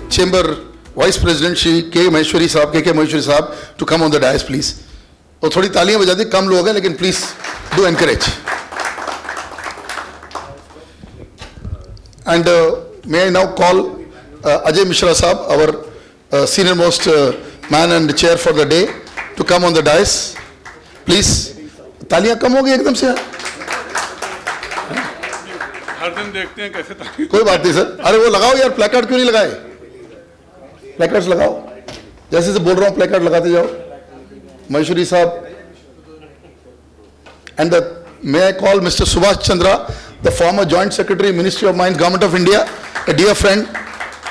Chamber Vice President Shri K. Maheshwari Sahab to come on the dais, please. और थोड़ी तालियां बजा दी, कम लोग हैं लेकिन please do encourage. And may I now call Ajay Mishra Sahab, our senior most man and chair for the day, to come on the dais. Please. तालियां कम हो गई एकदम से. हर दिन देखते हैं कैसे तालियां. कोई बात नहीं सर. अरे वो लगाओ यार, प्लेकार्ड क्यों नहीं लगाए? प्लेकार्ड्स लगाओ. जैसे से बोल रहा हूँ प्लेकार्ड लगाते जाओ. Maheshwari Sahab. And may I call Mr. Subhash Chandra, the former Joint Secretary, Ministry of Mines, Government of India, a dear friend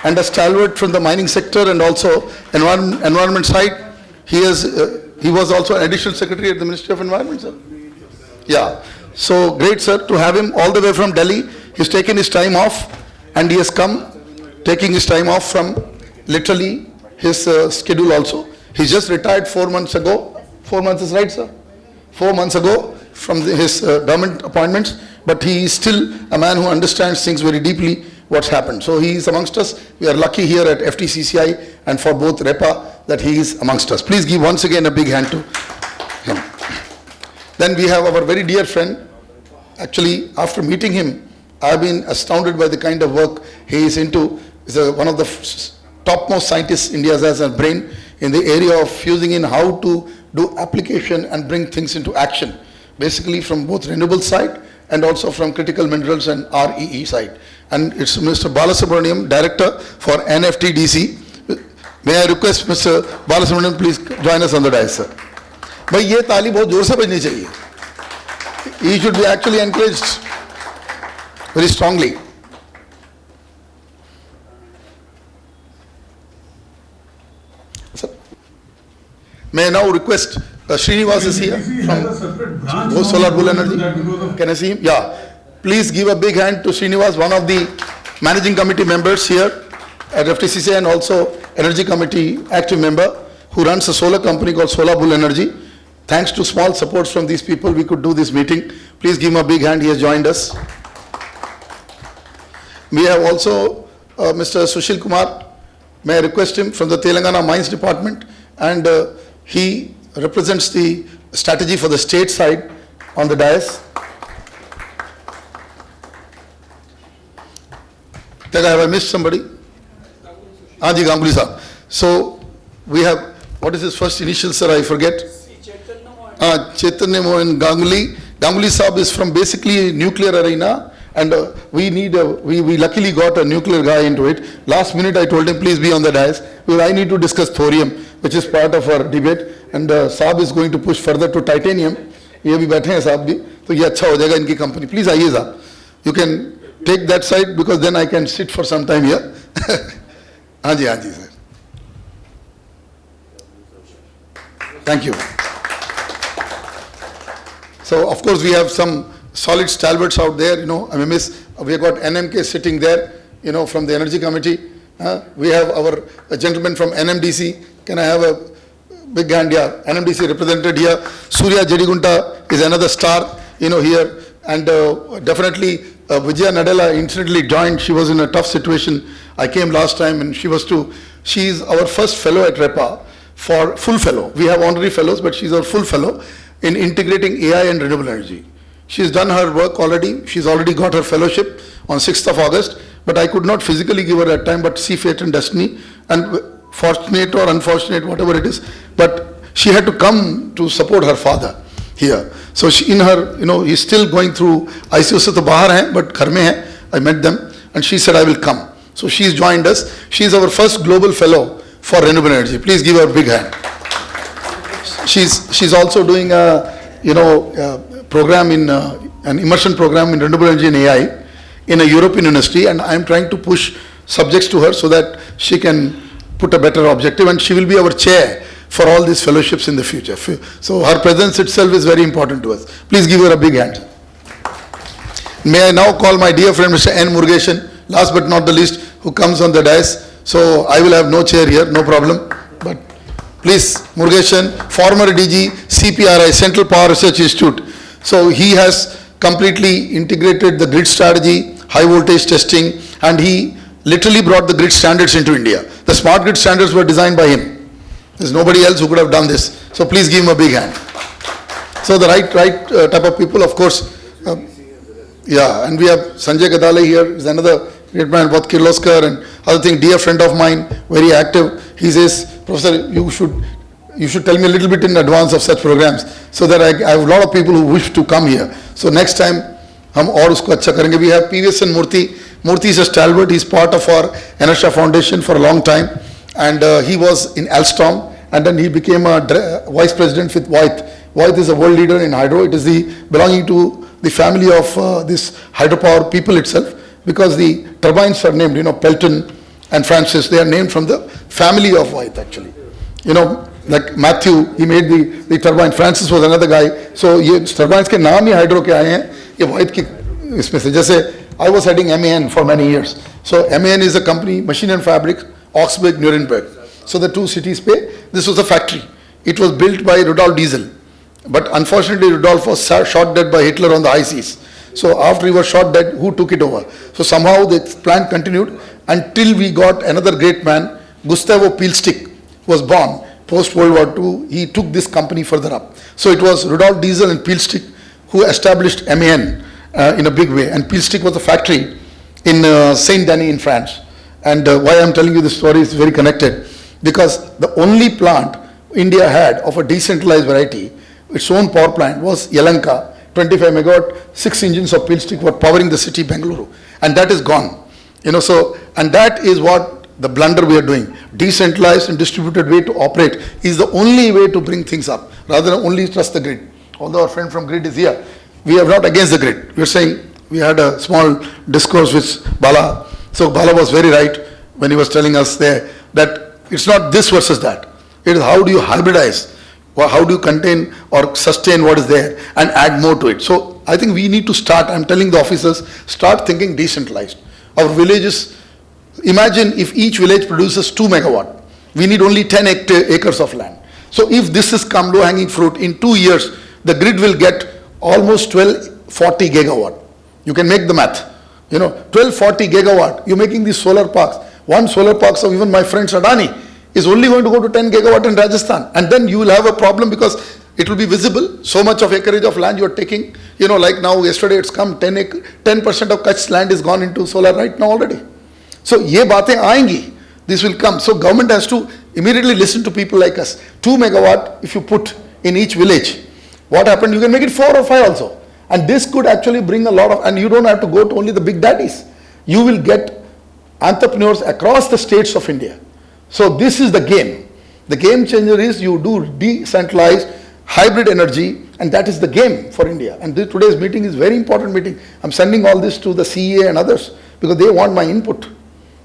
and a stalwart from the mining sector and also environment side. He was also an additional secretary at the Ministry of Environment, sir. Yeah. So great, sir, to have him all the way from Delhi. He's taken his time off and he has come taking his time off from literally his schedule also. He's just retired 4 months ago. 4 months is right, sir? 4 months ago from his government appointments, but he is still a man who understands things very deeply, what's happened. So he is amongst us. We are lucky here at FTCCI and for both REPA that he is amongst us. Please give once again a big hand to him. Then we have our very dear friend. Actually, after meeting him, I have been astounded by the kind of work he is into. He's one of the topmost scientists India has a brain in the area of fusing in how to do application and bring things into action, basically from both renewable side and also from critical minerals and REE side. And it's Mr. Balasubramaniam, Director for NFTDC. May I request Mr. Balasubramaniam, please join us on the dais, sir. भाई ये ताली बहुत जोर से बजनी चाहिए. He should be actually encouraged very strongly. Sir. May I now request Srinivas is here from Solar Bull Energy. Can I see him? Yeah. Please give a big hand to Srinivas, one of the managing committee members here at FTCCI and also Energy Committee active member who runs a solar company called Solar Bull Energy. Thanks to small supports from these people, we could do this meeting. Please give him a big hand. He has joined us. We have also Mr. Sushil Kumar. May I request him from the Telangana Mines Department, and he represents the strategy for the state side on the dais. Have I missed somebody? Aji Ganguly sir. So we have, what is his first initial, sir? I forget. Chaitanya Mohan Ganguly. Ganguly Saab is from basically nuclear arena, and we luckily got a nuclear guy into it. Last minute I told him, please be on the dais, because I need to discuss thorium, which is part of our debate, and Saab is going to push further to titanium. ये भी बैठे हैं साहब भी, तो ये अच्छा हो जाएगा इनकी कंपनी. Please आइए साहब. You can take that side because then I can sit for some time here. हाँ जी sir. Thank you. So of course we have some solid stalwarts out there, MMS. We have got NMK sitting there, from the Energy Committee. We have our gentleman from NMDC. Can I have a big hand here? NMDC represented here. Surya Jedigunta is another star, here. And definitely Vijaya Nadella incidentally joined. She was in a tough situation. I came last time and she is our first fellow at REPA for full fellow. We have honorary fellows, but she's our full fellow in integrating AI and renewable energy. She's done her work already. She's already got her fellowship on 6th of August, but I could not physically give her that time, but see fate and destiny, and fortunate or unfortunate, whatever it is, but she had to come to support her father here. So she, in her, he's still going through ICU se to bahar hai, but ghar mein hai. I met them and she said, I will come. So she's joined us. She's our first global fellow for renewable energy. Please give her a big hand. She's also doing a program in an immersion program in renewable energy and AI in a European university, and I'm trying to push subjects to her so that she can put a better objective, and she will be our chair for all these fellowships in the future. So her presence itself is very important to us. Please give her a big hand. May I now call my dear friend Mr. N. Murugesan, last but not the least, who comes on the dais. So I will have no chair here, no problem. But please, Murugesan, former DG, CPRI, Central Power Research Institute. So he has completely integrated the grid strategy, high voltage testing, and he literally brought the grid standards into India. The smart grid standards were designed by him. There's nobody else who could have done this. So please give him a big hand. So the right type of people, of course. Yeah, and we have Sanjay Gadale here. He's another great man, Both Kirloskar and other thing, dear friend of mine, very active. He says, Professor, you should tell me a little bit in advance of such programs, so that I have a lot of people who wish to come here. So next time, hum aur usko acha karenge. We have PVS and Murthy. Murthy is a stalwart. He's part of our Anasha Foundation for a long time, and he was in Alstom, and then he became a vice president with Voith. Voith is a world leader in hydro. It is belonging to the family of this hydropower people itself, because the turbines are named, Pelton and Francis, they are named from the family of Voith actually. Like Matthew, he made the turbine. Francis was another guy. So ये turbines के नाम ही hydro के आए हैं. ये Voith की इसमें से. जैसे I was heading MAN for many years. So MAN is a company, machine and fabric, Augsburg, Nuremberg. So the two cities pay. This was a factory. It was built by Rudolf Diesel. But unfortunately, Rudolf was shot dead by Hitler on the high seas. So after he was shot dead, who took it over? So somehow the plant continued until we got another great man, Gustavo Pilstick, was born post-World War II. He took this company further up. So it was Rudolf Diesel and Pilstick who established MAN in a big way. And Pilstick was a factory in Saint-Denis in France. And why I'm telling you this story is very connected. Because the only plant India had of a decentralized variety, its own power plant, was Yelahanka, 25 megawatt, 6 engines of Pilstick were powering the city Bengaluru. And that is gone. And that is what the blunder we are doing. Decentralized and distributed way to operate is the only way to bring things up, rather than only trust the grid. Although our friend from grid is here, we are not against the grid. We are saying, we had a small discourse with Bala. So Bala was very right when he was telling us there that it's not this versus that. It is how do you hybridize, or how do you contain or sustain what is there and add more to it. So I think we need to start, I'm telling the officers, start thinking decentralized. Our villages, imagine if each village produces 2 megawatt. We need only 10 acres of land. So if this is come low-hanging fruit, in 2 years, the grid will get almost 1240 gigawatt. You can make the math. 1240 gigawatt, you're making these solar parks. One solar park of even my friend Adani is only going to go to 10 gigawatt in Rajasthan. And then you will have a problem because it will be visible. So much of acreage of land you are taking. Like now, yesterday it's come 10% of Kutch's land is gone into solar right now already. So ye baatein aayengi. This will come. So government has to immediately listen to people like us. 2 megawatt if you put in each village. What happened? You can make it 4 or 5 also. And this could actually bring a lot of, and you don't have to go to only the big daddies. You will get entrepreneurs across the states of India. So this is the game. The game changer is you do decentralized hybrid energy, and that is the game for India. And today's meeting is very important meeting. I'm sending all this to the CEA and others because they want my input.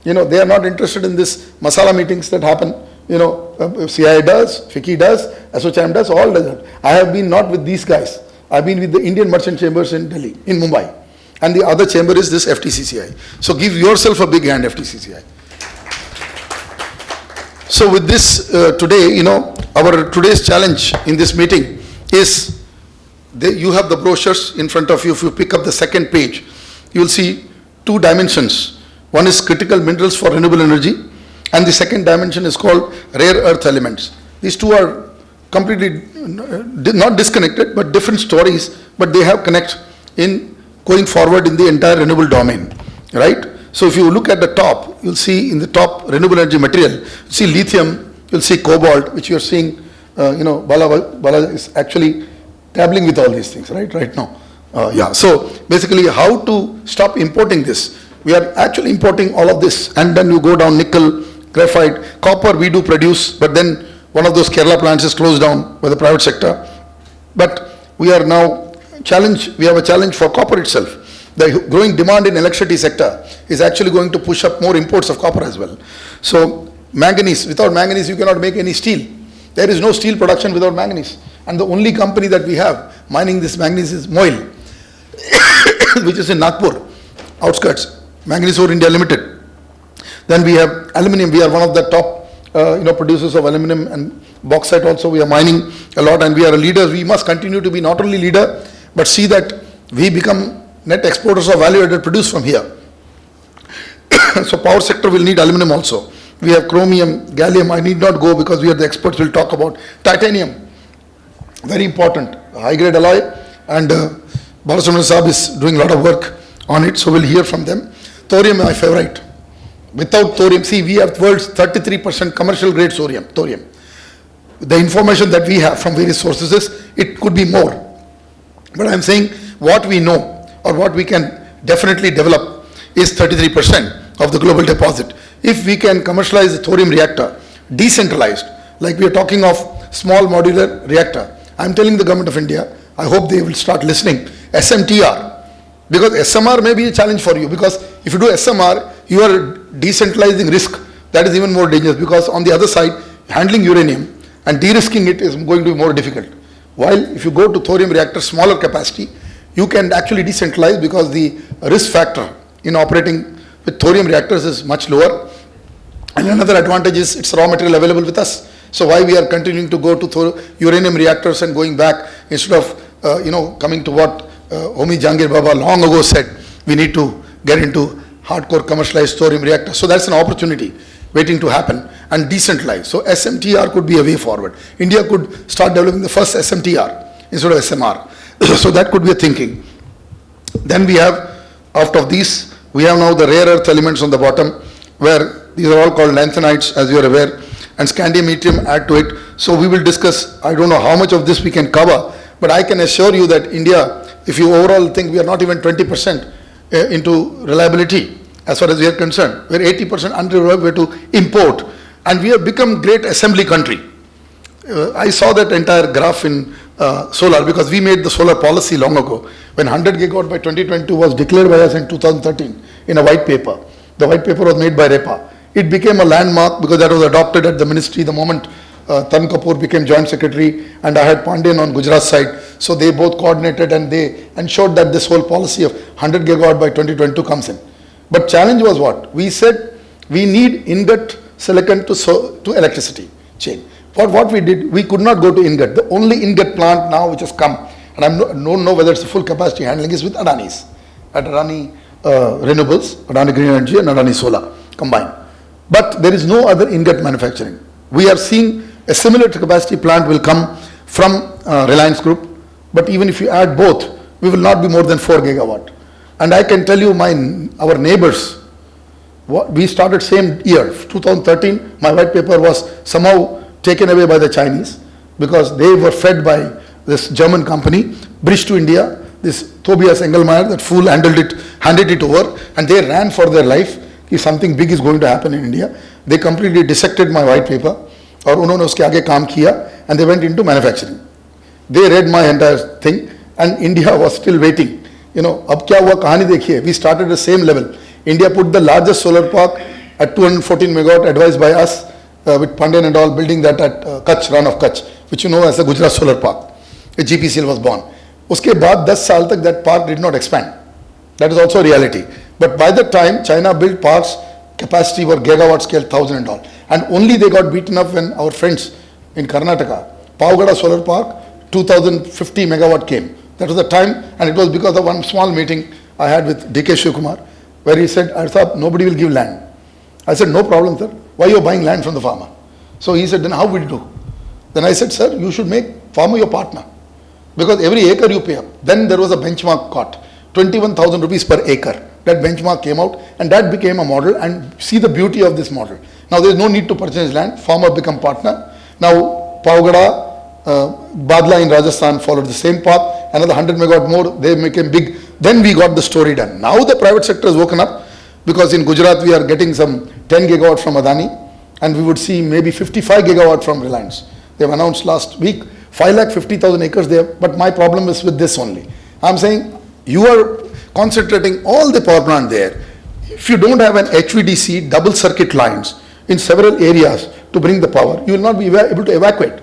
They are not interested in this masala meetings that happen. CII does, FICCI does, ASSOCHAM does, all does that. I have been not with these guys. I've been with the Indian merchant chambers in Delhi, in Mumbai. And the other chamber is this FTCCI. So give yourself a big hand, FTCCI. So with this today, our today's challenge in this meeting is, you have the brochures in front of you. If you pick up the second page, you will see 2 dimensions. One is critical minerals for renewable energy, and the second dimension is called rare earth elements. These two are completely not disconnected, but different stories, but they have connect in going forward in the entire renewable domain, right? So if you look at the top, you'll see in the top renewable energy material, you see lithium, you'll see cobalt, which you're seeing, Bala is actually dabbling with all these things, right now. So basically how to stop importing this. We are actually importing all of this, and then you go down nickel, graphite, copper we do produce, but then one of those Kerala plants is closed down by the private sector. But we are now we have a challenge for copper itself. The growing demand in electricity sector is actually going to push up more imports of copper as well. So manganese, without manganese you cannot make any steel. There is no steel production without manganese. And the only company that we have mining this manganese is Moil, which is in Nagpur, outskirts, Manganese Ore India Limited. Then we have aluminum. We are one of the top producers of aluminum, and bauxite also we are mining a lot, and we are a leader. We must continue to be not only leader, but see that we become net exporters of value added produce from here. So power sector will need aluminum also. We have chromium, gallium. I need not go because we are the experts. We'll talk about titanium. Very important, high grade alloy, and Balasubramanian Saab is doing a lot of work on it, so we'll hear from them. Thorium, my favorite. Without thorium, see, we have world's 33% commercial grade thorium. The information that we have from various sources is it could be more. But I'm saying what we know or what we can definitely develop is 33% of the global deposit. If we can commercialize the thorium reactor, decentralized, like we are talking of small modular reactor, I'm telling the government of India, I hope they will start listening, SMTR, because SMR may be a challenge for you, because if you do SMR, you are decentralizing risk. That is even more dangerous, because on the other side, handling uranium and de-risking it is going to be more difficult. While if you go to thorium reactor, smaller capacity, you can actually decentralize because the risk factor in operating with thorium reactors is much lower. And another advantage is it's raw material available with us. So why we are continuing to go to uranium reactors and going back instead of coming to what Homi Jahangir Baba long ago said, we need to get into hardcore commercialized thorium reactors. So that's an opportunity waiting to happen and decentralize. So SMTR could be a way forward. India could start developing the first SMTR instead of SMR. So that could be a thinking. Then we have, out of these, we have now the rare earth elements on the bottom, where these are all called lanthanides, as you are aware, and scandium yttrium add to it. So we will discuss, I don't know how much of this we can cover, but I can assure you that India, if you overall think we are not even 20% into reliability, as far as we are concerned, we are 80% unreliable, we have to import, and we have become great assembly country. I saw that entire graph in solar, because we made the solar policy long ago, when 100 gigawatt by 2022 was declared by us in 2013 in a white paper. The white paper was made by REPA. It became a landmark because that was adopted at the ministry the moment Tarun Kapoor became joint secretary, and I had Pandian on Gujarat side. So they both coordinated and they ensured that this whole policy of 100 gigawatt by 2022 comes in. But challenge was what? We said we need ingot silicon to electricity chain. What we did, we could not go to ingot. The only ingot plant now which has come, and I don't know whether it's a full capacity handling, is with Adani's. At Adani Renewables, Adani Green Energy and Adani Solar combined. But there is no other ingot manufacturing. We are seeing a similar capacity plant will come from Reliance Group, but even if you add both, we will not be more than 4 gigawatt. And I can tell you our neighbors, we started same year, 2013, my white paper was somehow taken away by the Chinese because they were fed by this German company, Bridge to India, this Tobias Engelmeyer, that fool handed it over, and they ran for their life. If something big is going to happen in India, they completely dissected my white paper, और उन्होंने उसके आगे काम किया, and they went into manufacturing. They read my entire thing, and India was still waiting. अब क्या हुआ कहानी देखिए. We started the same level. India put the largest solar park at 214 megawatt, advised by us, with Pandian and all, building that at Kutch, Run of Kutch, which you know as the Gujarat Solar Park. A GPCL was born. उसके बाद 10 साल तक that park did not expand. That is also a reality. But by the time China built parks, capacity were gigawatt scale, 1,000 and all. And only they got beaten up when our friends in Karnataka, Pavagada Solar Park, 2050 megawatt came. That was the time, and it was because of one small meeting I had with DK Shivkumar, where he said, I thought nobody will give land. I said, no problem, sir. Why you are buying land from the farmer? So he said, then how will you do? Then I said, sir, you should make farmer your partner. Because every acre you pay up. Then there was a benchmark got, 21,000 rupees per acre. That benchmark came out, and that became a model, and see the beauty of this model. Now there is no need to purchase land, farmer become partner. Now Pavagada, Badla in Rajasthan followed the same path, another 100 megawatt more, they became big. Then we got the story done. Now the private sector has woken up, because in Gujarat we are getting some 10 gigawatt from Adani, and we would see maybe 55 gigawatt from Reliance. They have announced last week 550,000 acres there, but my problem is with this only. I'm saying you are concentrating all the power plant there. If you don't have an HVDC double circuit lines in several areas to bring the power, you will not be able to evacuate.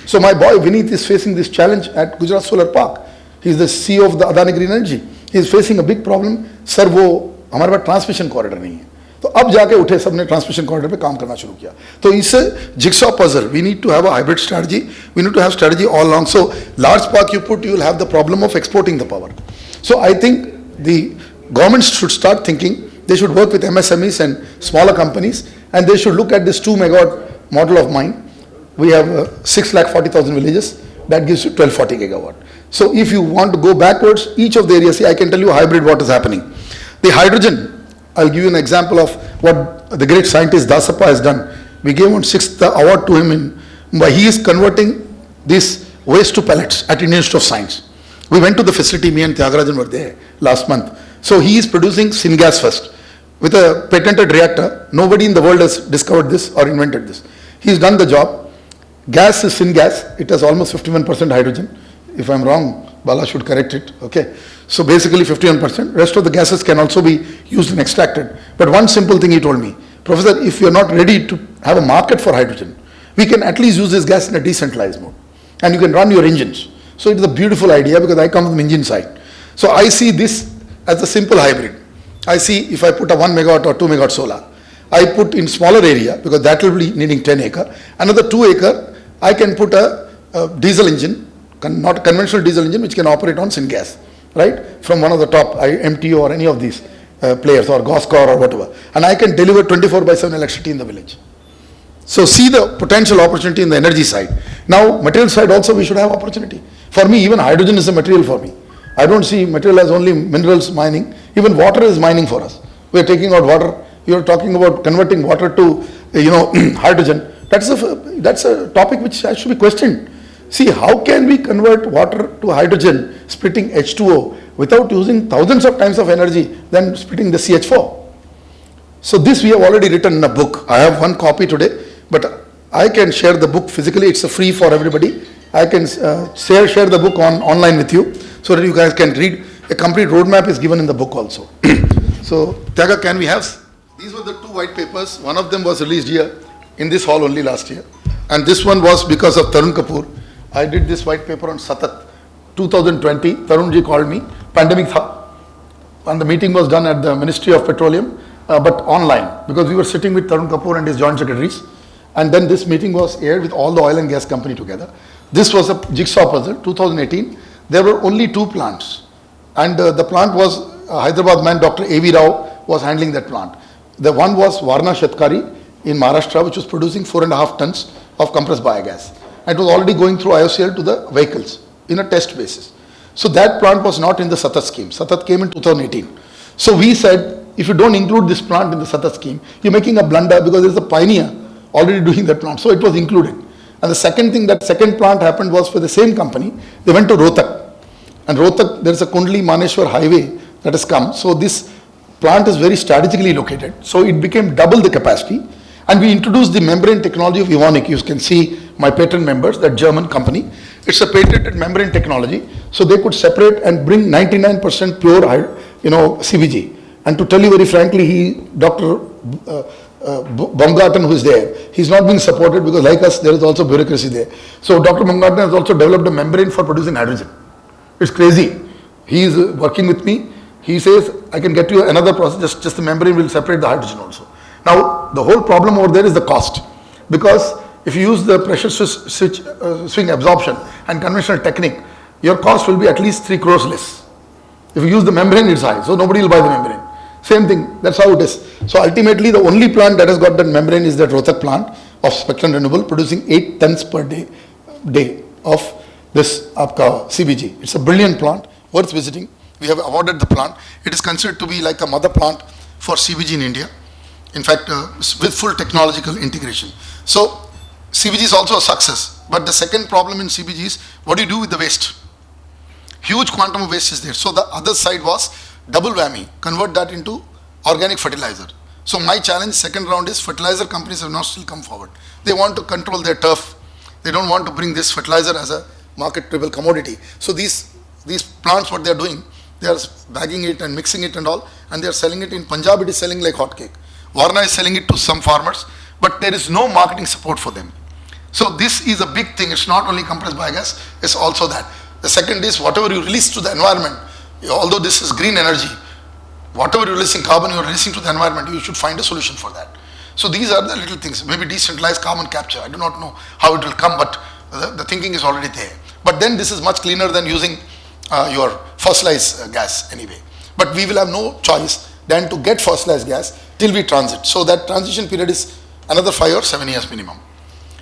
So my boy Vineet is facing this challenge at Gujarat Solar Park. He is the CEO of the Adani Green Energy. He is facing a big problem. Sir, वो हमारे पास transmission corridor नहीं है. तो अब जाके उठे सबने transmission corridor पे काम करना शुरू किया. तो इससे jigsaw puzzle, we need to have a hybrid strategy. We need to have strategy all along. So large park you put, you will have the problem of exporting the power. So I think the governments should start thinking They should work with MSMEs and smaller companies, and they should look at this 2 megawatt model of mine. We have 6,40,000 villages. That gives you 1240 gigawatt. So if you want to go backwards, each of the areas, see, I can tell you hybrid what is happening. The hydrogen, I'll give you an example of what the great scientist Dasappa has done. We gave one 6th award to him in Mumbai. He is converting this waste to pellets at Indian Institute of Science. We went to the facility, me and Tyagarajan were there last month. So he is producing syngas first with a patented reactor. Nobody in the world has discovered this or invented this. He's done the job. Gas is syngas. It has almost 51% hydrogen. If I'm wrong, Bala should correct it. Okay. So basically 51%. Rest of the gases can also be used and extracted. But one simple thing he told me, Professor, if you're not ready to have a market for hydrogen, we can at least use this gas in a decentralized mode. And you can run your engines. So it's a beautiful idea because I come from the engine side. So I see this as a simple hybrid. I see if I put a 1 megawatt or 2 megawatt solar, I put in smaller area because that will be needing 10 acre. Another 2 acre, I can put a diesel engine, not a conventional diesel engine, which can operate on syngas, right? From one of the top, MTO or any of these players or Goscor or whatever. And I can deliver 24/7 electricity in the village. So see the potential opportunity in the energy side. Now, material side also we should have opportunity. For me, even hydrogen is a material for me. I don't see material as only minerals mining. Even water is mining for us. We are taking out water. You are talking about converting water to, hydrogen. That's a topic which should be questioned. See, how can we convert water to hydrogen, splitting H2O, without using thousands of times of energy than splitting the CH4? So this we have already written in a book. I have one copy today, but I can share the book physically. It's free for everybody. I can share the book online with you so that you guys can read. A complete roadmap is given in the book also. So, Tyaga, can we have? These were the 2 white papers. One of them was released here in this hall only last year. And this one was because of Tarun Kapoor. I did this white paper on Satat, 2020. Tarunji called me. Pandemic tha. And the meeting was done at the Ministry of Petroleum, but online, because we were sitting with Tarun Kapoor and his joint secretaries. And then this meeting was aired with all the oil and gas company together. This was a jigsaw puzzle, 2018. There were only 2 plants. And the plant was, Hyderabad man, Dr. A.V. Rao was handling that plant. The one was Varna Shatkari in Maharashtra, which was producing 4.5 tons of compressed biogas. And it was already going through IOCL to the vehicles in a test basis. So that plant was not in the Satat scheme. Satat came in 2018. So we said, if you don't include this plant in the Satat scheme, you're making a blunder because there's a pioneer already doing that plant. So it was included. And the second thing, that second plant happened was for the same company. They went to Rohtak. And Rohtak, there's a Kundli-Maneshwar highway that has come. So this plant is very strategically located. So it became double the capacity. And we introduced the membrane technology of Evonik. You can see my patent members, that German company. It's a patented membrane technology. So they could separate and bring 99% pure, CBG. And to tell you very frankly, Dr. Baumgarten, who is there, he's not being supported because like us, there is also bureaucracy there. So Dr. Baumgarten has also developed a membrane for producing hydrogen. It's crazy. He is working with me. He says, I can get you another process, just the membrane will separate the hydrogen also. Now, the whole problem over there is the cost. Because if you use the pressure swing absorption and conventional technique, your cost will be at least 3 crores less. If you use the membrane, it's high. So nobody will buy the membrane. Same thing. That's how it is. So ultimately, the only plant that has got that membrane is that Rohtak plant of Spectrum Renewable, producing 8 tons per day of this CBG. It's a brilliant plant, worth visiting. We have awarded the plant. It is considered to be like a mother plant for CBG in India. In fact, with full technological integration. So CBG is also a success. But the second problem in CBG is, what do you do with the waste? Huge quantum of waste is there. So the other side was double whammy, convert that into organic fertilizer. So my challenge, second round, is fertilizer companies have not still come forward. They want to control their turf. They don't want to bring this fertilizer as a marketable commodity. So these plants, what they are doing, they are bagging it and mixing it and all, and they are selling it in Punjab. It is selling like hotcake. Varna is selling it to some farmers, but there is no marketing support for them. So this is a big thing. It's not only compressed biogas, it's also that. The second is, whatever you release to the environment, although this is green energy, whatever you're releasing carbon, you're releasing to the environment, you should find a solution for that. So these are the little things. Maybe decentralized carbon capture. I do not know how it will come, but the thinking is already there. But then this is much cleaner than using your fossilized gas anyway. But we will have no choice. than to get fossilized gas till we transit. So that transition period is another 5 or 7 years minimum,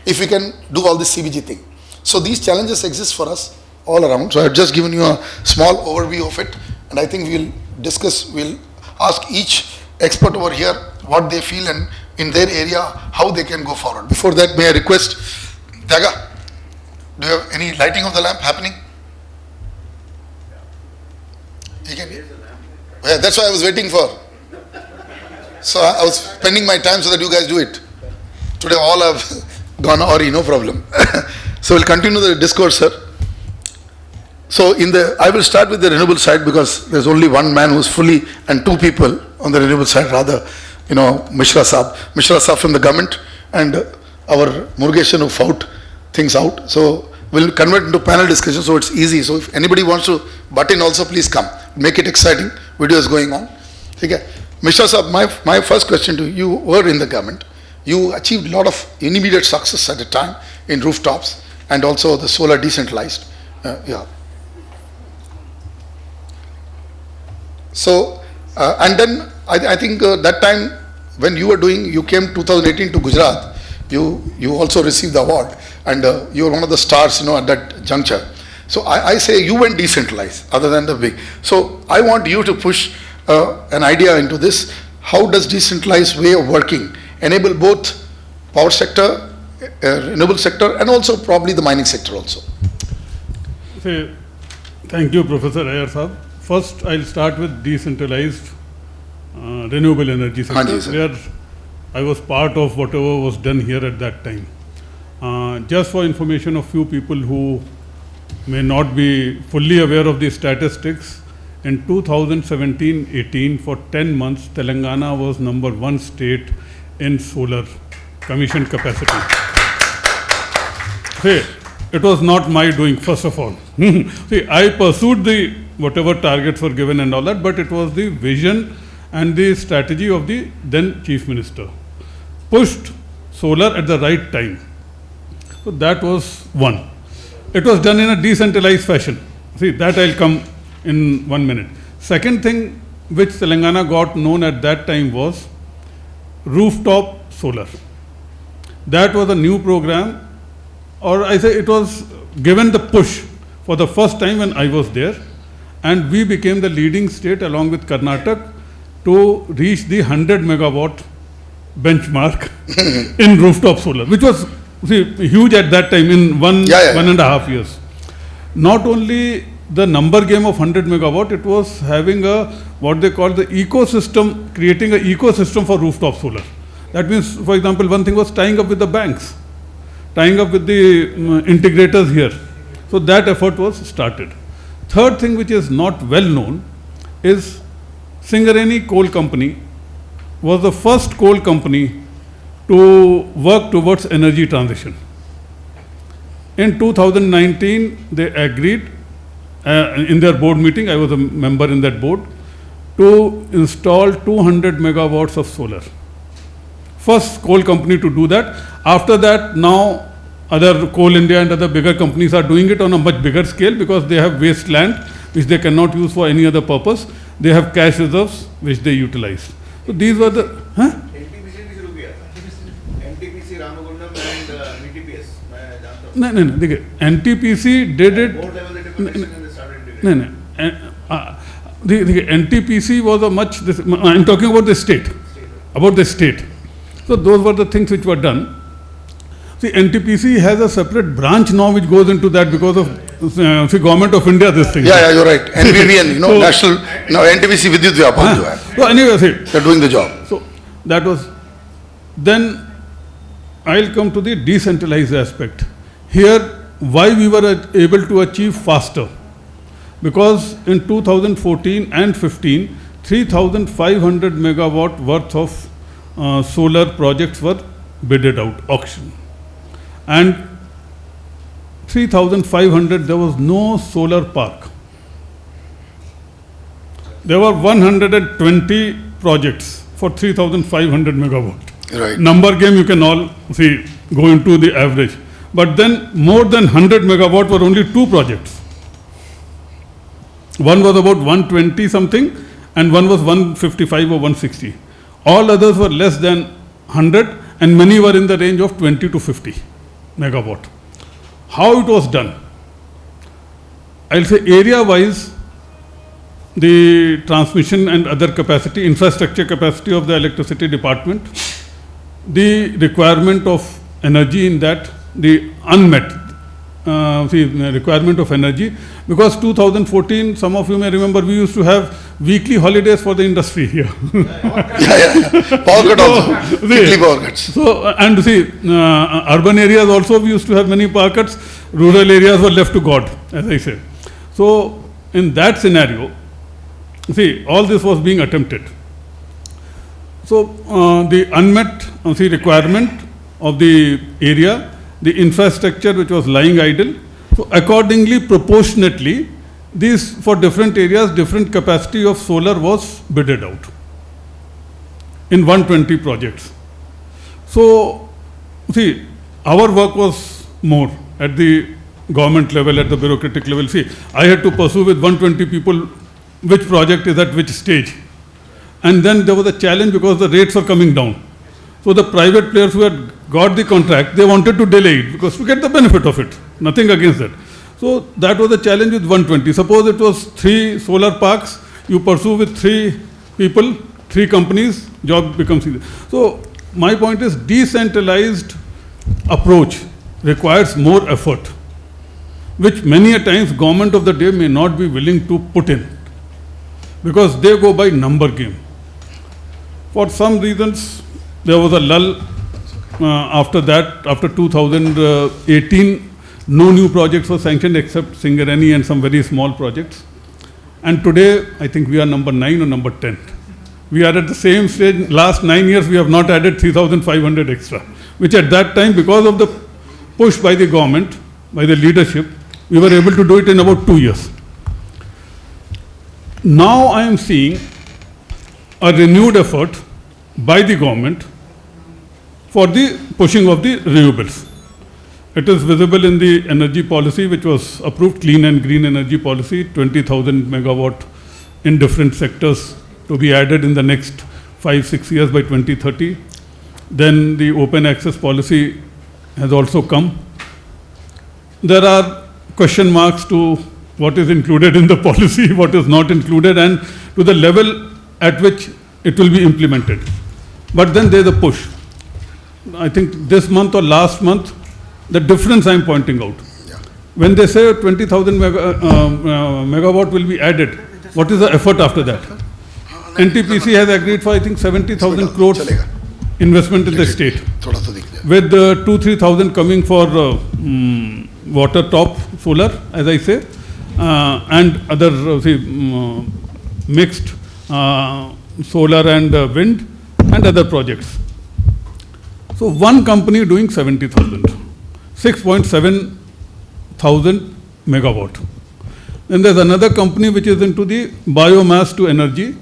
if we can do all this CBG thing. So these challenges exist for us all around. So I've just given you a small overview of it, and I think we'll discuss, we'll ask each expert over here what they feel and in their area how they can go forward. Before that, may I request Daga, do you have any lighting of the lamp happening? Yeah, that's what I was waiting for. So I was spending my time so that you guys do it. Today all have gone Ori, no problem. So we'll continue the discourse, sir. So I will start with the renewable side because there's only one man who's fully, and two people on the renewable side rather, Mishra Saab from the government and our Murugeshan who fought things out. So we'll convert into panel discussion so it's easy. So if anybody wants to butt in also, please come. Make it exciting. Video is going on. Okay. Mishra Saab, my first question to you, you were in the government. You achieved a lot of immediate success at the time in rooftops and also the solar decentralized. So, and then I think that time when you came 2018 to Gujarat, you also received the award and you were one of the stars, at that juncture. So I say you went decentralized other than the big. So I want you to push an idea into this. How does decentralized way of working enable both power sector, renewable sector and also probably the mining sector also? Thank you, Professor Iyer Saab. First, I'll start with decentralized renewable energy sector, where I was part of whatever was done here at that time. Just for information of few people who may not be fully aware of the statistics, in 2017-18, for 10 months, Telangana was #1 state in solar commissioned capacity. It was not my doing, first of all. I pursued whatever targets were given and all that, but it was the vision and the strategy of the then Chief Minister. Pushed solar at the right time. So that was one. It was done in a decentralized fashion. That I'll come in 1 minute. Second thing which Telangana got known at that time was rooftop solar. That was a new program, or I say it was given the push for the first time when I was there, and we became the leading state along with Karnataka to reach the 100 megawatt benchmark in rooftop solar, which was huge at that time in one and a half years. Not only the number game of 100 megawatt, it was having what they call the ecosystem, creating an ecosystem for rooftop solar. That means, for example, one thing was tying up with the banks, tying up with the integrators here. So that effort was started. Third thing which is not well known is Singareni Coal Company was the first coal company to work towards energy transition. In 2019, they agreed in their board meeting, I was a member in that board, to install 200 megawatts of solar. First coal company to do that. After that, now other Coal India and other bigger companies are doing it on a much bigger scale because they have waste land which they cannot use for any other purpose. They have cash reserves which they utilize. So these were the... NTPC Ramagundam and BTPS. No. NTPC did it... The NTPC was a much... I'm talking about the state. About the state. So those were the things which were done. See, NTPC has a separate branch now which goes into that because of the Government of India, this thing. Yeah, you're right. NVVN, so, National, now NTPC Vidyut Vyapar. So anyway, they're doing the job. So that was, then I'll come to the decentralized aspect. Here, why we were able to achieve faster. Because in 2014 and 15, 3,500 megawatt worth of solar projects were bidded out, auction. And 3,500, there was no solar park. There were 120 projects for 3,500 megawatt. Right. Number game you can all see, go into the average. But then more than 100 megawatt were only 2 projects. One was about 120 something and one was 155 or 160. All others were less than 100, and many were in the range of 20 to 50 megawatt. How it was done? I'll say area-wise, the transmission and other capacity, infrastructure capacity of the electricity department, the requirement of energy in that, the unmet requirement of energy, because 2014, some of you may remember, we used to have weekly holidays for the industry here. Power cut also, weekly power cuts. So, and see, urban areas also we used to have many power cuts, rural areas were left to God, as I said. So, in that scenario, see, all this was being attempted. So, the unmet requirement of the area, the infrastructure which was lying idle, so accordingly, proportionately, these for different areas, different capacity of solar was bidded out in 120 projects. So, see, our work was more at the government level, at the bureaucratic level. See, I had to pursue with 120 people which project is at which stage. And then there was a challenge because the rates were coming down. So the private players who had got the contract, they wanted to delay it because to get the benefit of it. Nothing against that. So that was the challenge with 120. Suppose it was 3 solar parks, you pursue with 3 people, 3 companies, job becomes easy. So my point is decentralized approach requires more effort, which many a times government of the day may not be willing to put in because they go by number game. For some reasons, there was a lull after that. After 2018, no new projects were sanctioned except Singareni and some very small projects. And today, I think we are number 9 or number 10. We are at the same stage. Last 9 years, we have not added 3,500 extra, which at that time, because of the push by the government, by the leadership, we were able to do it in about 2 years. Now I am seeing a renewed effort by the government for the pushing of the renewables. It is visible in the energy policy which was approved, clean and green energy policy, 20,000 megawatt in different sectors to be added in the next 5-6 years by 2030. Then the open access policy has also come. There are question marks to what is included in the policy, what is not included, and to the level at which it will be implemented. But then there is a push. I think this month or last month, the difference I am pointing out. Yeah. When they say 20,000 megawatt will be added, what is the effort after that? NTPC has agreed for, I think, 70,000 crores investment in the state, with 2,000-3,000 coming for water top solar, as I say, and other mixed solar and wind and other projects. So one company doing 70,000, 6.7 thousand megawatt. Then there's another company which is into the biomass to energy,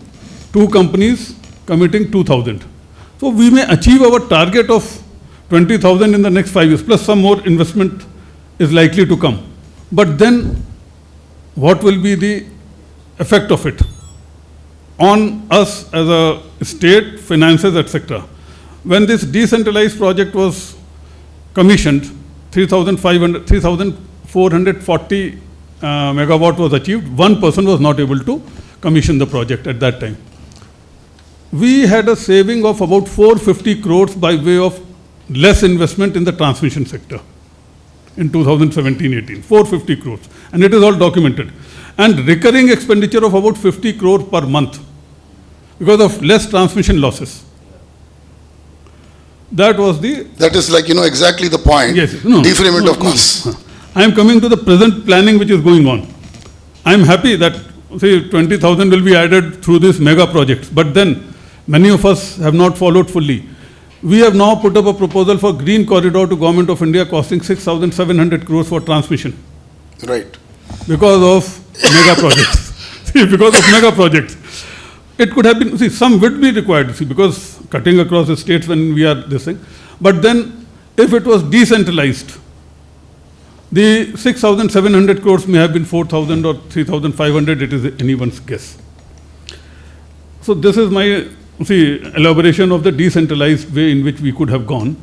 2 companies committing 2,000. So we may achieve our target of 20,000 in the next 5 years, plus some more investment is likely to come. But then what will be the effect of it on us as a state, finances, etc.? When this decentralized project was commissioned, 3,440 megawatt was achieved. One person was not able to commission the project at that time. We had a saving of about 450 crores by way of less investment in the transmission sector in 2017-18, 450 crores. And it is all documented. And recurring expenditure of about 50 crores per month because of less transmission losses. That was the... That is like, exactly the point. Yes. No, Defrayment of costs. I am coming to the present planning which is going on. I am happy that, say, 20,000 will be added through these mega projects. But then, many of us have not followed fully. We have now put up a proposal for green corridor to Government of India costing 6,700 crores for transmission. Right. Because of mega projects. See, because of mega projects. It could have been, see, some would be required, see, because cutting across the states when we are this thing. But then, if it was decentralized, the 6,700 crores may have been 4,000 or 3,500, it is anyone's guess. So this is my elaboration of the decentralized way in which we could have gone.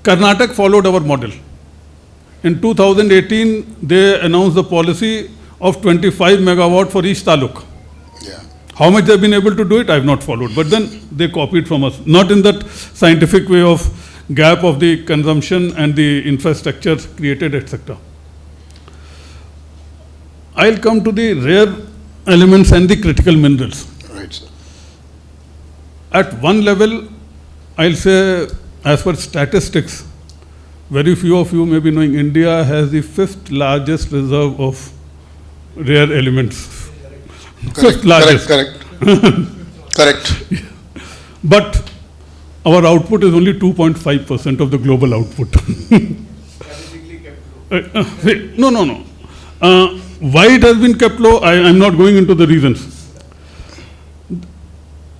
Karnataka followed our model. In 2018, they announced the policy of 25 megawatt for each taluk. Yeah. How much they've been able to do it, I've not followed. But then they copied from us. Not in that scientific way of gap of the consumption and the infrastructure created, etc. I'll come to the rare elements and the critical minerals. Right, sir. At one level, I'll say, as per statistics, very few of you may be knowing India has the 5th largest reserve of rare elements. Correct, 5th largest. Correct. But our output is only 2.5% of the global output. Strategically kept low. No. Why it has been kept low, I'm not going into the reasons.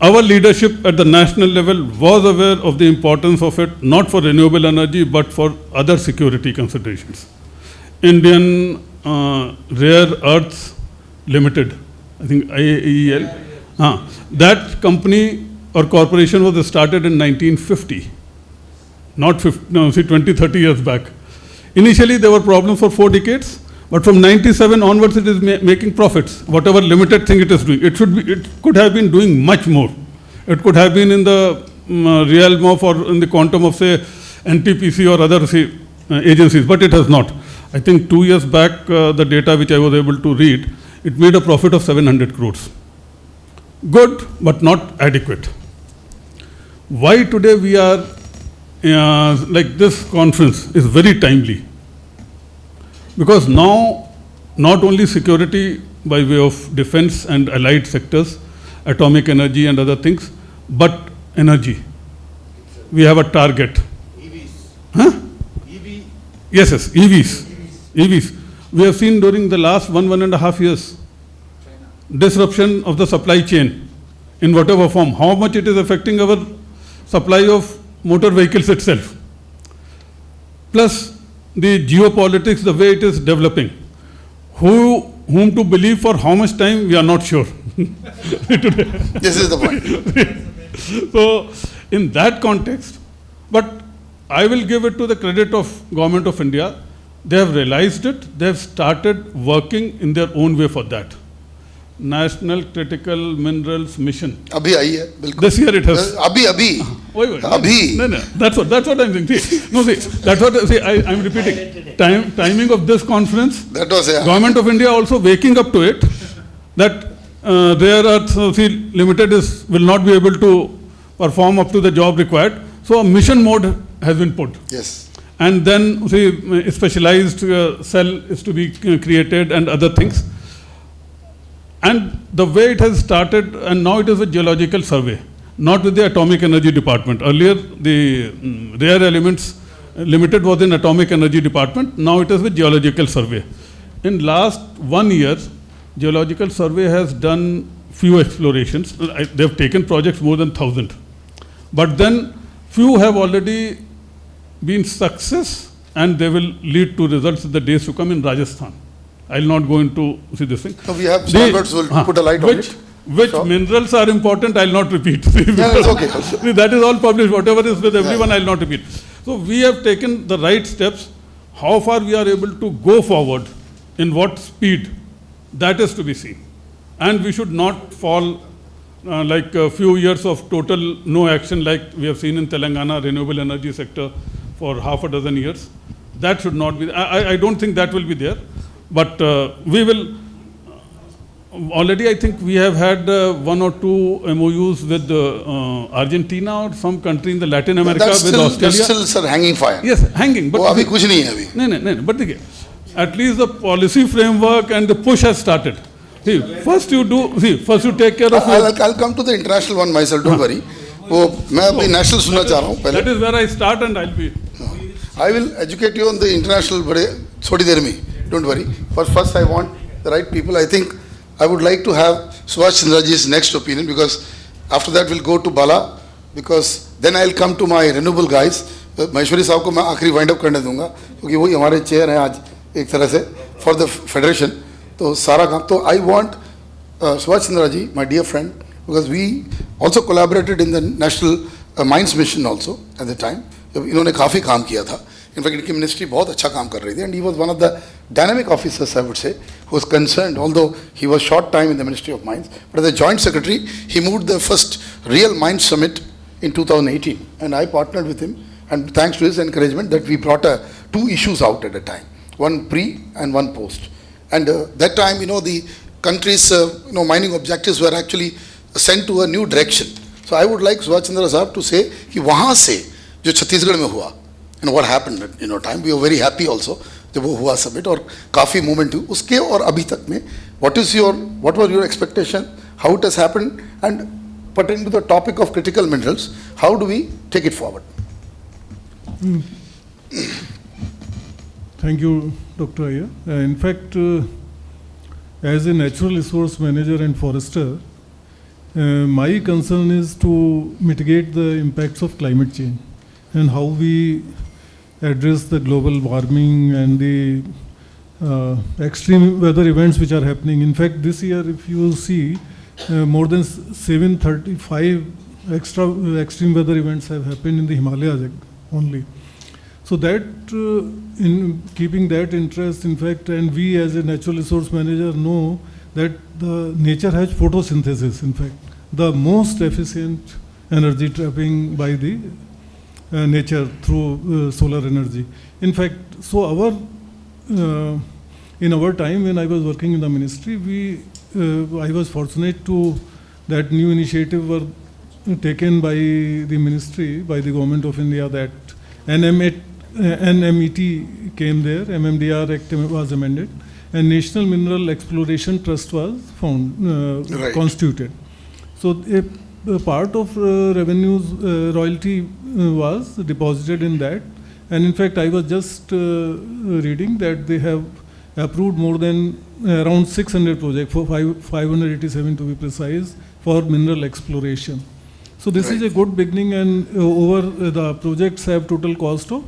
Our leadership at the national level was aware of the importance of it, not for renewable energy, but for other security considerations. Indian Rare Earths Limited, I think IAEL, that company or corporation was started in 1950, not 20, 30 years back. Initially, there were problems for 4 decades, but from 97 onwards, it is making profits. Whatever limited thing it is doing, it could have been doing much more. It could have been in the realm of or in the quantum of, say, NTPC or other agencies, but it has not. I think 2 years back, the data which I was able to read, it made a profit of 700 crores. Good, but not adequate. Why today we are like this conference is very timely. Because now, not only security by way of defense and allied sectors, atomic energy and other things, but energy. We have a target. EVs. Huh? EV. Yes, EVs. We have seen during the last 1.5 years, disruption of the supply chain in whatever form, how much it is affecting our supply of motor vehicles itself. Plus, the geopolitics, the way it is developing. Whom to believe for how much time, we are not sure. This is the point. So, in that context, but I will give it to the credit of Government of India. They have realized it. They have started working in their own way for that. National Critical Minerals Mission. अभी आई है बिल्कुल. This year it has. अभी. Wait. No. That's what I'm saying. That's what I'm repeating. Timing of this conference. That was Government of India also waking up to it that Rare Earths Limited will not be able to perform up to the job required. So a mission mode has been put. Yes. And then a specialized cell is to be created and other things. And the way it has started, and now it is a geological survey, not with the Atomic Energy Department. Earlier, the Rare Elements Limited was in Atomic Energy Department. Now it is with Geological Survey. In last 1 year, Geological Survey has done few explorations. They have taken projects more than 1,000. But then few have already been success, and they will lead to results in the days to come in Rajasthan. I will not go into this thing. So we have standards will put a light on it. Which minerals are important, I will not repeat. Yeah, it's okay. That is all published. Whatever is with everyone, I will not repeat. So we have taken the right steps. How far we are able to go forward, in what speed, that is to be seen. And we should not fall like a few years of total no action like we have seen in Telangana renewable energy sector for half a dozen years. That should not be. I don't think that will be there. But we will, already I think we have had 1 or 2 MOUs with Argentina or some country in the Latin America with Australia. That's still sir, hanging fire. Yes, hanging. But अभी कुछ नहीं है अभी. No. But at least the policy framework and the push has started. See, first you take care of. I'll come to the international one myself. Don't worry. वो मैं अभी national सुनना चाह रहा हूँ पहले. That is where I start and I'll be. I will educate you on the international बड़े थोड़ी देर में. Don't worry. But first I want the right people. I think I would like to have Subhash Chandraji's next opinion because after that we'll go to Bala because then I'll come to my renewable guys. Maheshwari साहब को मैं आखिरी wind up करने दूंगा क्योंकि वही हमारे chair हैं आज एक तरह से for the federation. तो सारा काम तो I want Subhash Chandra ji, my dear friend, because we also collaborated in the National Mines Mission also at the time. इन्होंने काफ़ी काम किया था. In fact, इनकी ministry बहुत अच्छा काम कर रही थी, and he was one of the dynamic officers, I would say, who was concerned, although he was short time in the Ministry of Mines, but as a joint secretary, he moved the first real mines summit in 2018, and I partnered with him, and thanks to his encouragement that we brought two issues out at a time, one pre and one post. And that time, the country's mining objectives were actually sent to a new direction. So I would like Subhash Chandra Sahab to say कि वहाँ से जो छत्तीसगढ़ में हुआ, and what happened at time, we were very happy also जब वो हुआ summit और काफ़ी movement हुई उसके और अभी तक में what were your expectation, how it has happened, and pertaining to the topic of critical minerals, how do we take it forward? Thank you, Dr. Iyer. In fact, as a natural resource manager and forester, my concern is to mitigate the impacts of climate change and how we address the global warming and the extreme weather events which are happening. In fact, this year, if you see, more than 735 extreme weather events have happened in the Himalayas only. So that, in keeping that interest, in fact, and we as a natural resource manager know that the nature has photosynthesis, in fact, the most efficient energy trapping by the nature through solar energy. In fact, so in our time when I was working in the ministry, I was fortunate to that new initiative were taken by the ministry, by the government of India, that NMET came there, MMDR Act was amended, and National Mineral Exploration Trust was constituted. So a part of revenues royalty was deposited in that, and in fact I was just reading that they have approved more than around 600 projects, for 587 to be precise, for mineral exploration. So this is a good beginning, and over the projects have total cost of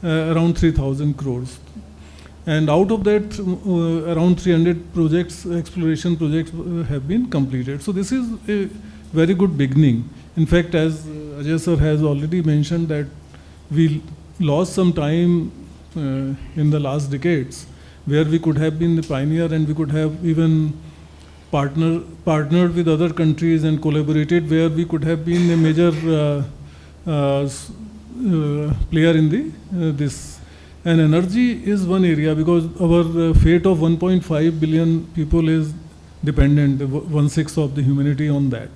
around 3,000 crores. And out of that, around 300 projects, exploration projects have been completed. So this is a very good beginning. In fact, as Ajay sir has already mentioned, that we lost some time in the last decades where we could have been the pioneer and we could have even partnered with other countries and collaborated, where we could have been a major player in this. And energy is one area, because our fate of 1.5 billion people is dependent, 1/6 of the humanity, on that.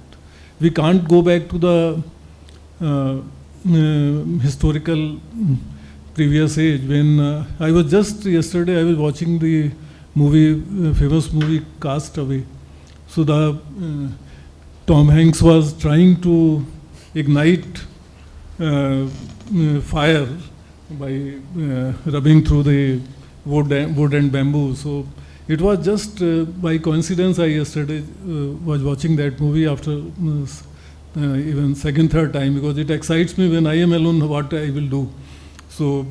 We can't go back to the historical previous age when I was just yesterday I was watching the movie, famous movie Castaway. So the Tom Hanks was trying to ignite fire by rubbing through the wood and bamboo. So it was just by coincidence I yesterday was watching that movie after even second, third time, because it excites me when I am alone what I will do. So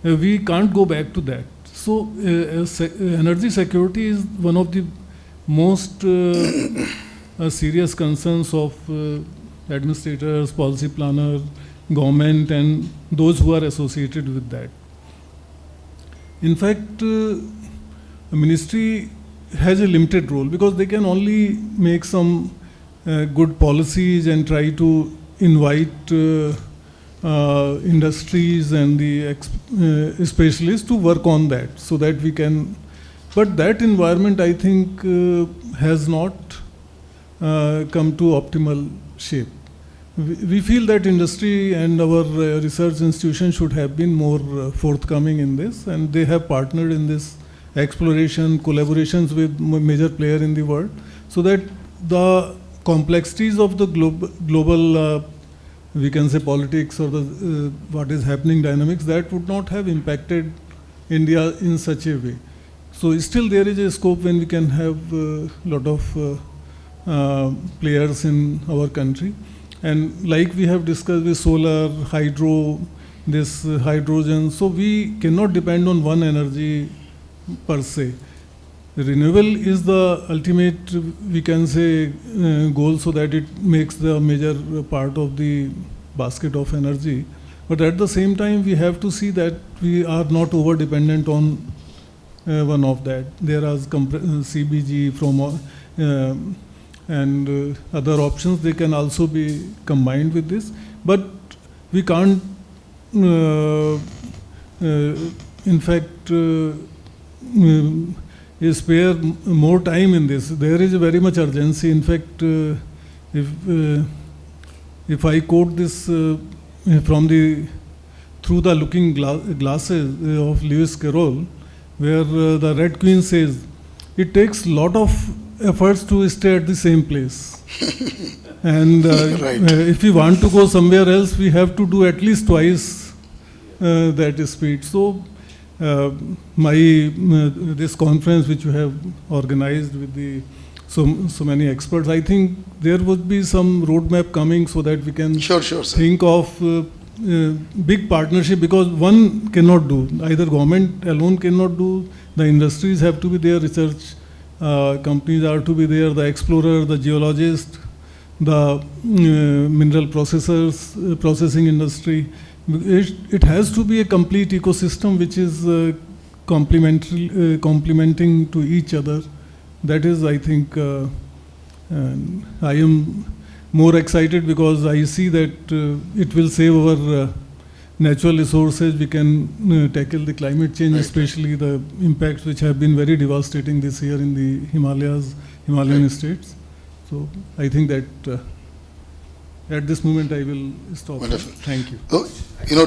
we can't go back to that. So energy security is one of the most serious concerns of administrators, policy planners, government, and those who are associated with that. In fact, the ministry has a limited role, because they can only make some good policies and try to invite industries and the specialists to work on that, so that we can. But that environment, I think, has not come to optimal shape. We feel that industry and our research institutions should have been more forthcoming in this, and they have partnered in this exploration, collaborations with major players in the world, so that the complexities of the global we can say politics, or the what is happening dynamics, that would not have impacted India in such a way. So still there is a scope when we can have a lot of players in our country. And like we have discussed with solar, hydro, hydrogen, so we cannot depend on one energy per se. renewable is the ultimate, we can say, goal, so that it makes the major part of the basket of energy. But at the same time, we have to see that we are not over dependent on one of that. There are CBG from and other options. They can also be combined with this, but we can't. In fact, spare more time in this. There is very much urgency. In fact, if I quote this from through the looking glasses of Lewis Carroll, where the Red Queen says, it takes a lot of efforts to stay at the same place. And Right. If we want to go somewhere else, we have to do at least twice that speed. So, this conference which you have organized with so many experts, I think there would be some roadmap coming so that we can Sure, sir. think of big partnership, because one cannot do, either government alone cannot do, the industries have to be there, research companies are to be there, the explorer, the geologist, the mineral processors, processing industry. It has to be a complete ecosystem which is complementing to each other. That is, I think, I am more excited because I see that it will save our natural resources. We can tackle the climate change, especially the impacts which have been very devastating this year in the Himalayan states. So I think that at this moment I will stop. Wonderful. Thank you. Oh, you know,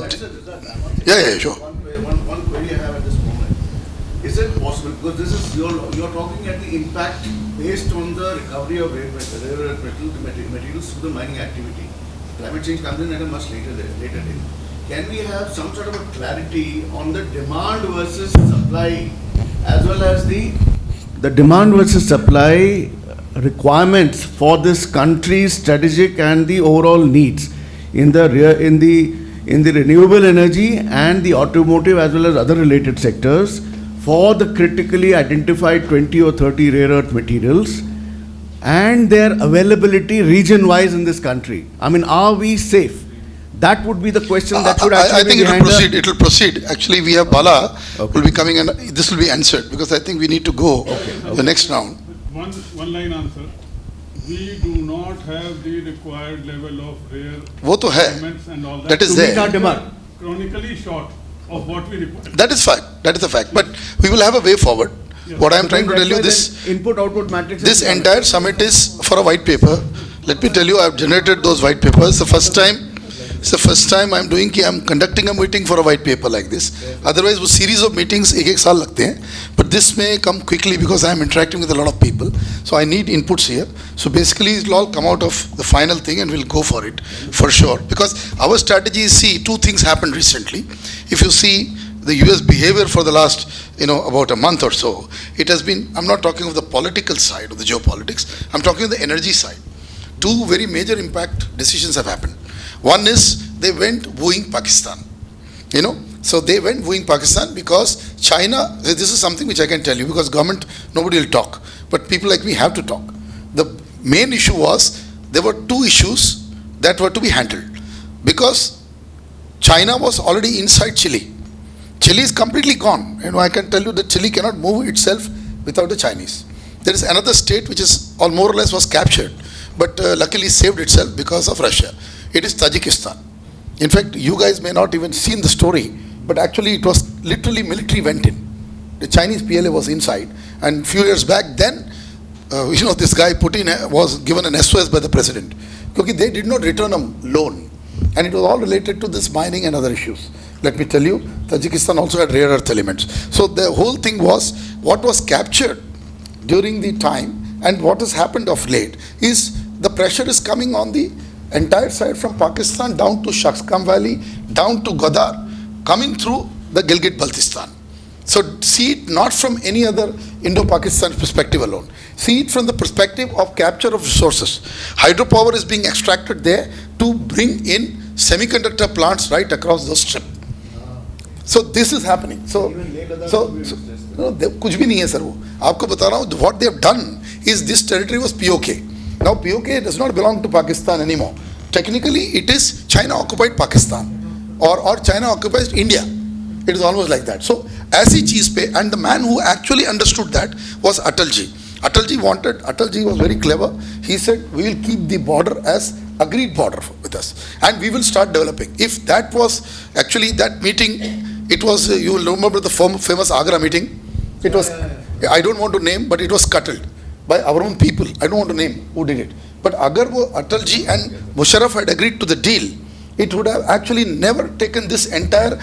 yeah, sure. One query I have at this moment. Is it possible, because this is, you're talking at the impact based on the recovery of rare earth materials through the mining activity. Climate change comes in at a much later date. Can we have some sort of a clarity on the demand versus supply, as well as the demand versus supply requirements for this country's strategic and the overall needs in the renewable energy and the automotive as well as other related sectors for the critically identified 20 or 30 rare earth materials and their availability region-wise in this country? I mean, are we safe? That would be the question that would actually I think be it will behind proceed. It will proceed. Actually, we have Bala will be coming and this will be answered because I think we need to go the next round. One line answer. We do not have the required level of rare वो तो है. elements and all that. That is to there. meet our demand. Chronically short of what we require. That is fact. That is a fact. But we will have a way forward. Yeah. What I am trying to tell you, this input-output matrix. this entire summit is for a white paper. Let me tell you, I have generated those white papers. It's the first time I am doing कि I am conducting a meeting for a white paper like this. Otherwise, वो series of meetings एक साल लगते हैं. But this may come quickly because I am interacting with a lot of people. So I need inputs here. So basically, it will all come out of the final thing and we'll go for it for sure. Because our strategy is, see, two things happened recently. If you see the US behavior for the last, about a month or so, it has been, I'm not talking of the political side of the geopolitics, I'm talking of the energy side. Two very major impact decisions have happened. One is they went wooing Pakistan, So they went wooing Pakistan because China, this is something which I can tell you because government, nobody will talk. But people like me have to talk. The main issue was, there were two issues that were to be handled. Because China was already inside Chile. Chile is completely gone. I can tell you that Chile cannot move itself without the Chinese. There is another state which is all more or less was captured, but luckily saved itself because of Russia. It is Tajikistan. In fact, you guys may not even seen the story, but actually it was literally military went in. The Chinese PLA was inside, and few years back then, this guy Putin was given an SOS by the president because they did not return a loan, and it was all related to this mining and other issues. Let me tell you, Tajikistan also had rare earth elements. So the whole thing was, what was captured during the time and what has happened of late is the pressure is coming on the entire side from Pakistan down to Shaksam Valley, down to Gwadar, coming through the Gilgit-Baltistan. So see it not from any other Indo-Pakistan perspective alone. See it from the perspective of capture of resources. Hydropower is being extracted there to bring in semiconductor plants right across the strip. So this is happening. So कुछ भी नहीं है sir वो. आपको बता रहा हूँ, what they have done is this territory was POK. Now POK does not belong to Pakistan anymore. Technically it is China occupied Pakistan or China occupies India. It is almost like that. So ऐसी चीज पे, and the man who actually understood that was Atalji. Atalji was very clever. He said, we will keep the border as agreed border with us, and we will start developing. If that was actually that meeting, it was, you will remember the famous Agra meeting. It was, I don't want to name, but it was scuttled by our own people. I don't want to name who did it. But agar wo Atalji and Musharraf had agreed to the deal, it would have actually never taken this entire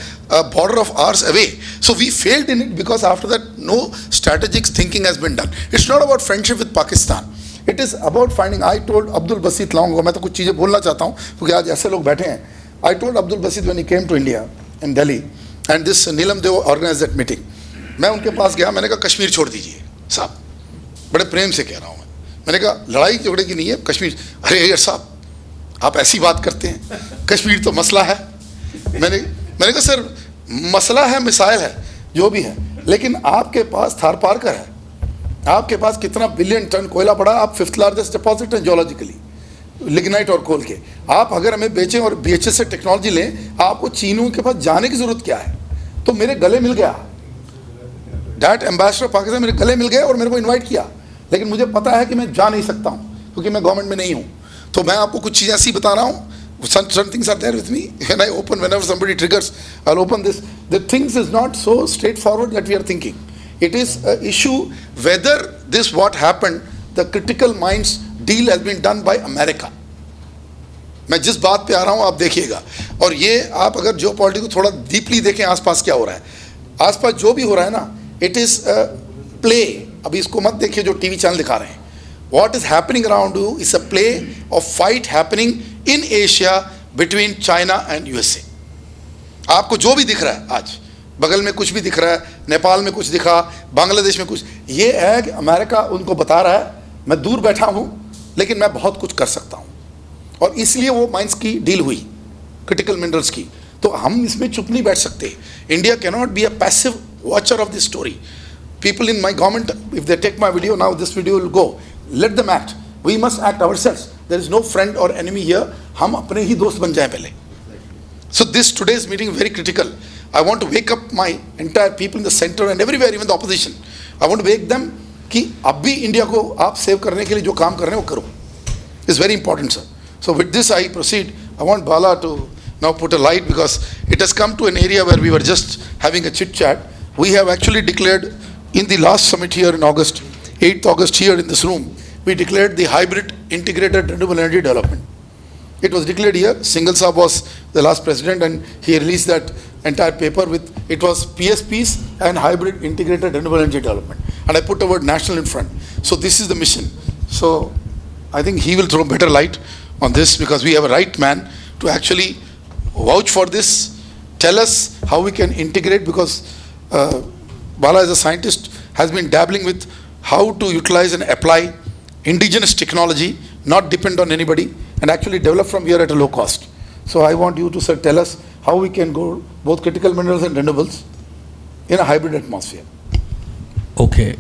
border of ours away. So we failed in it because after that no strategic thinking has been done. It's not about friendship with Pakistan. It is about finding. I told Abdul Basit long ago, मैं तो कुछ चीज़ें बोलना चाहता हूँ क्योंकि आज ऐसे लोग बैठे हैं. I told Abdul Basit when he came to India in Delhi and this Neelam Deo organized that meeting. मैं उनके पास गया, मैंने कहा कश्मीर छोड़ दीजिए साहब, बड़े प्रेम से कह रहा हूँ मैंने कहा लड़ाई झगड़े की नहीं है कश्मीर. अरे यार साहब आप ऐसी बात करते हैं, कश्मीर तो मसला है. मैंने कहा सर मसला है, मिसाइल है, जो भी है, लेकिन आपके पास थार पारकर है, आपके पास कितना बिलियन टन कोयला पड़ा, आप 5th लार्जेस्ट डिपॉजिट है जियोलॉजिकली, लिग्नाइट और कोल के. आप अगर हमें बेचें और BHS से टेक्नोलॉजी लें, आपको चीनों के पास जाने की जरूरत क्या है. तो मेरे गले मिल गया, डैट एम्बेसडर पाकिस्तान मेरे गले मिल गए और मेरे को इन्वाइट किया, लेकिन मुझे पता है कि मैं जा नहीं सकता हूँ क्योंकि मैं गवर्नमेंट में नहीं हूँ. तो मैं आपको कुछ चीज़ें ऐसी बता रहा हूँ. Some things are there with me. When I open, whenever somebody triggers, I'll open this. The things is not so straightforward that we are thinking. It is an issue whether this what happened, the critical minds deal has been done by America. मैं जिस बात पे आ रहा हूँ आप देखिएगा, और ये आप अगर जियो पॉलिटिक्स को थोड़ा डीपली देखें, आसपास क्या हो रहा है, आसपास जो भी हो रहा है ना, इट इज़ प्ले. अभी इसको मत देखिए जो टीवी चैनल दिखा रहे हैं. What is happening around you is a play of fight happening in Asia between China and USA. आपको जो भी दिख रहा है आज, बगल में कुछ भी दिख रहा है, नेपाल में कुछ दिखा, बांग्लादेश में कुछ, ये है कि अमेरिका उनको बता रहा है मैं दूर बैठा हूँ लेकिन मैं बहुत कुछ कर सकता हूँ, और इसलिए वो माइंस की डील हुई क्रिटिकल मिनरल्स की. तो हम इसमें चुप नहीं बैठ सकते. India can not be a passive watcher of this story. People in my government, if they take my video, now this video will go. Let them act. We must act ourselves. There is no friend or enemy here. हम अपने ही दोस्त बन जाएं पहले. So this today's meeting is very critical. I want to wake up my entire people in the center and everywhere, even the opposition. I want to wake them कि अब भी India को आप सेव करने के लिए जो काम कर रहे हैं वो करो. It's very important, sir. So with this I proceed. I want Bala to now put a light because it has come to an area where we were just having a chit chat. We have actually declared in the last summit here in August, 8th August here in this room, we declared the hybrid integrated renewable energy development. It was declared here. Singhal Saab was the last president and he released that entire paper with, it was PSPs and hybrid integrated renewable energy development. And I put the word national in front. So this is the mission. So I think he will throw better light on this because we have a right man to actually vouch for this, tell us how we can integrate because Bala as a scientist has been dabbling with how to utilize and apply indigenous technology, not depend on anybody, and actually develop from here at a low cost. So I want you to sir tell us how we can go both critical minerals and renewables in a hybrid atmosphere. Okay,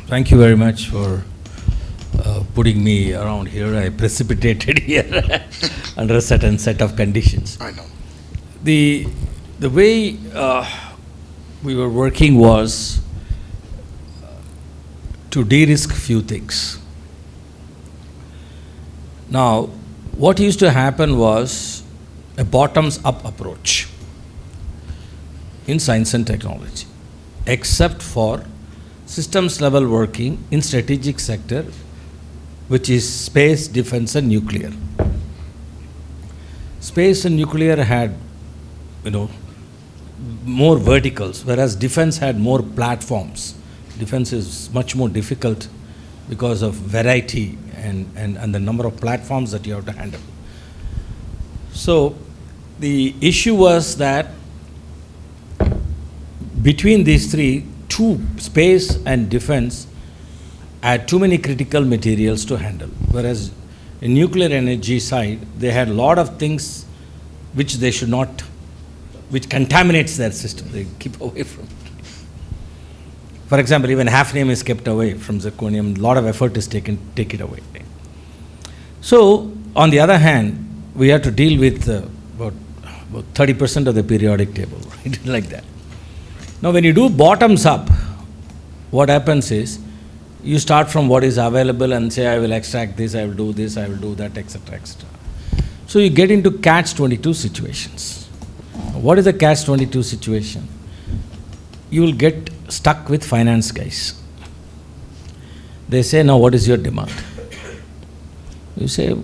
thank you very much for putting me around here. I precipitated here under a certain set of conditions. I know. The way we were working was to de-risk few things. Now, what used to happen was a bottoms-up approach in science and technology, except for systems level working in strategic sector, which is space, defense and nuclear. Space and nuclear had, more verticals, whereas defense had more platforms. Defense is much more difficult because of variety and the number of platforms that you have to handle. So the issue was that between these three, space and defense had too many critical materials to handle, whereas in nuclear energy side, they had a lot of things which they should not, which contaminates their system. They keep away from it. For example, even hafnium is kept away from zirconium. A lot of effort is taken to take it away. So, on the other hand, we have to deal with about 30% of the periodic table, right? Like that. Now, when you do bottoms up, what happens is, you start from what is available and say, I will extract this, I will do this, I will do that, etc., etc. So, you get into catch-22 situations. What is a catch-22 situation? You will get stuck with finance guys. They say, now what is your demand? You say,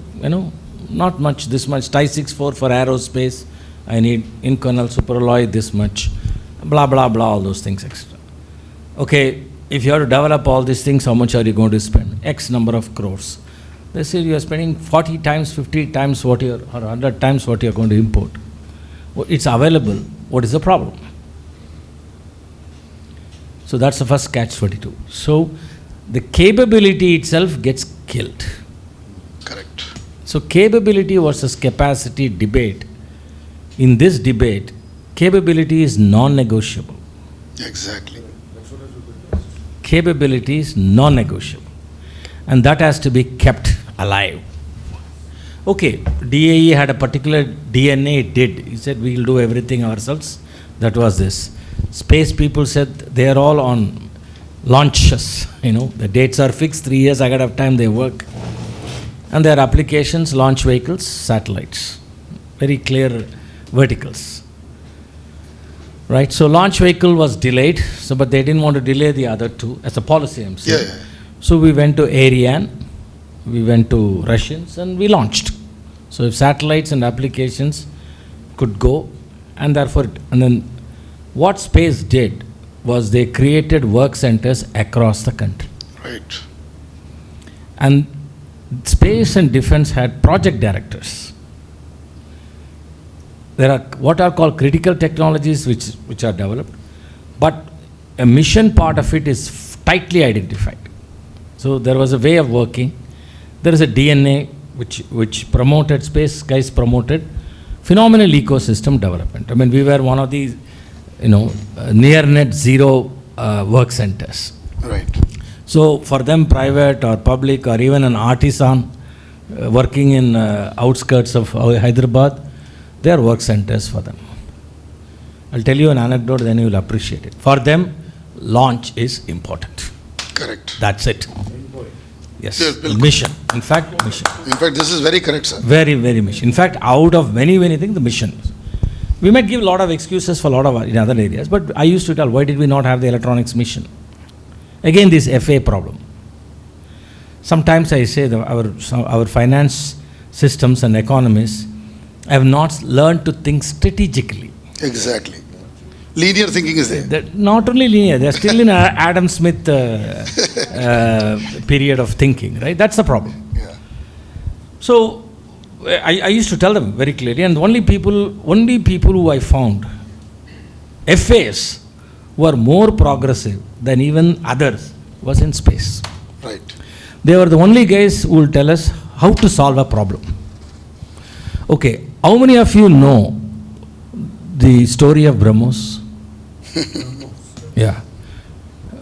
not much, this much, Ti-64 for aerospace, I need in-kernel superalloy, this much, blah, blah, blah, all those things, etc. Okay, if you have to develop all these things, how much are you going to spend? X number of crores. They say you are spending 40 times, 50 times what you are, or 100 times what you are going to import. Well, it's available. What is the problem? So that's the first catch-22. So the capability itself gets killed. Correct. So capability versus capacity debate. In this debate, capability is non-negotiable. Exactly. Capability is non-negotiable. And that has to be kept alive. Okay, DAE had a particular DNA it did. He said, we will do everything ourselves. That was this. Space people said, they are all on launches. The dates are fixed, 3 years ahead of time they work. And their applications, launch vehicles, satellites. Very clear verticals. Right, so launch vehicle was delayed, but they didn't want to delay the other two, as a policy I'm saying. Yeah. So we went to Ariane, we went to Russians, and we launched. So if satellites and applications could go, and therefore, and then what space did was they created work centers across the country. Right. And space and defense had project directors. There are what are called critical technologies which are developed, but a mission part of it is tightly identified. So there was a way of working. There is a DNA which promoted, space guys promoted phenomenal ecosystem development. I mean, we were one of the, near net zero work centers. Right. So for them, private or public or even an artisan working in outskirts of Hyderabad, they are work centers for them. I'll tell you an anecdote, then you will appreciate it. For them, launch is important. Correct. That's it. Yes, Yeah, mission. In fact, mission. In fact, this is very correct, sir. Very, very mission. In fact, out of many things, the mission. We might give a lot of excuses for a lot of in other areas, but I used to tell, why did we not have the electronics mission? Again, this FA problem. Sometimes I say that our finance systems and economists have not learned to think strategically. Exactly. Linear thinking is there. That not only linear, they're still in a Adam Smith period of thinking, right? That's the problem. Yeah. So I used to tell them very clearly, and only people who I found, FAs, who are more progressive than even others, was in space. Right. They were the only guys who will tell us how to solve a problem. Okay, how many of you know the story of BrahMos? Yeah.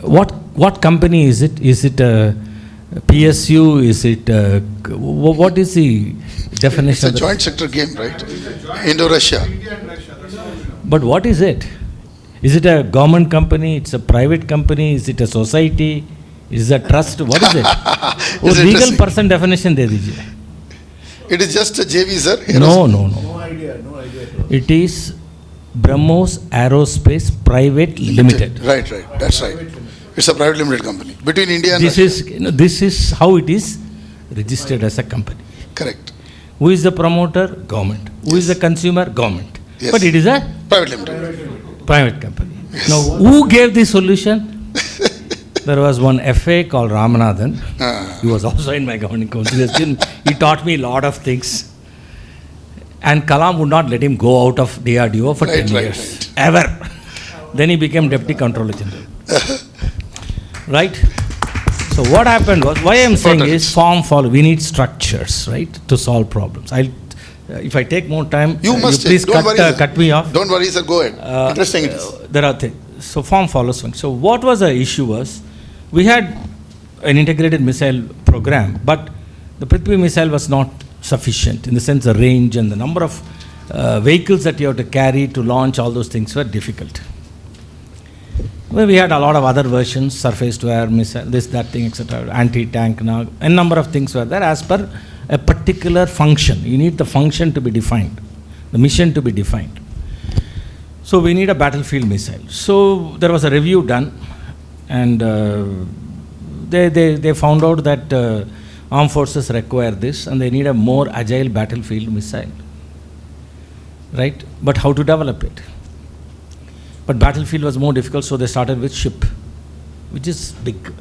What company is it? Is it a PSU? Is it what is the definition? It's a joint sector game, right? Indo-Russia. But what is it? Is it a government company? It's a private company? Is it a society? Is it a trust? What is it? It's legal interesting. person definition de dijiye. It is just a JV, sir. No. No idea. It is BrahMos Aerospace Private Limited. Right. That's right. It's a private limited company between India and Russia. This is how it is registered as a company. Correct. Who is the promoter? Government. Who is the consumer? Government. Yes. But it is a Private limited. private company. Now, who gave the solution? There was one FA called Ramanathan. He was also in my governing council. He taught me a lot of things. And Kalam would not let him go out of DRDO for 10 years. Right. Ever. Then he became Deputy Controller General. Right? So what happened was, why I am saying is form follow. We need structures, right, to solve problems. If I take more time, You must please don't worry, sir. cut me off. Don't worry, sir. Go ahead. Interesting it is. There are things. So form follows function. So what was the issue was, we had an integrated missile program, but the Prithvi missile was not sufficient in the sense the range and the number of vehicles that you have to carry to launch, all those things were difficult. Well, we had a lot of other versions, surface to air missile, this, that thing, etc., anti-tank, now, a number of things were there as per a particular function. You need the function to be defined, the mission to be defined. So we need a battlefield missile. So there was a review done, and they found out that armed forces require this, and they need a more agile battlefield missile, right? But how to develop it? But battlefield was more difficult, so they started with ship, which is big,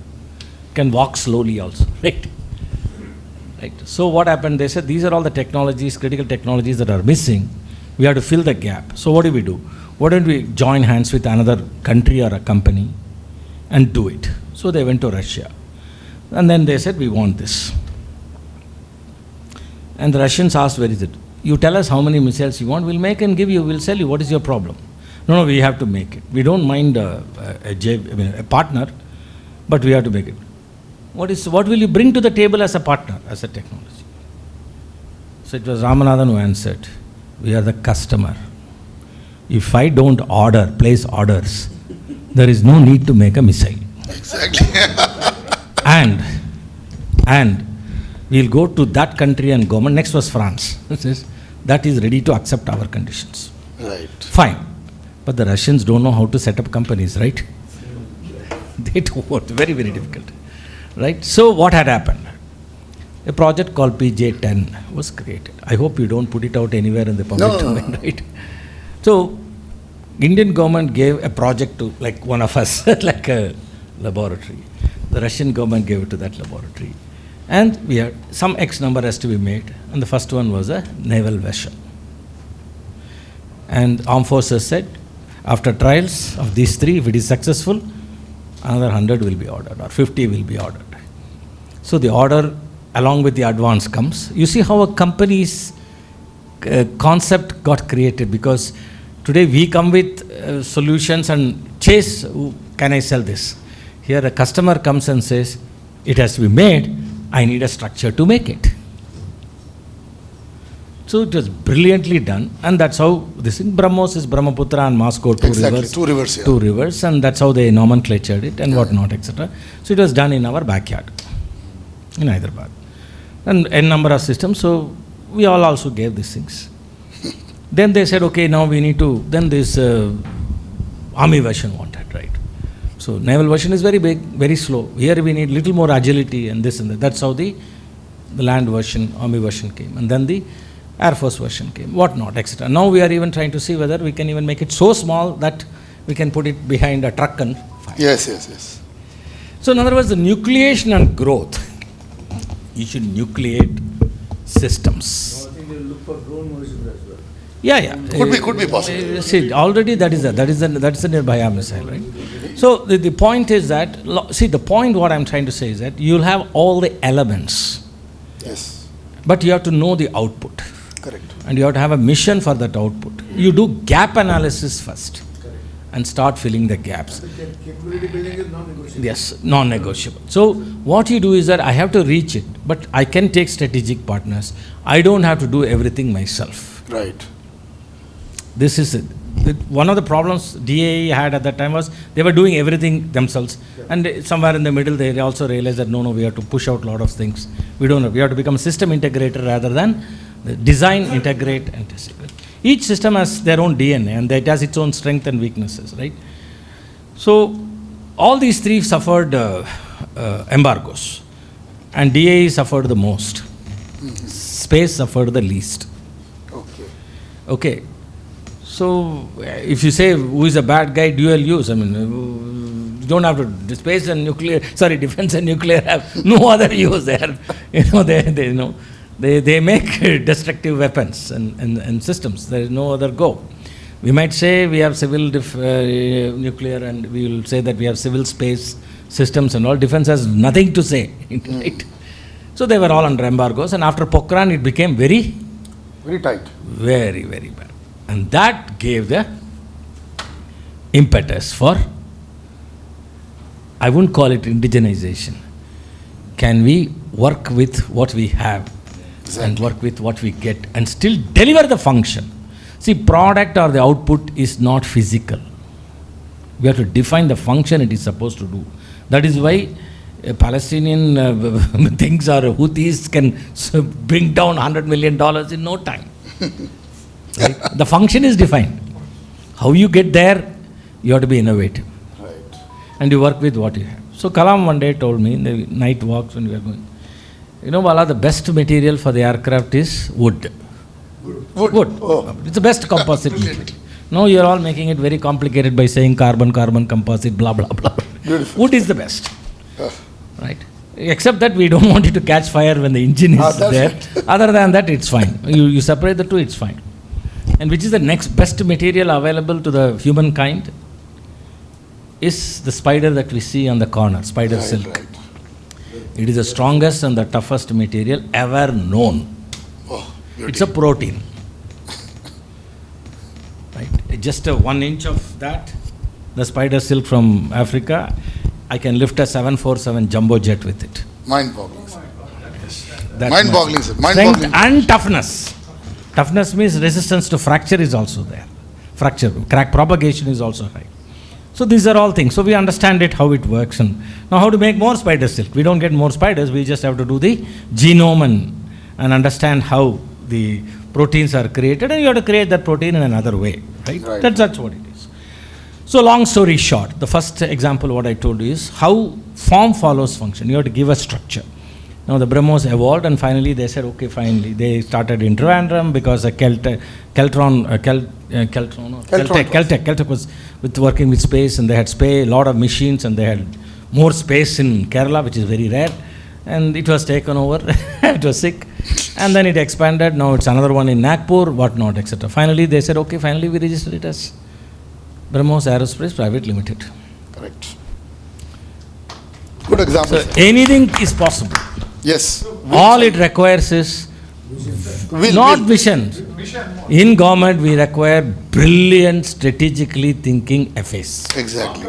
can walk slowly also, right? Right. So what happened? They said these are all the technologies, critical technologies that are missing. We have to fill the gap. So what do? Why don't we join hands with another country or a company and do it? So they went to Russia, and then they said we want this. And the Russians asked, where is it? You tell us how many missiles you want, we'll make and give you, we'll sell you. What is your problem? No, we have to make it. We don't mind a partner, but we have to make it. What will you bring to the table as a partner, as a technology? So it was Ramanathan who answered, we are the customer. If I don't place orders, there is no need to make a missile. Exactly. and we'll go to that country and government. Next was France. That is ready to accept our conditions. Right. Fine. But the Russians don't know how to set up companies, right? They do what? Very, very difficult. Right? So what had happened? A project called PJ-10 was created. I hope you don't put it out anywhere in the public domain, right? So Indian government gave a project to like one of us, like a laboratory. The Russian government gave it to that laboratory. And we had some X number has to be made. And the first one was a naval vessel. And armed forces said, after trials of these three, if it is successful, another 100 will be ordered or 50 will be ordered. So the order along with the advance comes. You see how a company's concept got created, because today we come with solutions and chase, can I sell this? Here a customer comes and says, it has to be made, I need a structure to make it. So it was brilliantly done, and that's how this thing, BrahMos is Brahmaputra and Moscow, two rivers. Yeah. Two rivers, and that's how they nomenclatured it and whatnot, etc. So it was done in our backyard, in Hyderabad. And a number of systems, so we all also gave these things. Then they said, okay, now we need to, then this army version wanted, right? So naval version is very big, very slow. Here we need little more agility and this and that. That's how the land version, army version came. And then the Air Force version came, whatnot, etc. Now we are even trying to see whether we can even make it so small that we can put it behind a truck and fire. Yes. So in other words, the nucleation and growth, you should nucleate systems. I think they'll look for drone versions as well. Yeah. Could be possible. See, already that is the NIRBHAR missile, right? So the point is that, see, the point what I'm trying to say is that you'll have all the elements, Yes. but you have to know the output. Correct. And you have to have a mission for that output. You do gap analysis first and start filling the gaps. Capability building is non-negotiable. Yes, non-negotiable. So what you do is that I have to reach it, but I can take strategic partners. I don't have to do everything myself. Right. This is it. One of the problems DAE had at that time was they were doing everything themselves. And somewhere in the middle they also realized that no, we have to push out a lot of things. We have to become a system integrator rather than design, integrate and test. Each system has their own DNA and it has its own strengths and weaknesses, right? So all these three suffered embargoes, and DAE suffered the most. Space suffered the least. Okay. So if you say who is a bad guy, dual use, I mean, you don't have to, space and nuclear, defense and nuclear have no other use there. They make destructive weapons and systems. There is no other go. We might say we have civil nuclear, and we will say that we have civil space systems and all. Defense has nothing to say, right? So they were all under embargoes, and after Pokhran it became very tight. Very, very bad. And that gave the impetus for I wouldn't call it indigenization. Can we work with what we have and work with what we get and still deliver the function? See, product or the output is not physical. We have to define the function it is supposed to do. That is why Palestinian things or Houthis can bring down $100 million in no time. Right? The function is defined. How you get there, you have to be innovative. Right. And you work with what you have. So Kalam one day told me in the night walks when we were going, you know, Bala, the best material for the aircraft is wood. Wood. Oh. It's the best composite material. No, you're all making it very complicated by saying carbon, composite, blah, blah, blah. Beautiful. Wood is the best. Right? Except that we don't want it to catch fire when the engine is there. Right. Other than that, it's fine. You separate the two, it's fine. And which is the next best material available to the humankind is the spider that we see on the corner, spider silk. Right. It is the strongest and the toughest material ever known. Oh, It's a protein. Right? Just 1 inch of that, the spider silk from Africa, I can lift a 747 jumbo jet with it. Mind-boggling, sir. That's Mind-boggling, my sir. strength Mind-boggling. and toughness. Toughness means resistance to fracture is also there. Fracture, crack propagation is also high. So these are all things. So we understand it, how it works. And now how to make more spider silk. We don't get more spiders, we just have to do the genome and understand how the proteins are created, and you have to create that protein in another way. Right? Right. That's what it is. So long story short, the first example what I told you is how form follows function. You have to give a structure. Now the BrahMos evolved, and finally they said, okay, finally they started Interandrum because the Caltech was with working with space, and they had a lot of machines, and they had more space in Kerala, which is very rare, and it was taken over. It was sick, and then it expanded. Now it's another one in Nagpur, whatnot, etc. Finally they said, okay, finally we registered it as BrahMos Aerospace Private Limited. Correct. Good example, So sir. anything is possible. Yes. All it requires is not vision. In government, we require brilliant, strategically thinking FAs. Exactly.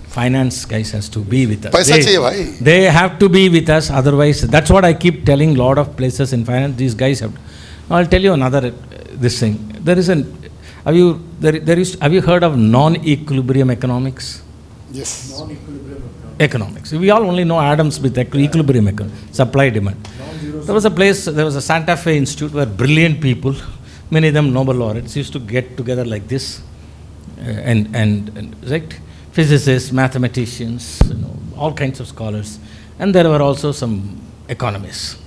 Finance guys has to be with us. Paisa chahiye bhai. They have to be with us. Otherwise, that's what I keep telling lot of places in finance. These guys have. I'll tell you another this thing. There is an. Have you heard of non-equilibrium economics? Yes. Economics. We all only know Adams with equilibrium economics, supply demand. There was a Santa Fe Institute where brilliant people, many of them Nobel laureates, used to get together like this, and right, physicists, mathematicians, all kinds of scholars, and there were also some economists,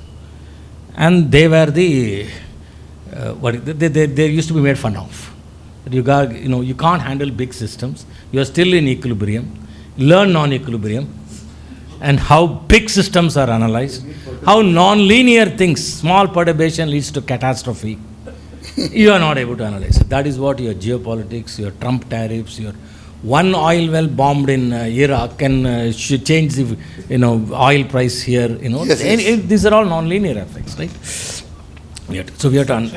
and they were the they used to be made fun of. You can't handle big systems. You are still in equilibrium. Learn non-equilibrium and how big systems are analyzed, how non-linear things, small perturbation leads to catastrophe. You are not able to analyze it. That is what your geopolitics, your Trump tariffs, your one oil well bombed in Iraq can change the oil price here. Yes. These are all non-linear effects, right? So we have to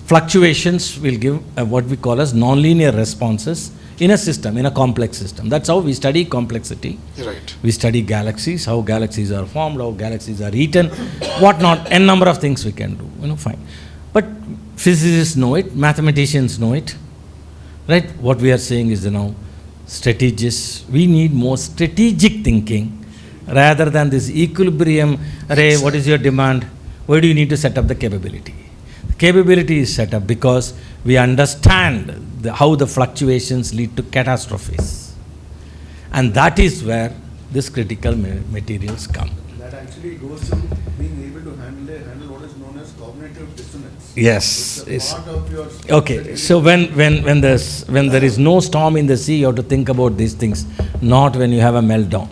fluctuations will give what we call as non-linear responses in a system, in a complex system. That's how we study complexity. Right. We study galaxies, how galaxies are formed, how galaxies are eaten, whatnot, n number of things we can do, fine. But physicists know it, mathematicians know it, right? What we are saying is, strategists, we need more strategic thinking rather than this equilibrium, array, what is your demand? Where do you need to set up the capability? The capability is set up because we understand how the fluctuations lead to catastrophes. And that is where these critical materials come. That actually goes to being able to handle what is known as cognitive dissonance. Yes. It's a part of your Okay, so when there is no storm in the sea, you have to think about these things, not when you have a meltdown.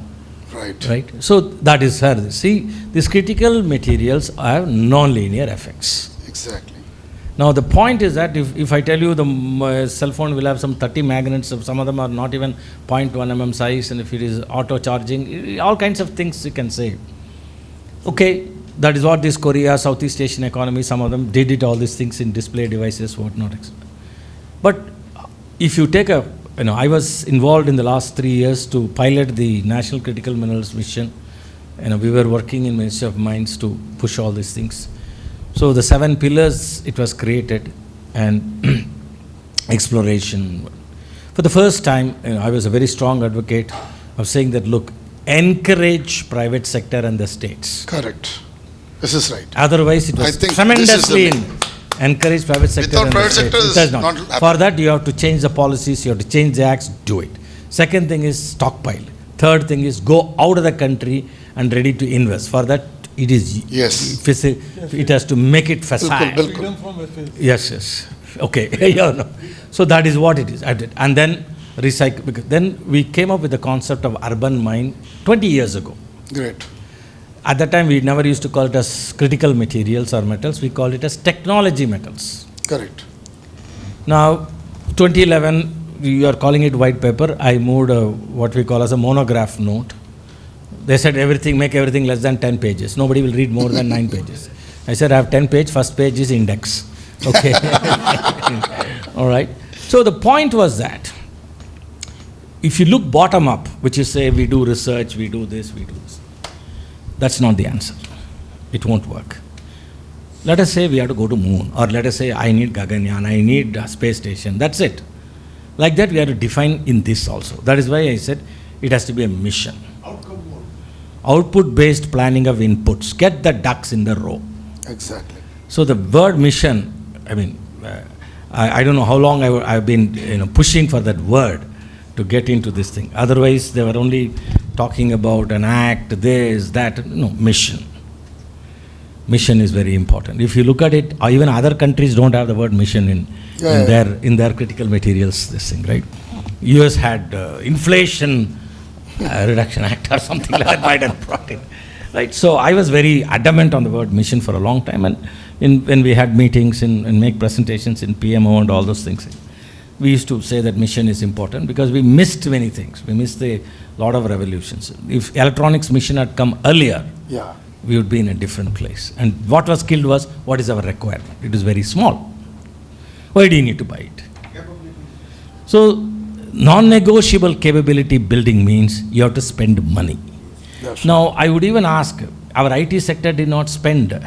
Right. Right? So that is her. See, these critical materials have non-linear effects. Exactly. Now the point is that if I tell you the cell phone will have some 30 magnets, some of them are not even 0.1 mm size, and if it is auto charging, all kinds of things you can say. Okay, that is what this Korea, Southeast Asian economy, some of them did it, all these things in display devices, whatnot, etc. But if you take a I was involved in the last 3 years to pilot the National Critical Minerals Mission. We were working in Ministry of Mines to push all these things. So the 7 pillars, it was created, and exploration. For the first time, I was a very strong advocate of saying that, look, encourage private sector and the states. Correct. This is right. Otherwise, it I was think tremendously this is encourage private sector. Without and private the states. sector, It does not. not happen. For that, you have to change the policies, you have to change the acts, do it. Second thing is stockpile. Third thing is go out of the country and ready to invest. For that, it is Yes. it has to make it facile. Bilkul. Freedom from FA. Yes. Okay. Yeah, no. So that is what it is. I did. And then recycle. Because then we came up with the concept of urban mine 20 years ago. Great. At that time, we never used to call it as critical materials or metals. We called it as technology metals. Correct. Now, 2011, you are calling it white paper. I moved what we call as a monograph note. They said make everything less than 10 pages. Nobody will read more than 9 pages. I said, I have 10 pages, first page is index. Okay. All right. So the point was that if you look bottom up, which is say we do research, we do this, that's not the answer. It won't work. Let us say we have to go to moon, or let us say I need Gaganyaan, I need a space station. That's it. Like that we have to define in this also. That is why I said it has to be a mission. Output-based planning of inputs. Get the ducks in the row. Exactly. So the word mission, I don't know how long I've been pushing for that word to get into this thing. Otherwise, they were only talking about an act, this, that. No, mission. Mission is very important. If you look at it, even other countries don't have the word mission in their critical materials, this thing, right? US had Inflation Reduction Act or something like that, Biden brought it. Right? So I was very adamant on the word mission for a long time, and when we had meetings and make presentations in PMO and all those things, we used to say that mission is important because we missed many things. We missed a lot of revolutions. If electronics mission had come earlier, we would be in a different place. And what was killed was, what is our requirement? It is very small. Why do you need to buy it? So, non-negotiable capability building means you have to spend money. Yes. Now, I would even ask, our IT sector did not spend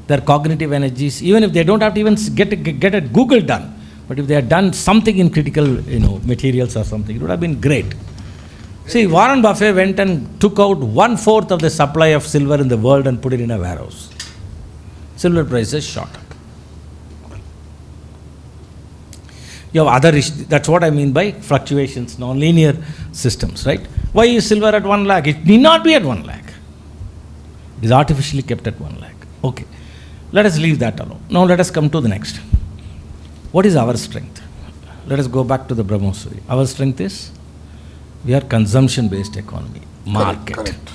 their cognitive energies, even if they don't have to even get a Google done. But if they had done something in critical materials or something, it would have been great. See, Warren Buffett went and took out 1/4 of the supply of silver in the world and put it in a warehouse. Silver prices shot up. You have other issues. That's what I mean by fluctuations, non-linear systems, right? Why is silver at 1 lakh? It need not be at 1 lakh. It is artificially kept at 1 lakh. Okay. Let us leave that alone. Now let us come to the next. What is our strength? Let us go back to the Brahmosuri. Our strength is, we are consumption-based economy, market. Correct.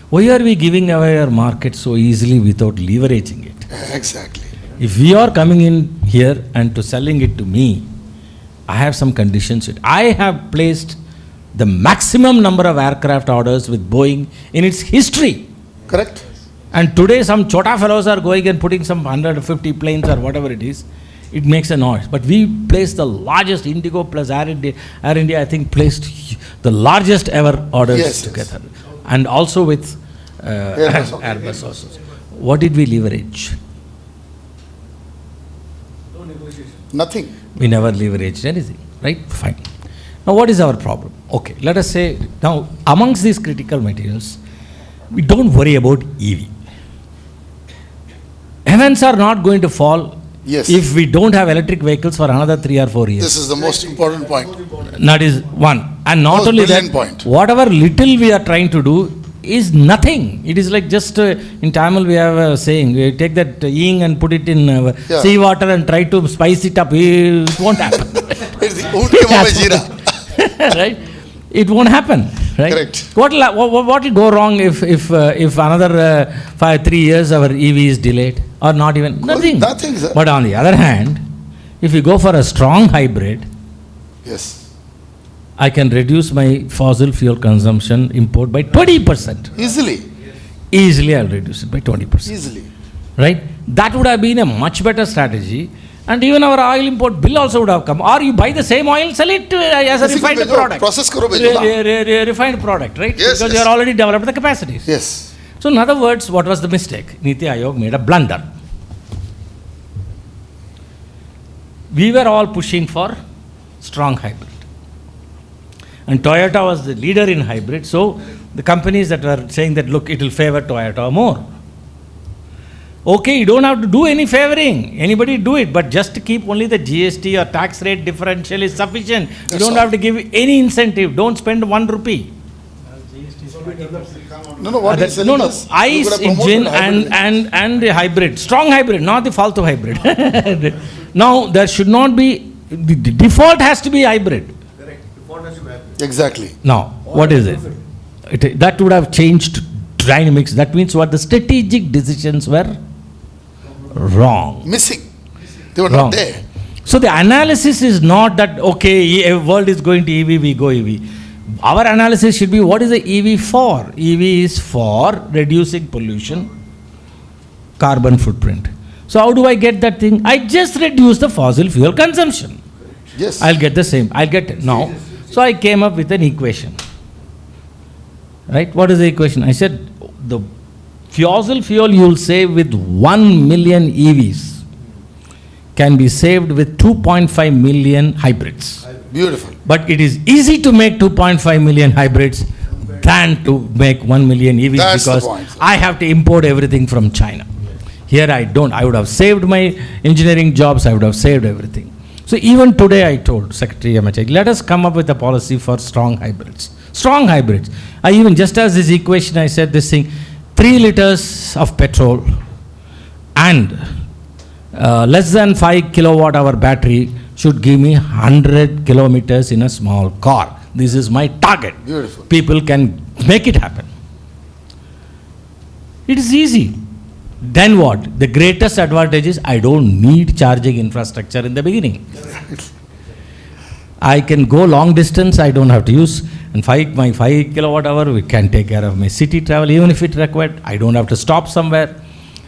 Why are we giving away our market so easily without leveraging it? Exactly. If we are coming in here and to selling it to me, I have some conditions. I have placed the maximum number of aircraft orders with Boeing in its history. Correct. And today some chota fellows are going and putting some 150 planes or whatever it is. It makes a noise. But we placed the largest, Indigo plus Air India, I think, placed the largest ever orders together. Yes. And also with Airbus also. What did we leverage? Nothing. We never leveraged anything, right? Fine. Now what is our problem? Okay, let us say, now amongst these critical materials, we don't worry about EV. Heavens are not going to fall if we don't have electric vehicles for another 3 or 4 years. This is the most important point. That is one. And not only that, whatever little we are trying to do is nothing. It is like just, in Tamil we have a saying, we take that ing and put it in sea water and try to spice it up. It won't happen. Right? It won't happen. Right? Correct. What will go wrong if another 3 years our EV is delayed or not even? Nothing. Nothing, sir. But on the other hand, if you go for a strong hybrid, I can reduce my fossil fuel consumption import by 20%. Easily I'll reduce it by 20%. Easily. Right? That would have been a much better strategy And even our oil import bill also would have come. Or you buy the same oil, sell it as a Kiसी को refined भेजो, product. process करो, भेजो ना. Refined product, right? Yes, Because yes. you are already developed the capacities. Yes. So in other words, what was the mistake? Niti Aayog made a blunder. We were all pushing for strong hybrid. And Toyota was the leader in hybrid, so the companies that were saying that, look, it will favor Toyota more. Okay, you don't have to do any favoring. Anybody do it, but just to keep only the GST or tax rate differential is sufficient. You That's don't all. have to give any incentive. Don't spend 1 rupee. No, what he's telling No, us, you ICE could have engine promoted hybrid and the hybrid, strong hybrid, not the falto hybrid. Now, there should not be, the default has to be hybrid. Exactly. Now, what is it? That would have changed dynamics. That means what? The strategic decisions were wrong. Missing. They were Wrong. not there. So the analysis is not that, okay, world is going to EV, we go EV. Our analysis should be, what is the EV for? EV is for reducing pollution, carbon footprint. So how do I get that thing? I just reduce the fossil fuel consumption. Yes. I'll get the same. I'll get it. Now, so I came up with an equation. Right? What is the equation? I said, the fossil fuel you'll save with 1 million EVs can be saved with 2.5 million hybrids. Beautiful. But it is easy to make 2.5 million hybrids than to make 1 million EVs That's the because point, sir. I have to import everything from China. Here I don't. I would have saved my engineering jobs, I would have saved everything. So even today I told Secretary MHA, let us come up with a policy for strong hybrids. Strong hybrids. I even, just as this equation, I said this thing, 3 liters of petrol and less than 5 kilowatt hour battery should give me 100 kilometers in a small car. This is my target. Beautiful. People can make it happen. It is easy. Then what? The greatest advantage is I don't need charging infrastructure in the beginning. I can go long distance, I don't have to use, and my 5 kilowatt hour, we can take care of my city travel, even if it required, I don't have to stop somewhere.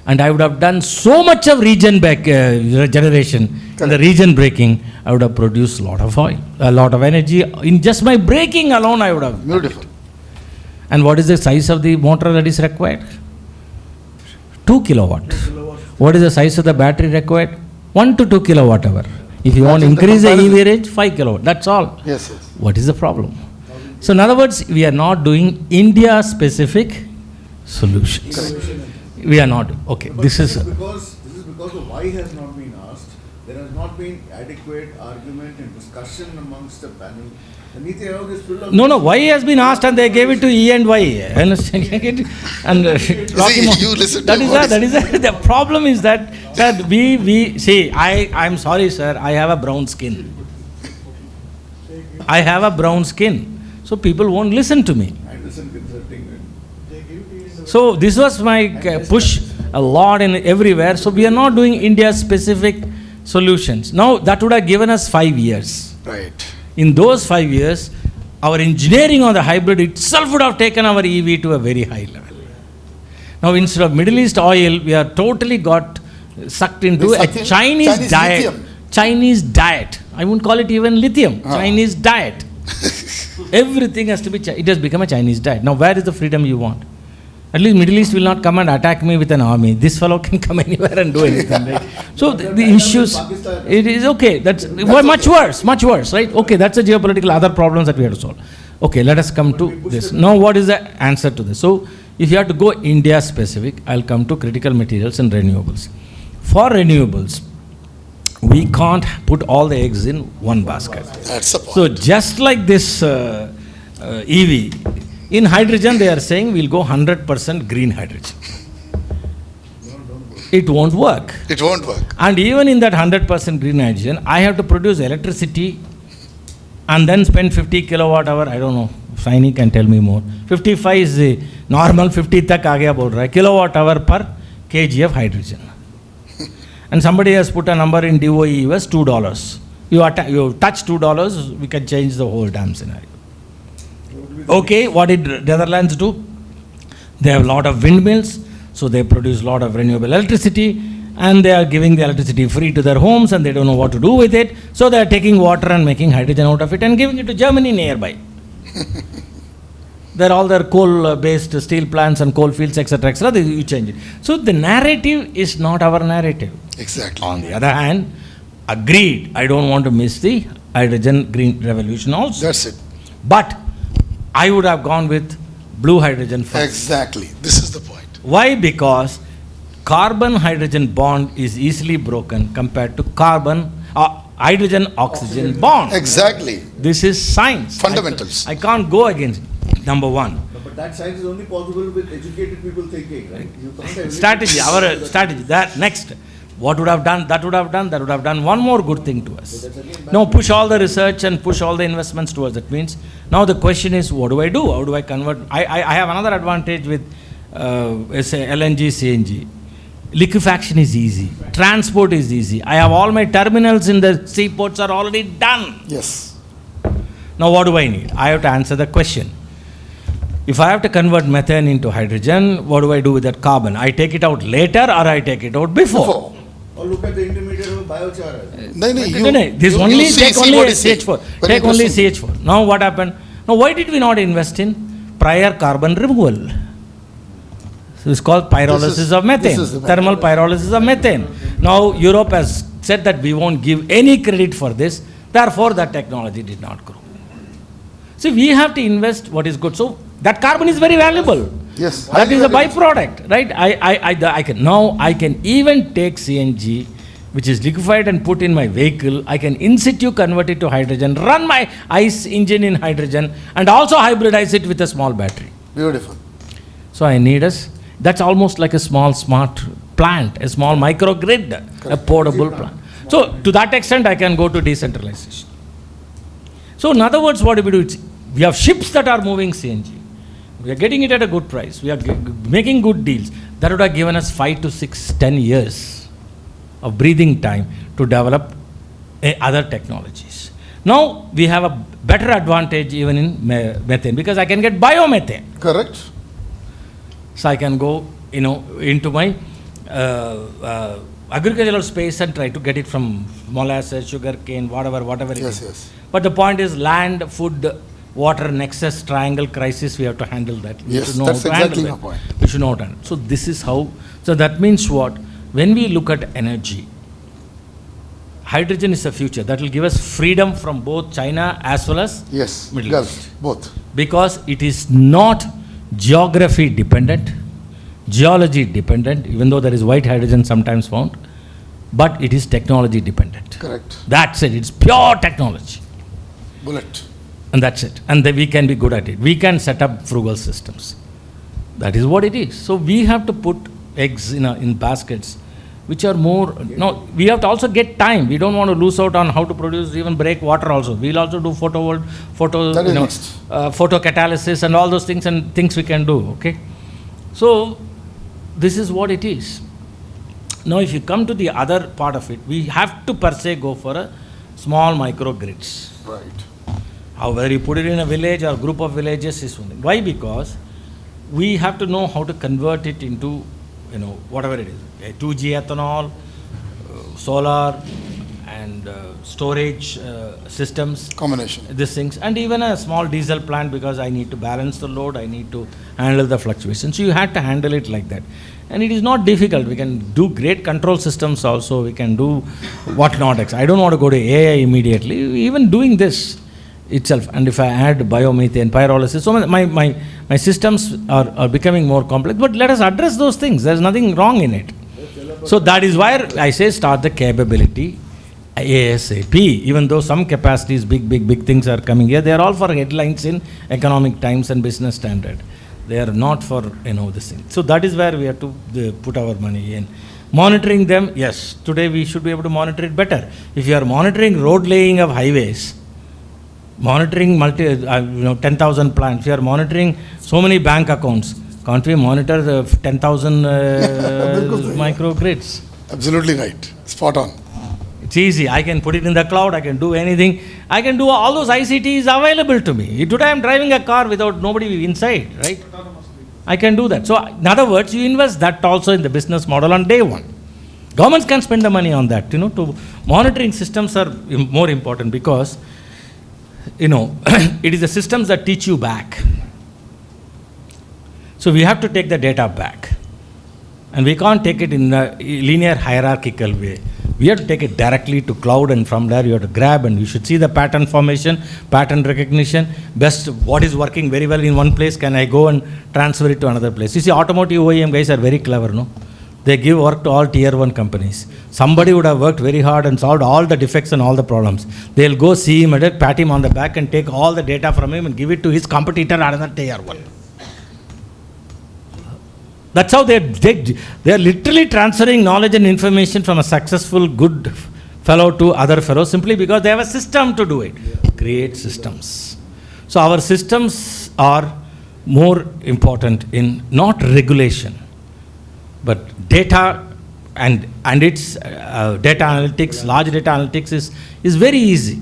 And I would have done so much of region generation, in the region braking, I would have produced a lot of oil, a lot of energy. In just my braking alone, I would have. Beautiful. And what is the size of the motor that is required? 2 kilowatt. What is the size of the battery required? 1 to 2 kilowatt hour. If you want to increase the EV range, 5 kilowatt. That's all. Yes, yes. What is the problem? So in other words, we are not doing India-specific solutions. We are not. Okay, this is because the why has not been asked. There has not been adequate argument and discussion amongst the panel. The Niti Aayog is full of no. Why has been asked and they gave it to E and Y. Understand? And you listen to him, what that is the problem is that we see. I'm sorry, sir. I have a brown skin. I have a brown skin, so people won't listen to me. Anderson Consulting. So this was my push a lot in everywhere. So we are not doing India-specific solutions. Now that would have given us 5 years. Right. In those 5 years, our engineering on the hybrid itself would have taken our EV to a very high level. Now instead of Middle East oil, we are totally got sucked into a Chinese diet. lithium. Chinese diet. I wouldn't call it even lithium. Chinese diet. Everything has to be, it has become a Chinese diet. Now where is the freedom you want? At least Middle East will not come and attack me with an army. This fellow can come anywhere and do anything, right? So the issues, it is okay. That's much worse, right? Okay, that's a geopolitical other problems that we have to solve. Okay, let us come to this. Now, what is the answer to this? So, if you have to go India specific, I'll come to critical materials and renewables. For renewables, we can't put all the eggs in one basket. That's the point. So, just like this EV, in hydrogen, they are saying we'll go 100% green hydrogen. It won't work. It won't work. And even in that 100% green hydrogen, I have to produce electricity and then spend 50 kilowatt hour. I don't know. Saini can tell me more. 55 is the normal, 50 tak aa gaya bol raha hai. Kilowatt hour per kg of hydrogen. And somebody has put a number in DOE was $2. You touch $2, we can change the whole damn scenario. Okay, what did Netherlands do? They have a lot of windmills, so they produce a lot of renewable electricity, and they are giving the electricity free to their homes and they don't know what to do with it. So they are taking water and making hydrogen out of it and giving it to Germany nearby. They're all their coal-based steel plants and coal fields, etc., etc. You change it. So the narrative is not our narrative. Exactly. On the other hand, agreed, I don't want to miss the hydrogen green revolution also. That's it. But I would have gone with blue hydrogen first. Exactly. This is the point. Why? Because carbon-hydrogen bond is easily broken compared to hydrogen-oxygen bond. Exactly. This is science. Fundamentals. I can't go against it. Number one. But that science is only possible with educated people thinking, right? You can't have Strategy, our strategy. That next. What would have done? That would have done. That would have done one more good thing to us. Now push all the research and push all the investments towards that. Means now the question is, what do I do? How do I convert? I have another advantage with say LNG, CNG. Liquefaction is easy. Transport is easy. I have all my terminals in the seaports are already done. Yes. Now what do I need? I have to answer the question. If I have to convert methane into hydrogen, what do I do with that carbon? I take it out later or I take it out before? Or look at the intermediate of biochar. No, this only take only CH4. Take only CH4. Now what happened? Now why did we not invest in prior carbon removal? So it's called pyrolysis of methane, thermal pyrolysis of methane. Now Europe has said that we won't give any credit for this, therefore that technology did not grow. See, we have to invest what is good. So that carbon is very valuable. Yes. That is a byproduct, right? I can even take CNG, which is liquefied and put in my vehicle. I can in situ convert it to hydrogen, run my ICE engine in hydrogen, and also hybridize it with a small battery. Beautiful. So I need that's almost like a small smart plant, a small microgrid, a portable plant. So to that extent, I can go to decentralization. So in other words, what do we do? We have ships that are moving CNG. We are getting it at a good price. We are making good deals. That would have given us 5 to 6, 10 years of breathing time to develop other technologies. Now we have a better advantage even in methane because I can get biomethane. Correct. So I can go, into my agricultural space and try to get it from molasses, sugar cane, whatever it is. Yes. But the point is land, food, water nexus triangle crisis, we have to handle that. We Yes, should know that's how to exactly handle my that. point. We should know how to handle. So this is how, so that means what? When we look at energy, hydrogen is the future. That will give us freedom from both China as well as Yes. Middle Gulf. East. Both. Because it is not geography dependent, geology dependent, even though there is white hydrogen sometimes found, but it is technology dependent. Correct. That's it. It's pure technology. Bullet. And that's it. And we can be good at it. We can set up frugal systems. That is what it is. So we have to put eggs in baskets, which are more, no, we have to also get time. We don't want to lose out on how to produce, even break water also. We'll also do photocatalysis and all those things and things we can do, okay? So this is what it is. Now if you come to the other part of it, we have to per se go for a small microgrids. Right. However, you put it in a village or group of villages is one thing. Why? Because we have to know how to convert it into, whatever it is. 2G ethanol, solar, and storage systems. Combination. These things. And even a small diesel plant because I need to balance the load, I need to handle the fluctuations. So you have to handle it like that. And it is not difficult. We can do great control systems also. We can do whatnot. I don't want to go to AI immediately. Even doing this itself, and if I add biomethane, pyrolysis, so my systems are becoming more complex, but let us address those things. There's nothing wrong in it. So that is why I say start the capability ASAP, even though some capacities, big things are coming here, they are all for headlines in Economic Times and Business Standard. They are not for, this thing. So that is where we have to put our money in. Monitoring them, yes, today we should be able to monitor it better. If you are monitoring road laying of highways, monitoring 10,000 plants, we are monitoring so many bank accounts. Can't we monitor the 10,000 microgrids? Absolutely right. Spot on. It's easy. I can put it in the cloud. I can do anything. I can do all those ICTs available to me. Today I'm driving a car without nobody inside, right? I can do that. So in other words, you invest that also in the business model on day one. Governments can spend the money on that, to monitoring systems are more important because, it is the systems that teach you back. So we have to take the data back. And we can't take it in a linear hierarchical way. We have to take it directly to cloud, and from there you have to grab, and you should see the pattern formation, pattern recognition, best what is working very well in one place, can I go and transfer it to another place. You see, automotive OEM guys are very clever, no? They give work to all tier 1 companies. Somebody would have worked very hard and solved all the defects and all the problems. They'll go see him and pat him on the back and take all the data from him and give it to his competitor, another tier 1. That's how they are literally transferring knowledge and information from a successful, good fellow to other fellow simply because they have a system to do it. Create systems. So our systems are more important in not regulation, but data and its data analytics, large data analytics is very easy.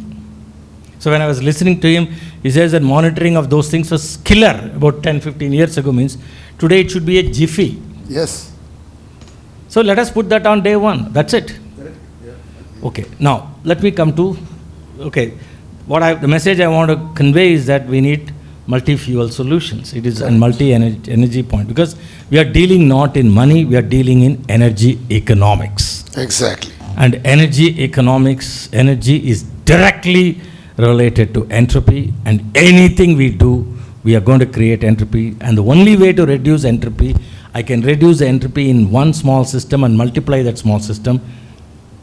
So when I was listening to him, he says that monitoring of those things was killer about 10, 15 years ago means today it should be a jiffy. Yes. So let us put that on day one. That's it. Okay. Now let me come to, the message I want to convey is that we need multi-fuel solutions. It is a multi-energy point because we are dealing not in money, we are dealing in energy economics. Exactly. And energy economics, energy is directly related to entropy, and anything we do, we are going to create entropy, and the only way to reduce entropy, I can reduce the entropy in one small system and multiply that small system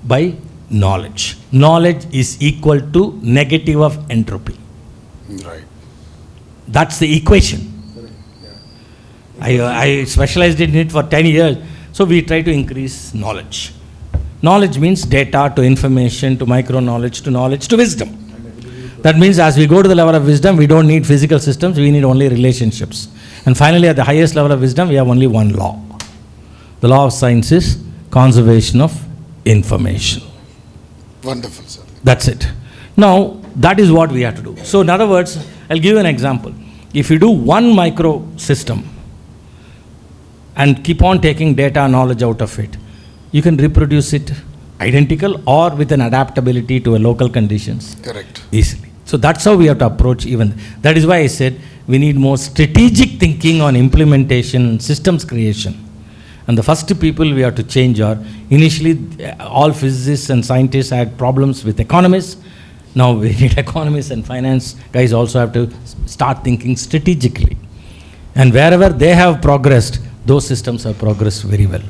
by knowledge. Knowledge is equal to negative of entropy. Right. That's the equation. I specialized in it for 10 years, so we try to increase knowledge. Knowledge means data to information to micro-knowledge to knowledge to wisdom. That means as we go to the level of wisdom, we don't need physical systems, we need only relationships. And finally, at the highest level of wisdom, we have only one law. The law of science is conservation of information. Wonderful, sir. That's it. Now, that is what we have to do. So in other words, I'll give you an example. If you do one micro system and keep on taking data knowledge out of it, you can reproduce it identical or with an adaptability to a local conditions. Correct. Easily. So that's how we have to approach even. That is why I said we need more strategic thinking on implementation and systems creation. And the first people we have to change are, initially all physicists and scientists had problems with economists. Now we need economists and finance guys also have to start thinking strategically. And wherever they have progressed, those systems have progressed very well.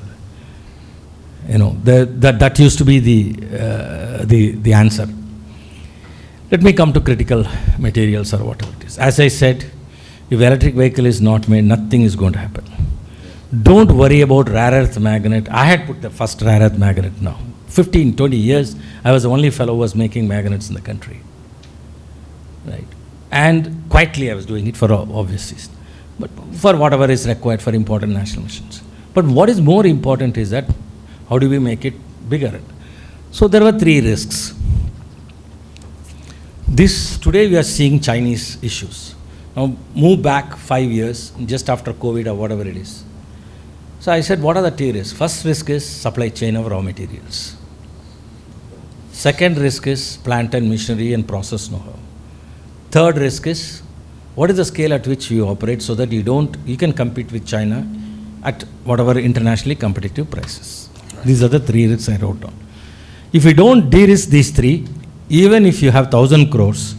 That used to be the answer. Let me come to critical materials or whatever it is. As I said, if electric vehicle is not made, nothing is going to happen. Don't worry about rare earth magnet. I had put the first rare earth magnet now. 15, 20 years, I was the only fellow who was making magnets in the country. Right? And quietly I was doing it for obvious reasons. But for whatever is required for important national missions. But what is more important is that how do we make it bigger? So there were 3 risks. Today we are seeing Chinese issues. Now move back 5 years, just after COVID or whatever it is. So I said, what are the 3 risks? First risk is supply chain of raw materials. Second risk is plant and machinery and process know-how. Third risk is, what is the scale at which you operate so that you can compete with China at whatever internationally competitive prices. Right. These are the 3 risks I wrote down. If you don't de-risk these 3, even if you have 1,000 crores,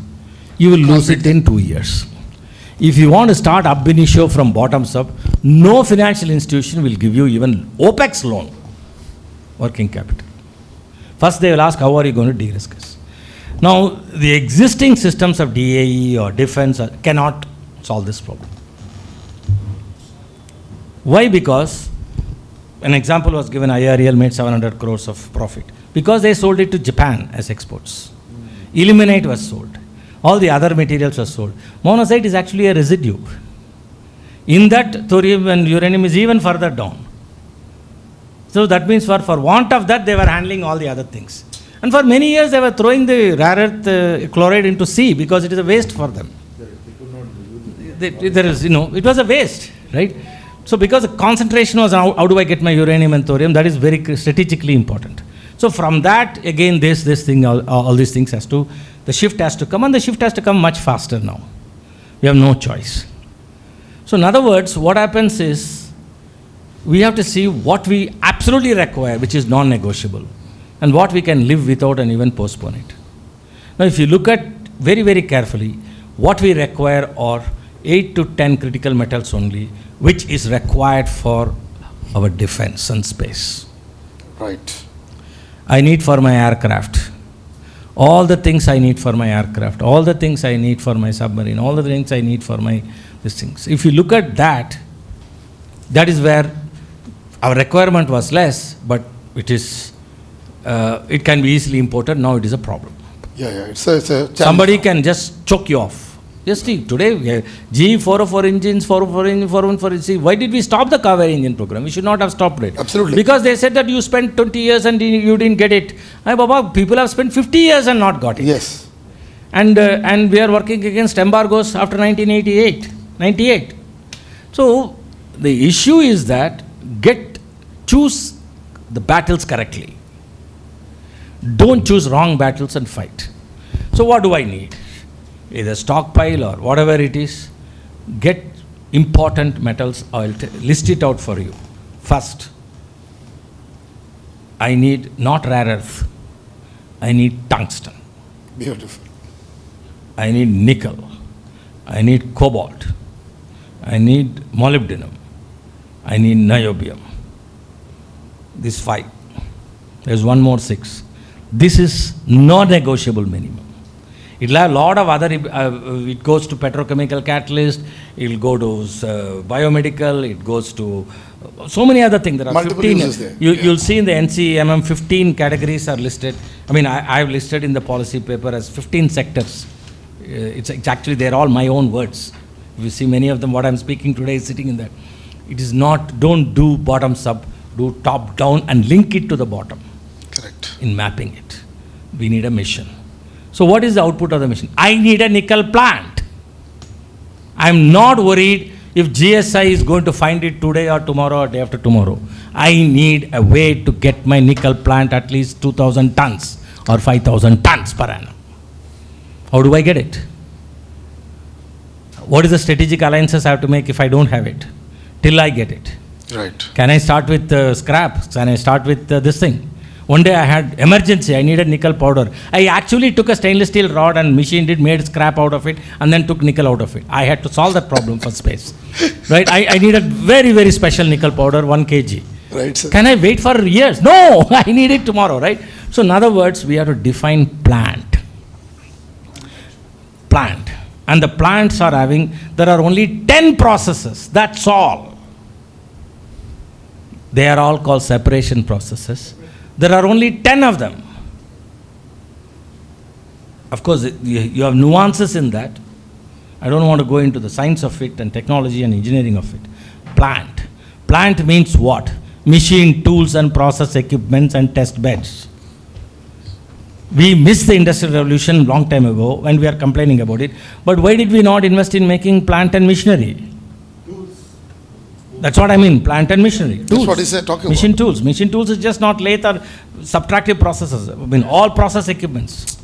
you will lose it in 2 years. If you want to start ab initio from bottoms up, no financial institution will give you even OPEX loan, working capital. First they will ask, how are you going to de-risk this? Now, the existing systems of DAE or defense cannot solve this problem. Why? Because an example was given, IREL made 700 crores of profit because they sold it to Japan as exports. Illuminate was sold. All the other materials were sold. Monazite is actually a residue. In that, thorium and uranium is even further down. So that means for want of that, they were handling all the other things. And for many years, they were throwing the rare earth chloride into sea because it is a waste for them. It was a waste, right? So because the concentration was how do I get my uranium and thorium, that is very strategically important. So from that, again, this thing, all these things the shift has to come, and the shift has to come much faster now. We have no choice. So in other words, what happens is, we have to see what we absolutely require, which is non-negotiable, and what we can live without and even postpone it. Now, if you look at very, very carefully, what we require are 8 to 10 critical metals only, which is required for our defense and space. Right. I need for my aircraft. All the things I need for my aircraft, all the things I need for my submarine, all the things I need for my these things. If you look at that, that is where our requirement was less, but it is, it can be easily imported. Now it is a problem. Yeah, it's a challenge. Somebody can just choke you off. Just see, today, GE 404 engines, 404 engine, 414, see, why did we stop the Kaveri engine program? We should not have stopped it. Absolutely. Because they said that you spent 20 years and you didn't get it. Hey, Baba, people have spent 50 years and not got it. Yes. And we are working against embargoes after 98. So, the issue is that choose the battles correctly. Don't choose wrong battles and fight. So what do I need? Either stockpile or whatever it is. Get important metals. I'll list it out for you. First, I need not rare earth. I need tungsten. Beautiful. I need nickel. I need cobalt. I need molybdenum. I need niobium. These 5. There's one more 6. This is non-negotiable minimum. It will have a lot of other, it goes to petrochemical catalyst, it will go to biomedical, it goes to so many other things. There are Multiple 15. uses there. You'll see in the NCEMM 15 categories are listed. I mean, I've listed in the policy paper as 15 sectors. It's actually, they're all my own words. If you see many of them, what I'm speaking today is sitting in that. It is not, don't do bottoms up, do top down and link it to the bottom. Correct. In mapping it. We need a mission. So what is the output of the mission? I need a nickel plant. I'm not worried if GSI is going to find it today or tomorrow or day after tomorrow. I need a way to get my nickel plant at least 2,000 tons or 5,000 tons per annum. How do I get it? What is the strategic alliances I have to make if I don't have it? Till I get it. Right. Can I start with scrap? Can I start with this thing? One day I had emergency, I needed nickel powder. I actually took a stainless steel rod and machined it, made scrap out of it, and then took nickel out of it. I had to solve that problem for space. Right? I needed very, very special nickel powder, 1 kg. Right, sir. Can I wait for years? No, I need it tomorrow, right? So in other words, we have to define plant. And the plants are there are only 10 processes, that's all. They are all called separation processes. There are only 10 of them. Of course, you have nuances in that. I don't want to go into the science of it and technology and engineering of it. Plant. Plant means what? Machine, tools and process equipments and test beds. We missed the industrial revolution long time ago when we are complaining about it. But why did we not invest in making plant and machinery? That's what I mean, plant and machinery. Tools. That's what he's talking Machine about. tools. Machine tools is just not lathe or subtractive processes. I mean, all process equipments.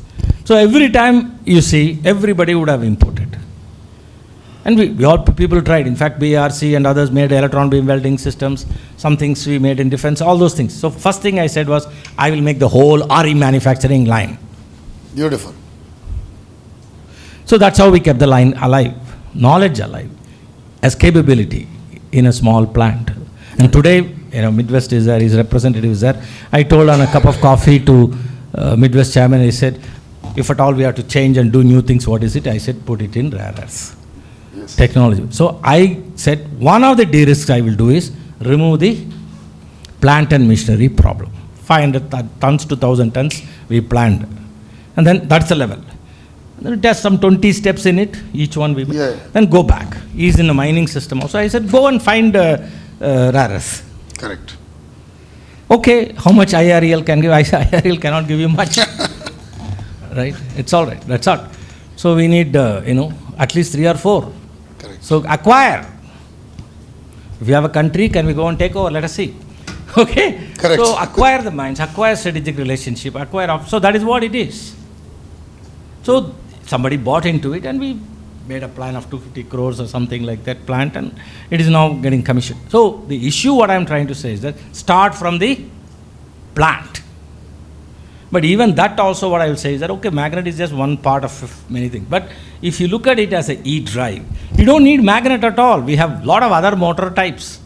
So every time you see, everybody would have imported. And we all people tried. In fact, BRC and others made electron beam welding systems. Some things we made in defense, all those things. So first thing I said was, I will make the whole RE manufacturing line. Beautiful. So that's how we kept the line alive, knowledge alive, as capability in a small plant. And today, Midwest is there, his representative is there. I told on a cup of coffee to Midwest chairman, he said, if at all we have to change and do new things, what is it? I said, put it in rare earths. Yes. Technology. So I said, one of the de-risks I will do is remove the plant and machinery problem. 500 tons to 1,000 tons we planned. And then that's the level. Then it has some 20 steps in it, each one we then go back. He's in the mining system also. I said, go and find rare earth. Correct. Okay, how much IREL can give? I said, IREL cannot give you much. Right? It's all right. That's all. So we need, at least 3 or 4. Correct. So acquire. If you have a country, can we go and take over? Let us see. Okay? Correct. So acquire the mines, acquire strategic relationship, so that is what it is. So somebody bought into it and we made a plan of 250 crores or something like that plant, and it is now getting commissioned. So the issue what I am trying to say is that start from the plant. But even that also what I will say is that, okay, magnet is just one part of many things. But if you look at it as a E-drive, you don't need magnet at all. We have a lot of other motor types.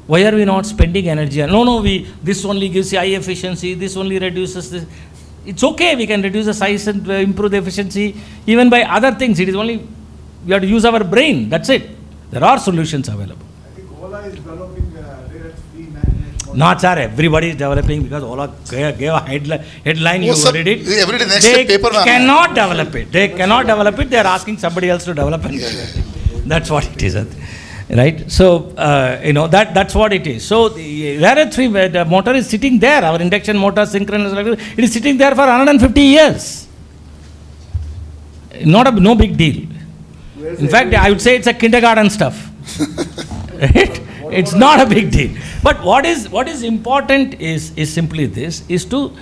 Why are we not spending energy? No, this only gives you high efficiency, this only reduces this. It's okay, we can reduce the size and improve the efficiency, even by other things. It is only, we have to use our brain, that's it. There are solutions available. I think Ola is developing rare earth free magnet. Not sir, everybody is developing because Ola gave a headline, you sir, read it. every day next They paper, ma'am. cannot develop it. They cannot develop it, they are asking somebody else to develop it. That's what it is. Right? So, that's what it is. So, the rare earth free the motor is sitting there. Our induction motor, synchronous, it is sitting there for 150 years. No big deal. In fact, I would say it's a kindergarten stuff. Right? It's not a big deal. But what is important is simply this, is to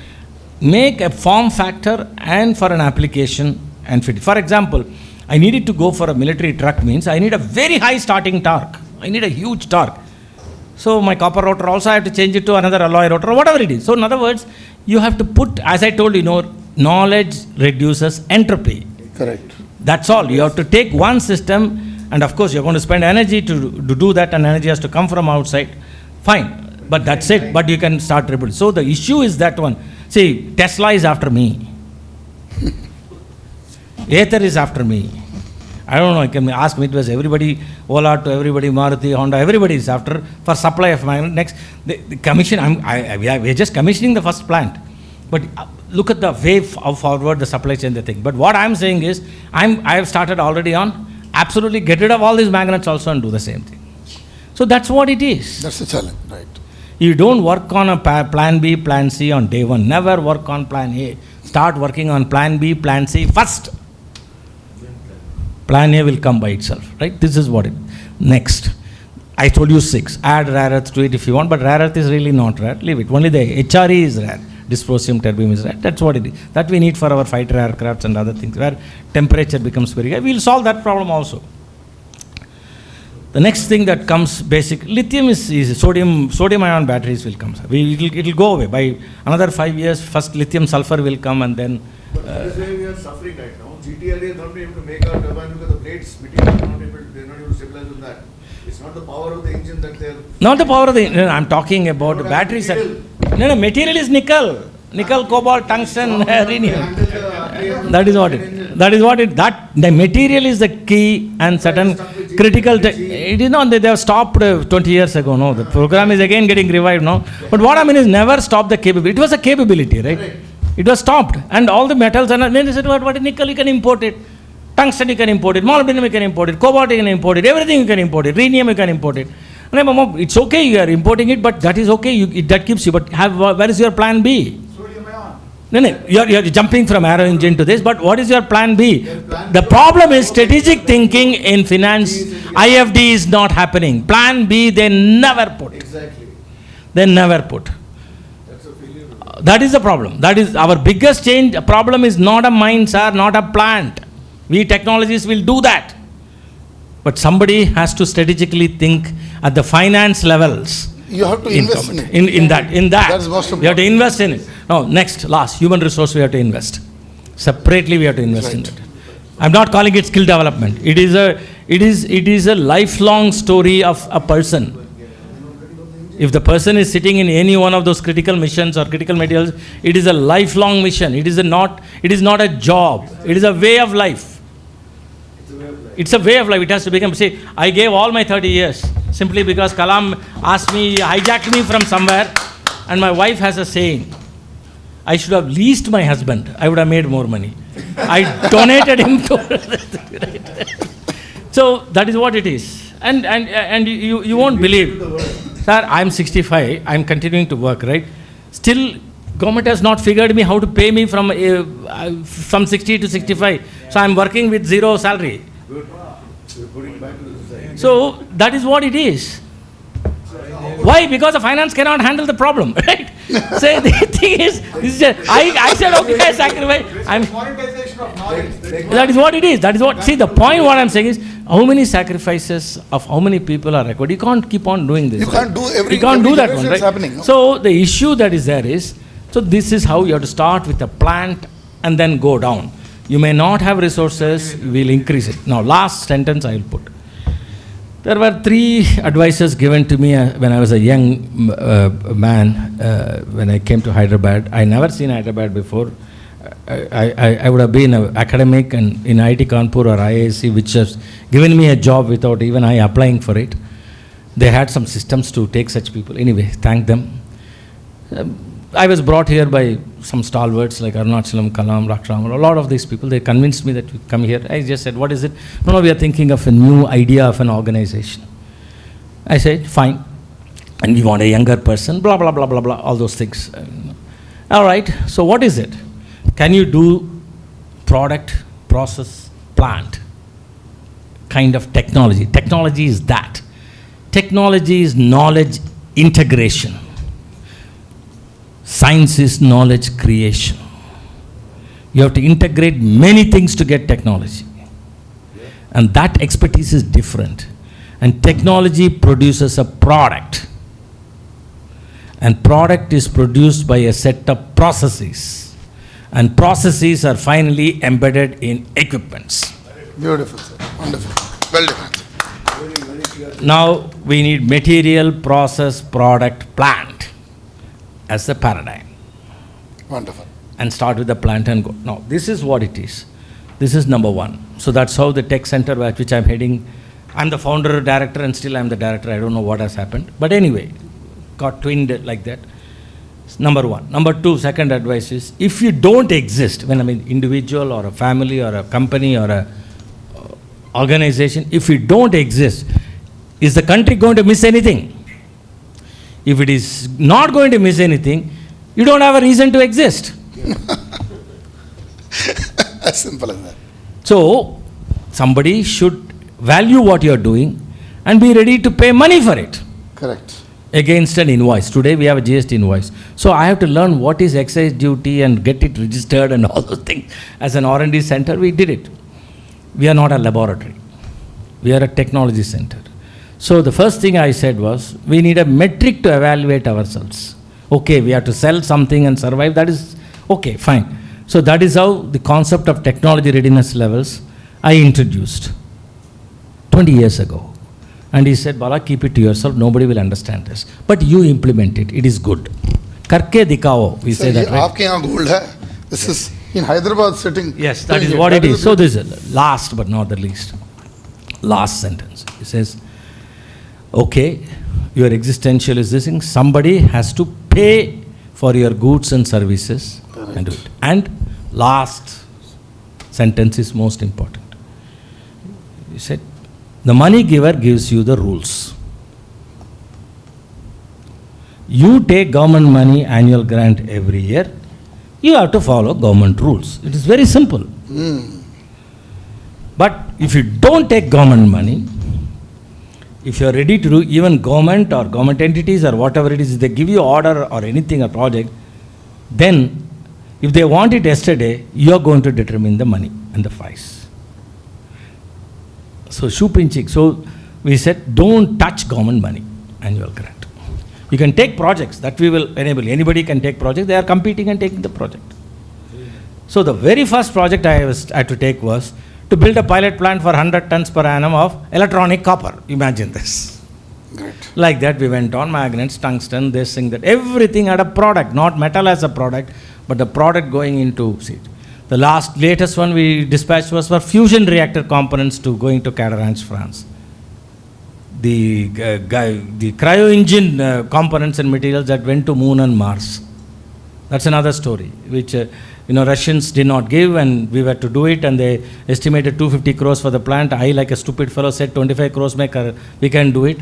make a form factor and for an application and fit. For example, I needed to go for a military truck means I need a very high starting torque. I need a huge torque. So my copper rotor also I have to change it to another alloy rotor or whatever it is. So in other words, you have to put, as I told you, knowledge reduces entropy. Correct. That's all. You have to take one system, and of course you're going to spend energy to do that, and energy has to come from outside. Fine. But that's it. But you can start rebuilding. So the issue is that one. See, Tesla is after me. Aether is after me. I don't know, you can ask me, it was everybody, Ola to everybody, Maruti, Honda, everybody is after for supply of magnet. Next, the commission, we are just commissioning the first plant. But look at the way forward the supply chain, the thing. But what I'm saying is, I have started already on, absolutely get rid of all these magnets also and do the same thing. So that's what it is. That's the challenge, right. You don't work on a plan B, plan C on day one. Never work on plan A. Start working on plan B, plan C first. Plan A will come by itself, right? This is what it. Next, I told you 6. Add rare earth to it if you want, but rare earth is really not rare. Leave it. Only the HRE is rare. Dysprosium, terbium is rare. That's what it is. That we need for our fighter aircrafts and other things, where temperature becomes very high. We'll solve that problem also. The next thing that comes basic, lithium is sodium ion batteries will come. It will go away. By another 5 years, first lithium sulfur will come, and then... But that is why we are suffering right now. GTLA is not able to make our turbine because the plates, material, they're not able to stabilize with that. It's not the power of the engine that they're... Not the power of the engine, I'm talking about the batteries. No, material is nickel. Nickel, cobalt, tungsten, rhenium. That is what it, the material is the key and certain critical, it is not that they have stopped 20 years ago, no. The program is again getting revived now. But what I mean is never stop the capability. It was a capability, right? It was stopped, and all the metals, and then they said, what nickel you can import it, tungsten you can import it, molybdenum you can import it, cobalt you can import it, everything you can import it, rhenium you can import it. And it's okay you are importing it, but that is okay, that keeps you, but where is your plan B? Sodium ion. No, you're jumping from aero engine to this, but what is your plan B? The problem is strategic thinking in finance, IFD is not happening. Plan B, they never put. Exactly. They never put. That is the problem. That is our biggest change. Problem is not a mine, sir, not a plant. We technologists will do that. But somebody has to strategically think at the finance levels. You have to invest in it. In that. That's most important. We have to invest in it. No, last, human resource we have to invest. Separately we have to invest in it. I'm not calling it skill development. It is a lifelong story of a person. If the person is sitting in any one of those critical missions or critical materials, it is a lifelong mission. It is not a job. It is a way of life. It's a way of life. It has to become. See, I gave all my 30 years simply because Kalam hijacked me from somewhere, and my wife has a saying, I should have leased my husband. I would have made more money. I donated him to... So that is what it is. And you won't believe. Sir, I'm 65, I'm continuing to work, right? Still, government has not figured me how to pay me from 60 to 65. So I'm working with zero salary. So that is what it is. Why? Because the finance cannot handle the problem, right? So the thing is, this is just, I said, okay, I sacrifice. Monetization of knowledge. That is what it is. That is what. See, the point what I'm saying is, how many sacrifices of how many people are recorded? You can't keep on doing this. You can't do every. You can't do that generation one, it's right? happening. No? So the issue that is there is, so this is how you have to start with a plant and then go down. You may not have resources, we'll increase it. Now, last sentence I will put. There were 3 advices given to me when I was a young man, when I came to Hyderabad. I never seen Hyderabad before. I would have been an academic and in IT Kanpur or IISc, which has given me a job without even I applying for it. They had some systems to take such people. Anyway, thank them. I was brought here by some stalwarts like Arunachalam, Kalam, Raksham, a lot of these people. They convinced me that we come here. I just said, what is it? No, we are thinking of a new idea of an organization. I said, fine. And we want a younger person, blah, blah, blah, blah, blah, all those things. All right, so what is it? Can you do product, process, plant kind of technology? Technology is that. Technology is knowledge integration. Science is knowledge creation. You have to integrate many things to get technology. And that expertise is different. And technology produces a product. And product is produced by a set of processes. And processes are finally embedded in equipments. Beautiful, sir. Wonderful. Well defined. Now we need material, process, product, plant as the paradigm. Wonderful. And start with the plant and go. Now, this is what it is. This is number 1. So that's how the tech center at which I'm heading, I'm the founder, director, and still I'm the director. I don't know what has happened. But anyway, got twinned like that. Number 1. Number 2, second advice is, if you don't exist, when I mean individual or a family or a company or a organization, if you don't exist, is the country going to miss anything? If it is not going to miss anything, you don't have a reason to exist. As simple as that. So, somebody should value what you are doing and be ready to pay money for it. Correct. Against an invoice. Today we have a GST invoice. So I have to learn what is excise duty and get it registered and all those things. As an R&D center, we did it. We are not a laboratory. We are a technology center. So the first thing I said was, we need a metric to evaluate ourselves. Okay, we have to sell something and survive. That is okay, fine. So that is how the concept of technology readiness levels I introduced 20 years ago. And he said, Bala, keep it to yourself. Nobody will understand this. But you implement it. It is good. Karke dikao. We say that, right? Aapke yahan gold hai. This is in Hyderabad sitting. Yes, that is what it is. So this is last but not the least. Last sentence. He says, okay, your existential is this thing. Somebody has to pay for your goods and services. And do it. And last sentence is most important. He said, the money giver gives you the rules. You take government money, annual grant every year, you have to follow government rules. It is very simple. But if you don't take government money, if you are ready to do even government or government entities or whatever it is, if they give you order or anything, a project, then if they want it yesterday, you are going to determine the money and the price. So, shoe pinching. So, we said, don't touch government money, annual grant. You can take projects, that we will enable. Anybody can take projects, they are competing and taking the project. So, the very first project I had to take was to build a pilot plant for 100 tons per annum of electronic copper. Imagine this. Great. Like that, we went on, magnets, tungsten, this thing, that. Everything had a product, not metal as a product, but the product going into seed. The latest one we dispatched was for fusion reactor components to going to Cadarache, France. The cryo engine components and materials that went to Moon and Mars. That's another story, which Russians did not give, and we were to do it, and they estimated 250 crores for the plant. I, like a stupid fellow, said 25 crores we can do it.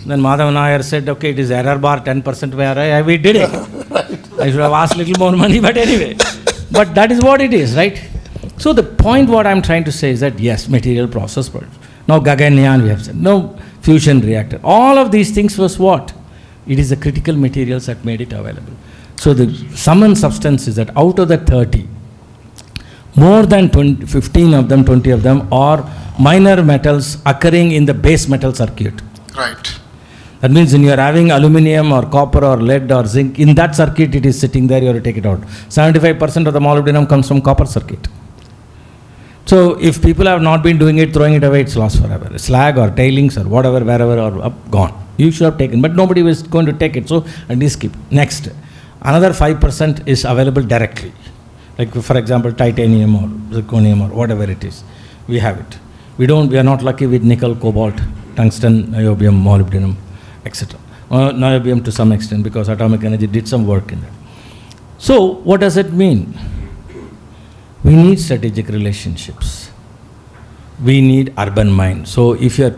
Then Madhav Nair said, okay, it is error bar 10% where we did it. I should have asked little more money, but anyway. But that is what it is, right? So the point what I'm trying to say is that yes, material process. Now Gaganyaan we have said, no fusion reactor. All of these things was what? It is the critical materials that made it available. So the sum and substance is that out of the 30, more than 15 of them, 20 of them are minor metals occurring in the base metal circuit. Right. That means when you are having aluminum or copper or lead or zinc, in that circuit it is sitting there, you have to take it out. 75% of the molybdenum comes from copper circuit. So if people have not been doing it, throwing it away, it's lost forever. Slag or tailings or whatever, wherever, or up, gone. You should have taken, but nobody was going to take it, so at least keep. Next, another 5% is available directly. Like for example, titanium or zirconium or whatever it is, we have it. We are not lucky with nickel, cobalt, tungsten, niobium, molybdenum, etc. Niobium to some extent because atomic energy did some work in that. So what does it mean? We need strategic relationships. We need urban mine. So if you are,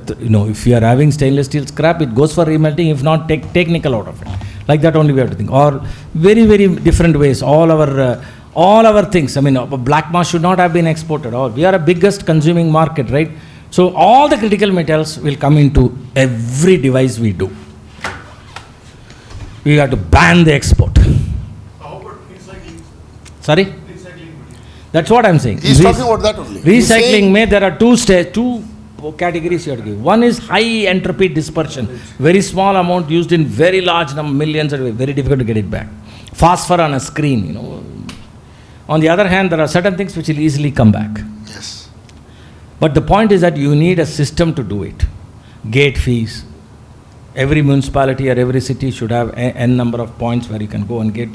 if you are having stainless steel scrap, it goes for remelting. If not, take nickel out of it. Like that only we have to think. Or very, very different ways. All our things. I mean, black mass should not have been exported. Or we are a biggest consuming market, right? So all the critical metals will come into every device we do. We have to ban the export. How about recycling? Sorry? Recycling. That's what I'm saying. He's talking about that only. Recycling, there are two categories you have to give. One is high entropy dispersion. Very small amount used in very large millions, very difficult to get it back. Phosphor on a screen, On the other hand, there are certain things which will easily come back. Yes. But the point is that you need a system to do it. Gate fees. Every municipality or every city should have n number of points where you can go and get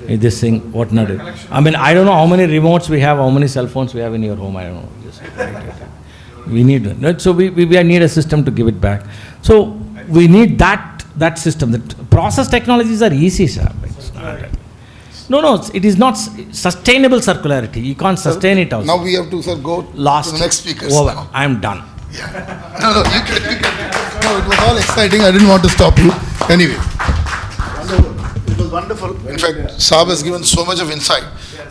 this thing, what not. I mean, I don't know how many remotes we have, how many cell phones we have in your home, I don't know. We need it. So we need a system to give it back. So we need that system. That process technologies are easy, sir. No, it is not sustainable circularity. You can't sustain it also. Now we have to, sir, go to the next speaker. Over. I am done. Yeah. No, you can. No, it was all exciting. I didn't want to stop you. Anyway. Wonderful. It was wonderful. In fact, Saab has given so much of insight.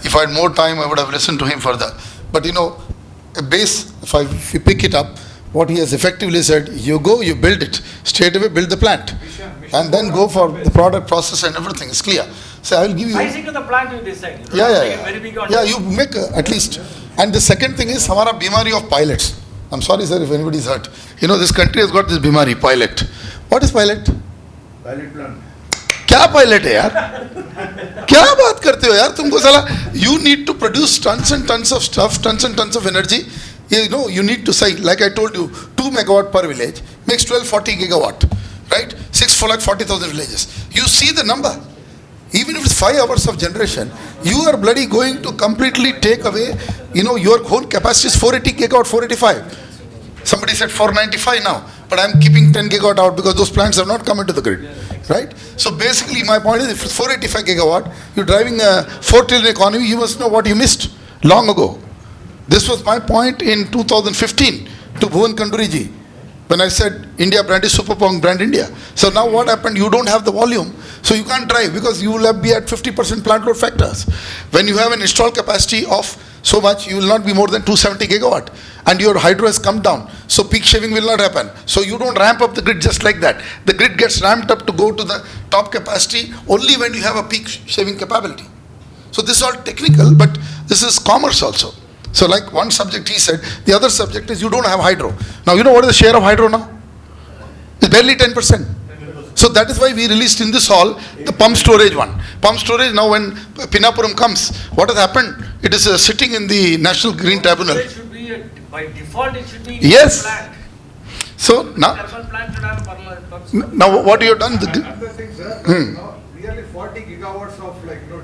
If I had more time, I would have listened to him further. But a base, if you pick it up, what he has effectively said, you go, you build it. Straight away, build the plant. And then go for the product process and everything. It's clear. So I will give you. Sizing of the plant you decide. Yeah, you make at least. And the second thing is, hamara bimari of pilots. I'm sorry, sir, if anybody is hurt. This country has got this bimari, pilot. What is pilot? Pilot plant. क्या pilot है यार? क्या बात करते हो यार? तुमको साला, you need to produce tons and tons of stuff, tons and tons of energy. You need to say, like I told you, 2 megawatt per village makes 1240 gigawatt, right? 6 for like 40,000 villages. You see the number. Even if it's 5 hours of generation, you are bloody going to completely take away, your whole capacity is 480 gigawatt, 485. Somebody said 495 now, but I'm keeping 10 gigawatt out because those plants have not come into the grid, right? So basically my point is, if it's 485 gigawatt, you're driving a 4 trillion economy, you must know what you missed long ago. This was my point in 2015 to Bhuvan Kanduriji, when I said India brand is Super Pong brand India. So now what happened? You don't have the volume, so you can't drive because you will be at 50% plant load factors. When you have an installed capacity of so much, you will not be more than 270 gigawatt, and your hydro has come down, so peak shaving will not happen. So you don't ramp up the grid just like that. The grid gets ramped up to go to the top capacity only when you have a peak shaving capability. So this is all technical, but this is commerce also. So like one subject he said, the other subject is you don't have hydro. Now you know what is the share of hydro now? It's barely 10%. So that is why we released in this hall the pump storage one. Pump storage, now when Pinapuram comes, what has happened? It is sitting in the National Green Tribunal. It should be by default it should be Yes. plant. So now, Thermal plant should have permanent. now what you have done? Another thing, sir, nearly 40 gigawatts of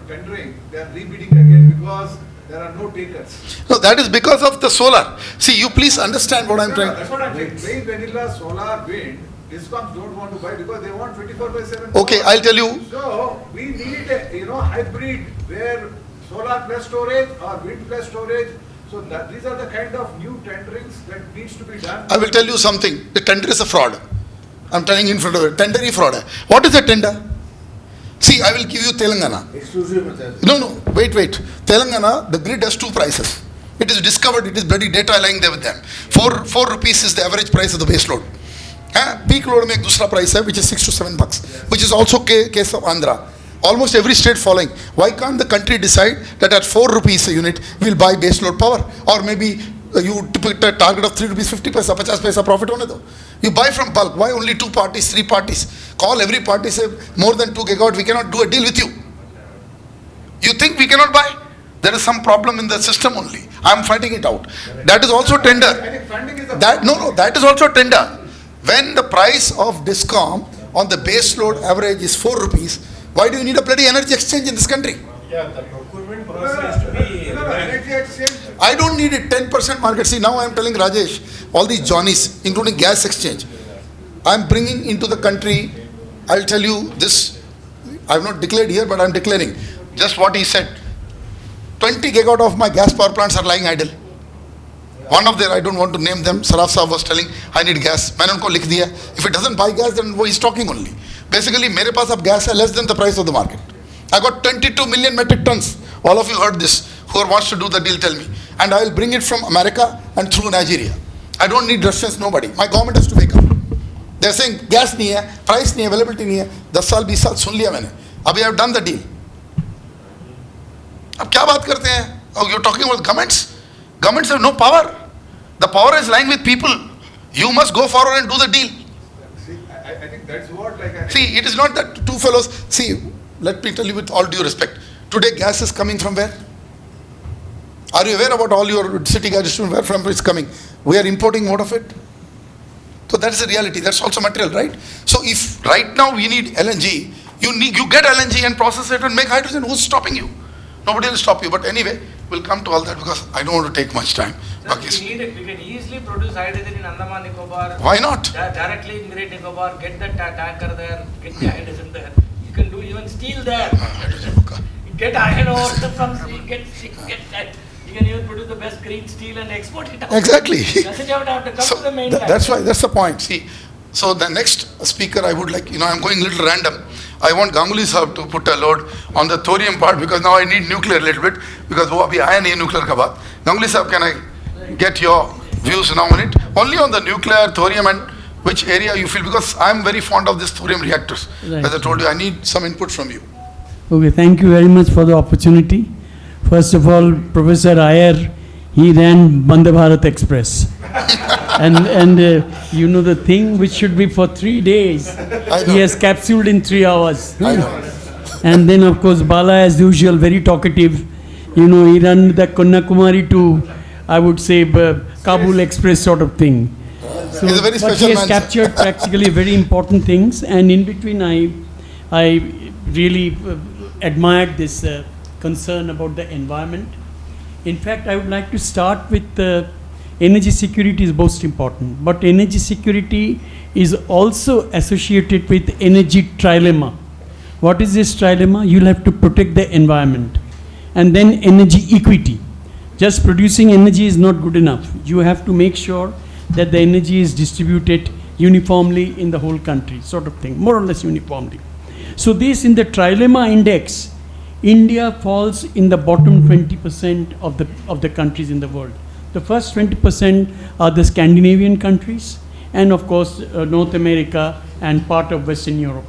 tendering, they are rebidding again because there are no takers. No, that is because of the solar. See, you please understand what I'm trying. That's what I'm saying. Plain vanilla, solar, wind, discoms don't want to buy because they want 24/7. Okay, I'll tell you. So we need a hybrid where solar plus storage or wind plus storage. So these are the kind of new tenderings that needs to be done. I will tell you something. The tender is a fraud. I'm telling you in front of it. Tender is fraud. What is a tender? See, I will give you Telangana. Exclusive. No, wait. Telangana, the grid has 2 prices. It is discovered, it is bloody data lying there with them. 4 rupees is the average price of the base load. Peak load में एक दूसरा price है, which is $6 to $7, which is also case of Andhra. Almost every state following. Why can't the country decide that at 4 rupees a unit we'll buy base load power, or maybe you put a target of 3 rupees 50 paisa, 50 paisa profit होने दो. You buy from bulk. Why only 2 parties, 3 parties? Call every party, say more than 2 gigawatt, we cannot do a deal with you. You think we cannot buy? There is some problem in the system only. I am fighting it out. That is also tender. I think funding is the That is also tender. When the price of discom on the base load average is 4 rupees, why do you need a bloody energy exchange in this country? Yeah, the procurement process has to be. energy exchange. I don't need it 10% market. See, now I am telling Rajesh, all these Johnnies, including gas exchange, I am bringing into the country, I'll tell you this, I have not declared here, but I am declaring just what he said. 20 gigawatt of my gas power plants are lying idle. One of their, I don't want to name them, Saraf Saab was telling, I need gas. मैंने उनको लिख दिया. If it doesn't buy gas, then he's talking only. Basically, मेरे पास अब gas है less than the price of the market. I got 22 million metric tons. All of you heard this. Whoever wants to do the deal, tell me. And I will bring it from America and through Nigeria. I don't need Russians, nobody. My government has to wake up. They're saying gas नहीं है, price नहीं है, availability नहीं है. 10 साल 20 साल सुन लिया मैंने. अभी I have done the deal. अब क्या बात करते हैं? Oh, you're talking about governments? Governments have no power. The power is lying with people. You must go forward and do the deal. See, I think that's what like. See, it is not that two fellows. See, let me tell you with all due respect. Today, gas is coming from where? Are you aware about all your city gas distribution? Where from it's coming? We are importing more of it. So that is the reality. That's also material, right? So if right now we need LNG, you get LNG and process it and make hydrogen. Who's stopping you? Nobody will stop you. But anyway, we'll come to all that because I don't want to take much time. We can easily produce hydrogen in Andaman Nicobar. Why not? Directly in Great Nicobar, get the tanker there, get the hydrogen there. You can do even steel there. Get iron ore from steel, get that. You can even produce the best green steel and export it out. Exactly. Doesn't have to come to the main That's why, that's the point. See, so the next speaker I would like, I'm going a little random. I want Ganguly Sahab to put a load on the thorium part because now I need nuclear a little bit because wo abhi aaya nahi hai nuclear ka baat. Ganguly Sahab, can I get your views now on it? Only on the nuclear, thorium and which area you feel, because I am very fond of this thorium reactors. Right. As I told you, I need some input from you. Okay, thank you very much for the opportunity. First of all, Professor Iyer, he ran Vande Bharat Express. and the thing which should be for 3 days, he has capsuled in 3 hours. I know. And then of course Bala, as usual, very talkative. He ran the Kanyakumari to, I would say, Kabul Express sort of thing. So, He's a very but special he has man, sir. captured practically very important things, and in between I really admired this concern about the environment. In fact, I would like to start with energy security is most important, but energy security is also associated with energy trilemma. What is this trilemma? You'll have to protect the environment. And then energy equity. Just producing energy is not good enough. You have to make sure that the energy is distributed uniformly in the whole country, sort of thing, more or less uniformly. So this, in the trilemma index, India falls in the bottom 20% of the countries in the world. The first 20% are the Scandinavian countries, and of course North America and part of Western Europe.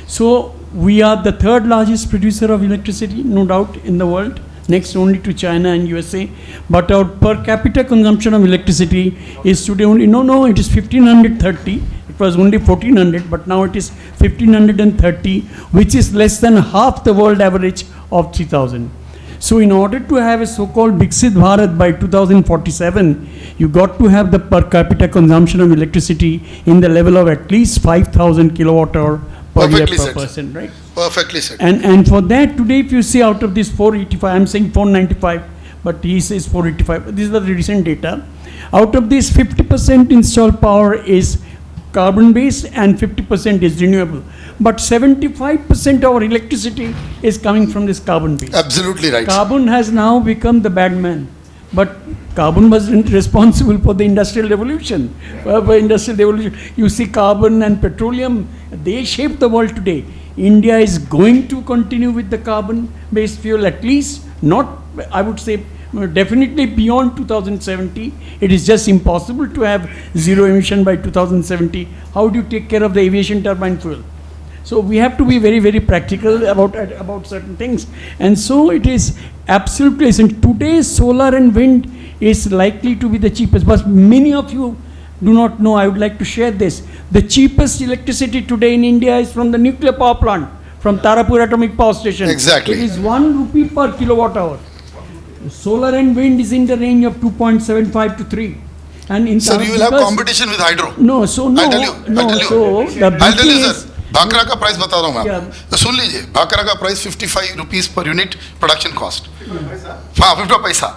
So we are the third largest producer of electricity, no doubt, in the world, next only to China and USA. But our per capita consumption of electricity is today only, it is 1530. It was only 1400, but now it is 1530, which is less than half the world average of 3000. So in order to have a so-called Viksit Bharat by 2047, you got to have the per capita consumption of electricity in the level of at least 5000 kilowatt hour per year per person, right? Perfectly said. And for that, today, if you see out of this 485, I'm saying 495, but he says 485. These are the recent data. Out of this, 50% installed power is carbon-based and 50% is renewable. But 75% of our electricity is coming from this carbon-based. Absolutely right. Carbon has now become the bad man. But carbon was responsible for the industrial revolution. You see, carbon and petroleum, they shape the world today. India is going to continue with the carbon-based fuel, at least not, I would say, definitely beyond 2070, it is just impossible to have zero emission by 2070. How do you take care of the aviation turbine fuel? So we have to be very, very practical about certain things. And so it is absolutely essential. Today's solar and wind is likely to be the cheapest, but many of you do not know. I would like to share this. The cheapest electricity today in India is from the nuclear power plant, from Tarapur Atomic Power Station. Exactly. It is 1 rupee per kilowatt hour. Solar and wind is in the range of 2.75 to 3. And in Sir, you will have competition with hydro. No, so no. I'll tell you. So the I'll tell beauty you, is, sir. Bhakra का price बता रहा हूँ मैं Yeah. आपको, तो सुन लीजिए, भाकरा का price 55 rupees per unit production cost, हाँ 50 paisa,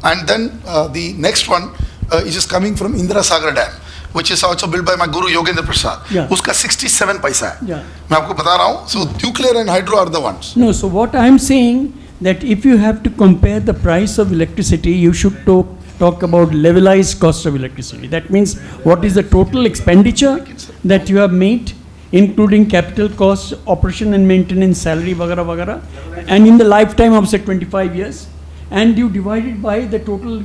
and then the next one is is coming from Indira Sagar dam, which is also built by my guru Yogendra Prasad. Yeah. उसका 67 पैसा है. Yeah. मैं आपको बता रहा हूँ. So nuclear and hydro are the ones. no, so what I am saying, that if you have to compare the price of electricity, you should talk about levelized cost of electricity. That means what is the total expenditure that you have made, including capital costs, operation and maintenance, salary, vagara, vagara, and in the lifetime of say 25 years, and you divide it by the total,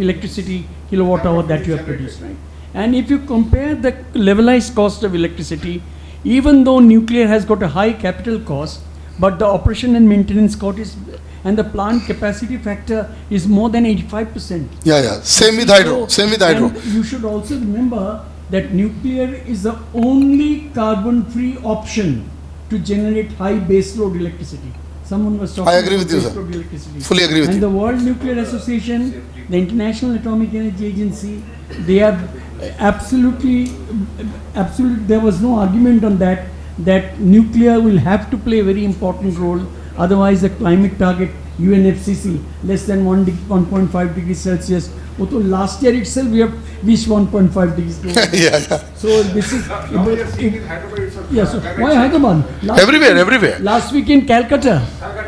electricity kilowatt hour that you have produced, right? And if you compare the levelized cost of electricity, even though nuclear has got a high capital cost, but the operation and maintenance cost is, and the plant capacity factor is more than 85%. Yeah. Same with hydro. Same with hydro. And you should also remember that nuclear is the only carbon-free option to generate high baseload electricity. Someone was talking I agree about with you, sir. baseload electricity. Fully agree with and you. the World Nuclear Association, the International Atomic Energy Agency, they have absolutely, there was no argument on that nuclear will have to play a very important role. Otherwise, the climate target, UNFCCC, less than 1.5 degrees Celsius. Although last year itself we have reached 1.5 degrees. Yeah. So this is. Now we are seeing in Hyderabad itself. Yes. Why Hyderabad? Everywhere. Last week in Calcutta,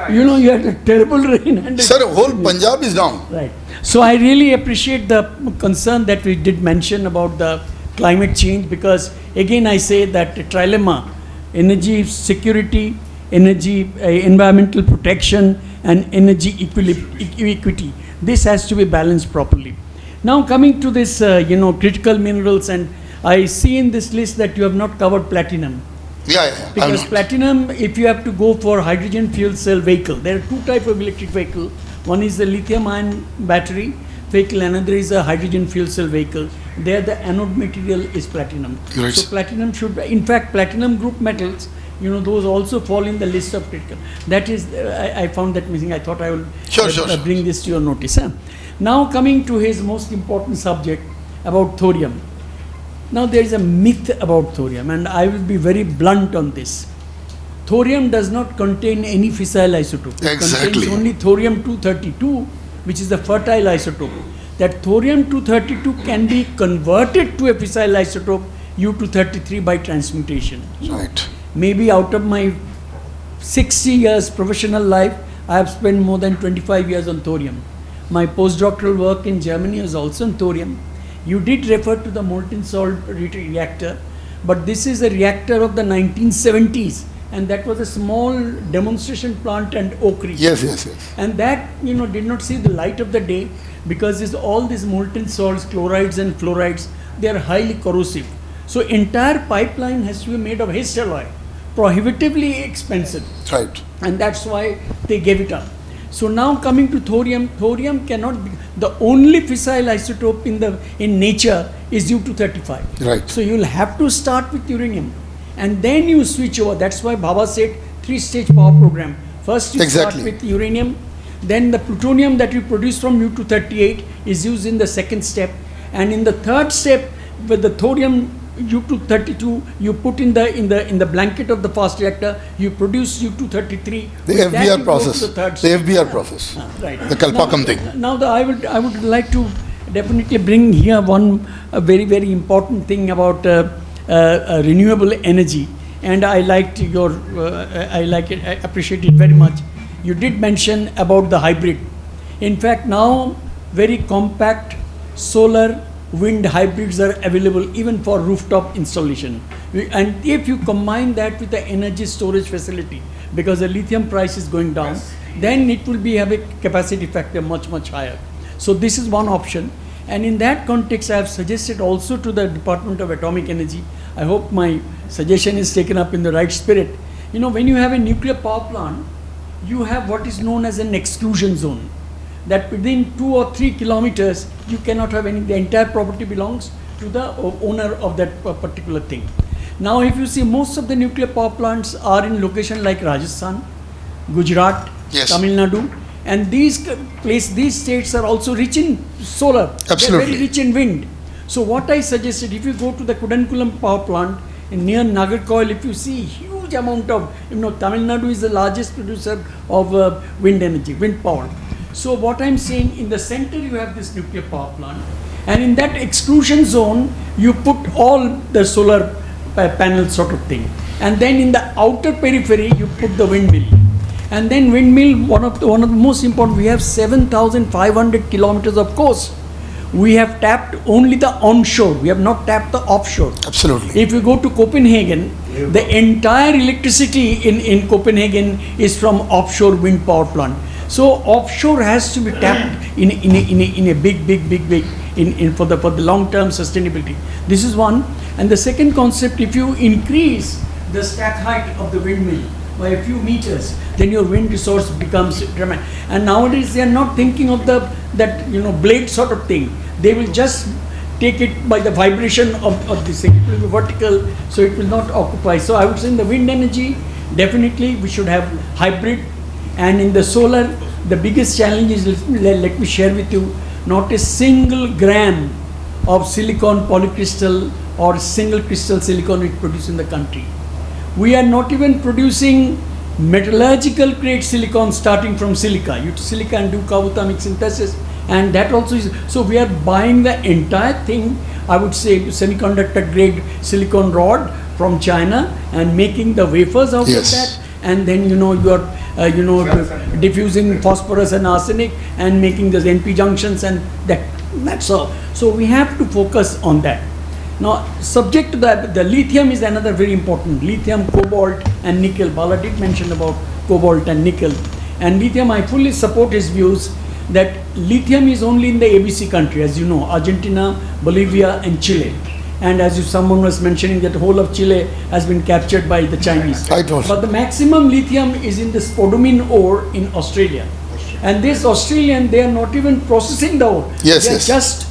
you had a terrible rain. And Sir, whole Punjab is down. Right. So I really appreciate the concern that we did mention about the climate change, because again I say that trilemma, energy security, energy environmental protection, and energy equity. This has to be balanced properly. Now coming to this, critical minerals, and I see in this list that you have not covered platinum. Yeah. Because platinum, if you have to go for hydrogen fuel cell vehicle, there are two types of electric vehicle. One is the lithium-ion battery vehicle, another is a hydrogen fuel cell vehicle. There the anode material is platinum. Right. So platinum should, in fact, platinum group metals, those also fall in the list of critical. That is, I found that missing. I thought I will Sure. bring this to your notice. Now coming to his most important subject about thorium. Now there is a myth about thorium, and I will be very blunt on this. Thorium does not contain any fissile isotope. It Exactly. contains only thorium-232, which is the fertile isotope. That thorium-232 can be converted to a fissile isotope U-233 by transmutation. Right. Maybe out of my 60 years professional life, I have spent more than 25 years on thorium. My postdoctoral work in Germany was also on thorium. You did refer to the molten salt reactor, but this is a reactor of the 1970s, and that was a small demonstration plant at Oak Ridge. Yes. And that, did not see the light of the day, because all these molten salts, chlorides and fluorides, they are highly corrosive. So entire pipeline has to be made of his alloy, prohibitively expensive. Right. And that's why they gave it up. So now coming to thorium, thorium cannot be, the only fissile isotope in nature is U-235. Right. So you will have to start with uranium, and then you switch over. That's why Baba said 3-stage power program. First you Exactly. start with uranium, then the plutonium that you produce from U-238 is used in the second step, and in the third step with the thorium U-232, you put in the blanket of the fast reactor, you produce U-233. The With that FBR you go process. to the third The step. FBR process. Right. The Kalpakam thing. Now I would like to definitely bring here one very, very important thing about renewable energy, and I liked I appreciate it very much. You did mention about the hybrid. In fact, now very compact solar wind hybrids are available even for rooftop installation. And if you combine that with the energy storage facility, because the lithium price is going down, then it will be have a capacity factor much higher. So this is one option. And in that context, I have suggested also to the Department of Atomic Energy, I hope my suggestion is taken up in the right spirit. You know, when you have a nuclear power plant, you have what is known as an exclusion zone. That within 2 or 3 kilometers, you cannot have any, the entire property belongs to the owner of that particular thing. Now, if you see, most of the nuclear power plants are in location like Rajasthan, Gujarat, Yes. Tamil Nadu, and these states are also rich in solar. Absolutely. They're very rich in wind. So what I suggested, if you go to the Kudankulam power plant near Nagarcoil, if you see huge amount of, Tamil Nadu is the largest producer of wind energy, wind power. So what I'm saying, in the center you have this nuclear power plant, and in that exclusion zone you put all the solar panel sort of thing, and then in the outer periphery you put the windmill. And then windmill, one of the most important, we have 7,500 kilometers of coast. We have tapped only the onshore, we have not tapped the offshore. Absolutely. If you go to Copenhagen, the entire electricity in Copenhagen is from offshore wind power plant. So offshore has to be tapped in a big for the long-term sustainability. This is one. And the second concept, if you increase the stack height of the windmill by a few meters, then your wind resource becomes dramatic. And nowadays they are not thinking of that blade sort of thing. They will just take it by the vibration of this thing. It will be vertical, so it will not occupy. So I would say in the wind energy, definitely we should have hybrid. And in the solar, the biggest challenge is, let me share with you, not a single gram of silicon polycrystal or single crystal silicon is produced in the country. We are not even producing metallurgical grade silicon starting from silica. You silica and do carbotamic synthesis, and that also is, so we are buying the entire thing, I would say semiconductor grade silicon rod from China and making the wafers out Yes. of that, and then you are diffusing phosphorus and arsenic and making those NP junctions, and that's all. So we have to focus on that. Now, subject to that, the lithium is another very important. Lithium, cobalt and nickel. Bala did mention about cobalt and nickel. And lithium, I fully support his views that lithium is only in the ABC country, as you know, Argentina, Bolivia and Chile. And as someone was mentioning, that the whole of Chile has been captured by the Chinese. Right also. But the maximum lithium is in the spodumene ore in Australia. And this Australian, they are not even processing the ore. Yes, they are yes. just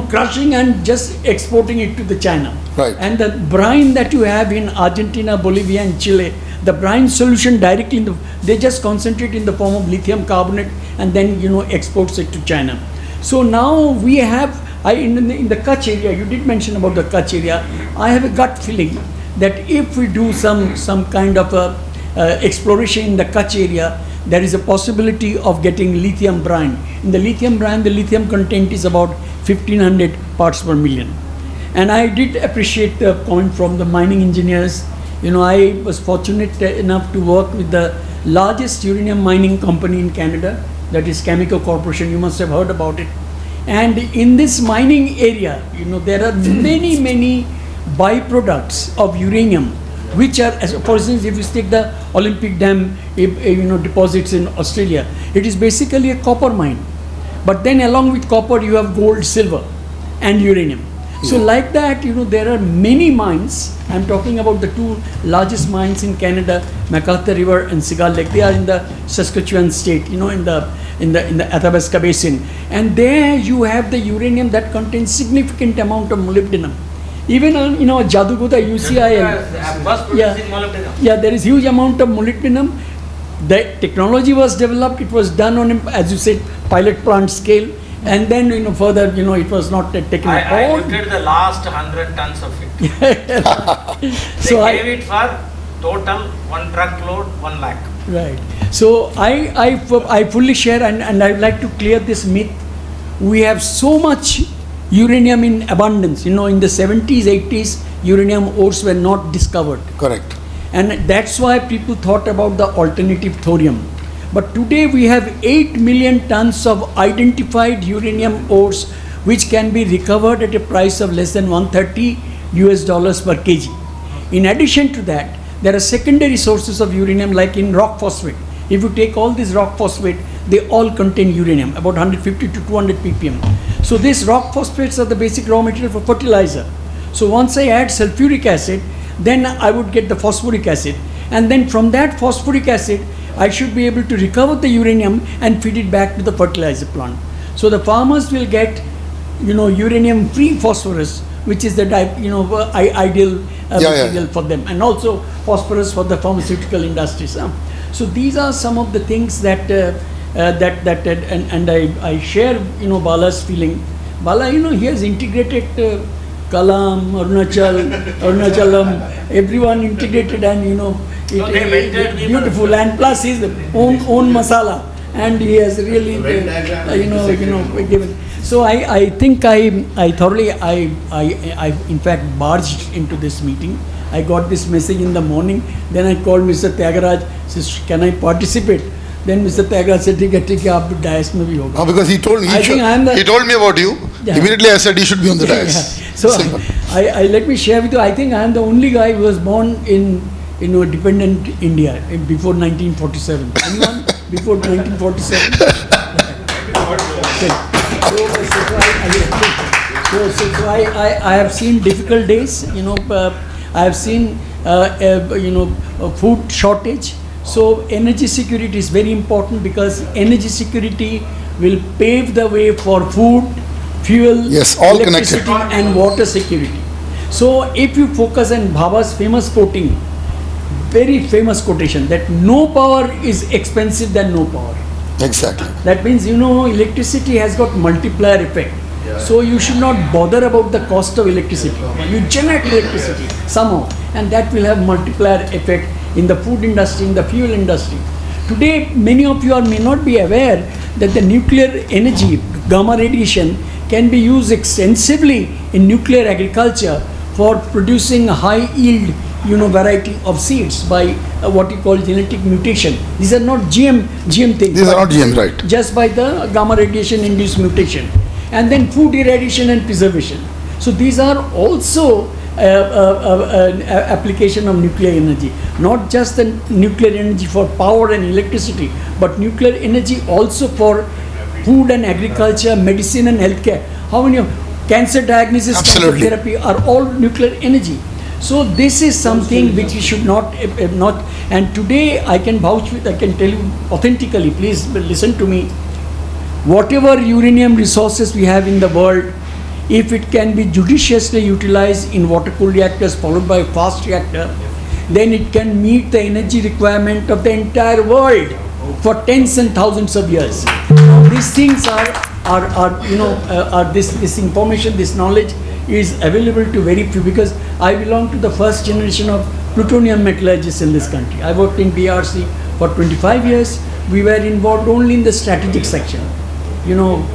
crushing and just exporting it to the China. Right. And the brine that you have in Argentina, Bolivia and Chile, the brine solution directly they just concentrate in the form of lithium carbonate and then exports it to China. So now we have, in the Kutch area, you did mention about the Kutch area, I have a gut feeling that if we do some kind of exploration in the Kutch area, there is a possibility of getting lithium brine. In the lithium brine, the lithium content is about 1500 parts per million. And I did appreciate the point from the mining engineers. I was fortunate enough to work with the largest uranium mining company in Canada, that is Cameco Corporation. You must have heard about it. And in this mining area, there are many byproducts of uranium, which are, for instance, if you take the Olympic Dam, deposits in Australia, it is basically a copper mine. But then along with copper, you have gold, silver and uranium. So like that, there are many mines. I'm talking about the two largest mines in Canada, McArthur River and Cigar Lake. They are in the Saskatchewan state, in the Athabasca Basin. And there you have the uranium that contains significant amount of molybdenum. Even on, Jadugoda, UCIL. Yeah, there is huge amount of molybdenum. The technology was developed, it was done on, as you said, pilot plant scale, and then further, it was not taken I looked at the last 100 tons of it. So they gave it for total 1 truckload, 1 lakh. Right. So I fully share, and I would like to clear this myth. We have so much uranium in abundance. In the 70s, 80s, uranium ores were not discovered. Correct. And that's why people thought about the alternative thorium. But today we have 8 million tons of identified uranium ores which can be recovered at a price of less than $130 per kg. In addition to that, there are secondary sources of uranium like in rock phosphate. If you take all this rock phosphate, they all contain uranium, about 150 to 200 ppm. So these rock phosphates are the basic raw material for fertilizer. So once I add sulfuric acid, then I would get the phosphoric acid. And then from that phosphoric acid, I should be able to recover the uranium and feed it back to the fertilizer plant. So the farmers will get, uranium-free phosphorus, which is the ideal material for them, and also phosphorus for the pharmaceutical industries. So these are some of the things that I share, Bala's feeling. Bala, he has integrated Kalam, Arunachalam, everyone integrated, and beautiful, and plus his own masala, and he has really given. So I think I thoroughly in fact barged into this meeting. I got this message in the morning. Then I called Mr. Tyagaraj, said, "Can I participate?" Then Mr. Tyagaraj said, "ठीक है, आप तो dais में भी होगा." Because he told me, he told me about you. Yeah. Immediately I said he should be on the dais. Yeah. So I let me share with you. I think I am the only guy who was born in dependent India before 1947. Anyone before 1947? So I have seen difficult days. I have seen food shortage. So energy security is very important, because energy security will pave the way for food, fuel, all electricity, connected, and water security. So if you focus on Bhaba's famous quoting, very famous quotation, that no power is expensive than no power. Exactly. That means, electricity has got multiplier effect. So you should not bother about the cost of electricity. You generate electricity somehow, and that will have multiplier effect in the food industry, in the fuel industry. Today, many of you may not be aware that the nuclear energy, gamma radiation, can be used extensively in nuclear agriculture for producing high yield, variety of seeds by what you call genetic mutation. These are not GM things. These are not GM, right? Just by the gamma radiation induced mutation. And then food irradiation and preservation. So these are also application of nuclear energy. Not just the nuclear energy for power and electricity, but nuclear energy also for food and agriculture, medicine and healthcare. How many of cancer diagnosis, cancer therapy are all nuclear energy. So this is something which we should not, and today I can vouch with, I can tell you authentically, please listen to me. Whatever uranium resources we have in the world, if it can be judiciously utilized in water-cooled reactors followed by a fast reactor, then it can meet the energy requirement of the entire world for tens and thousands of years. Now, these things this information, this knowledge is available to very few, because I belong to the first generation of plutonium metallurgists in this country. I worked in BRC for 25 years. We were involved only in the strategic section,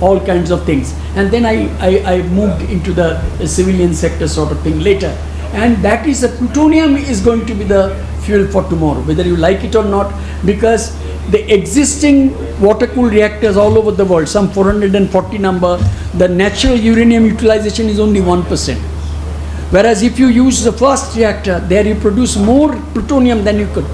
all kinds of things. And then I moved into the civilian sector sort of thing later. And that is, the plutonium is going to be the fuel for tomorrow, whether you like it or not, because the existing water-cooled reactors all over the world, some 440 number, the natural uranium utilization is only 1%. Whereas if you use the first reactor, there you produce more plutonium than you could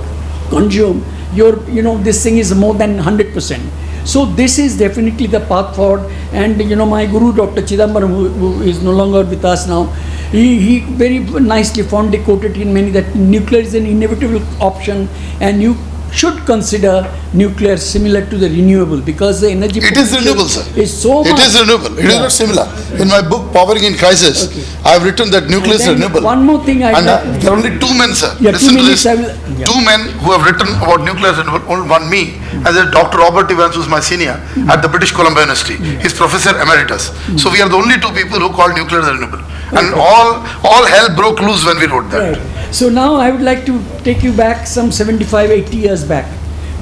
consume. This thing is more than 100%. So this is definitely the path forward. And my guru, Dr. Chidambaram, who is no longer with us now, he very nicely fondly quoted in many that nuclear is an inevitable option, and you should consider nuclear similar to the renewable, because the energy it is renewable, sir. Is so much. It is renewable. It is not similar. In my book Powering in Crisis, I have written that nuclear is renewable. One more thing, there are only two men, sir. Listen to this. Two men who have written about nuclear renewable. Only one, me, and then Dr. Robert Evans, who is my senior at the British Columbia University. He's Professor Emeritus. So we are the only two people who call nuclear renewable. And all hell broke loose when we wrote that. Right. So now I would like to take you back some 75, 80 years back.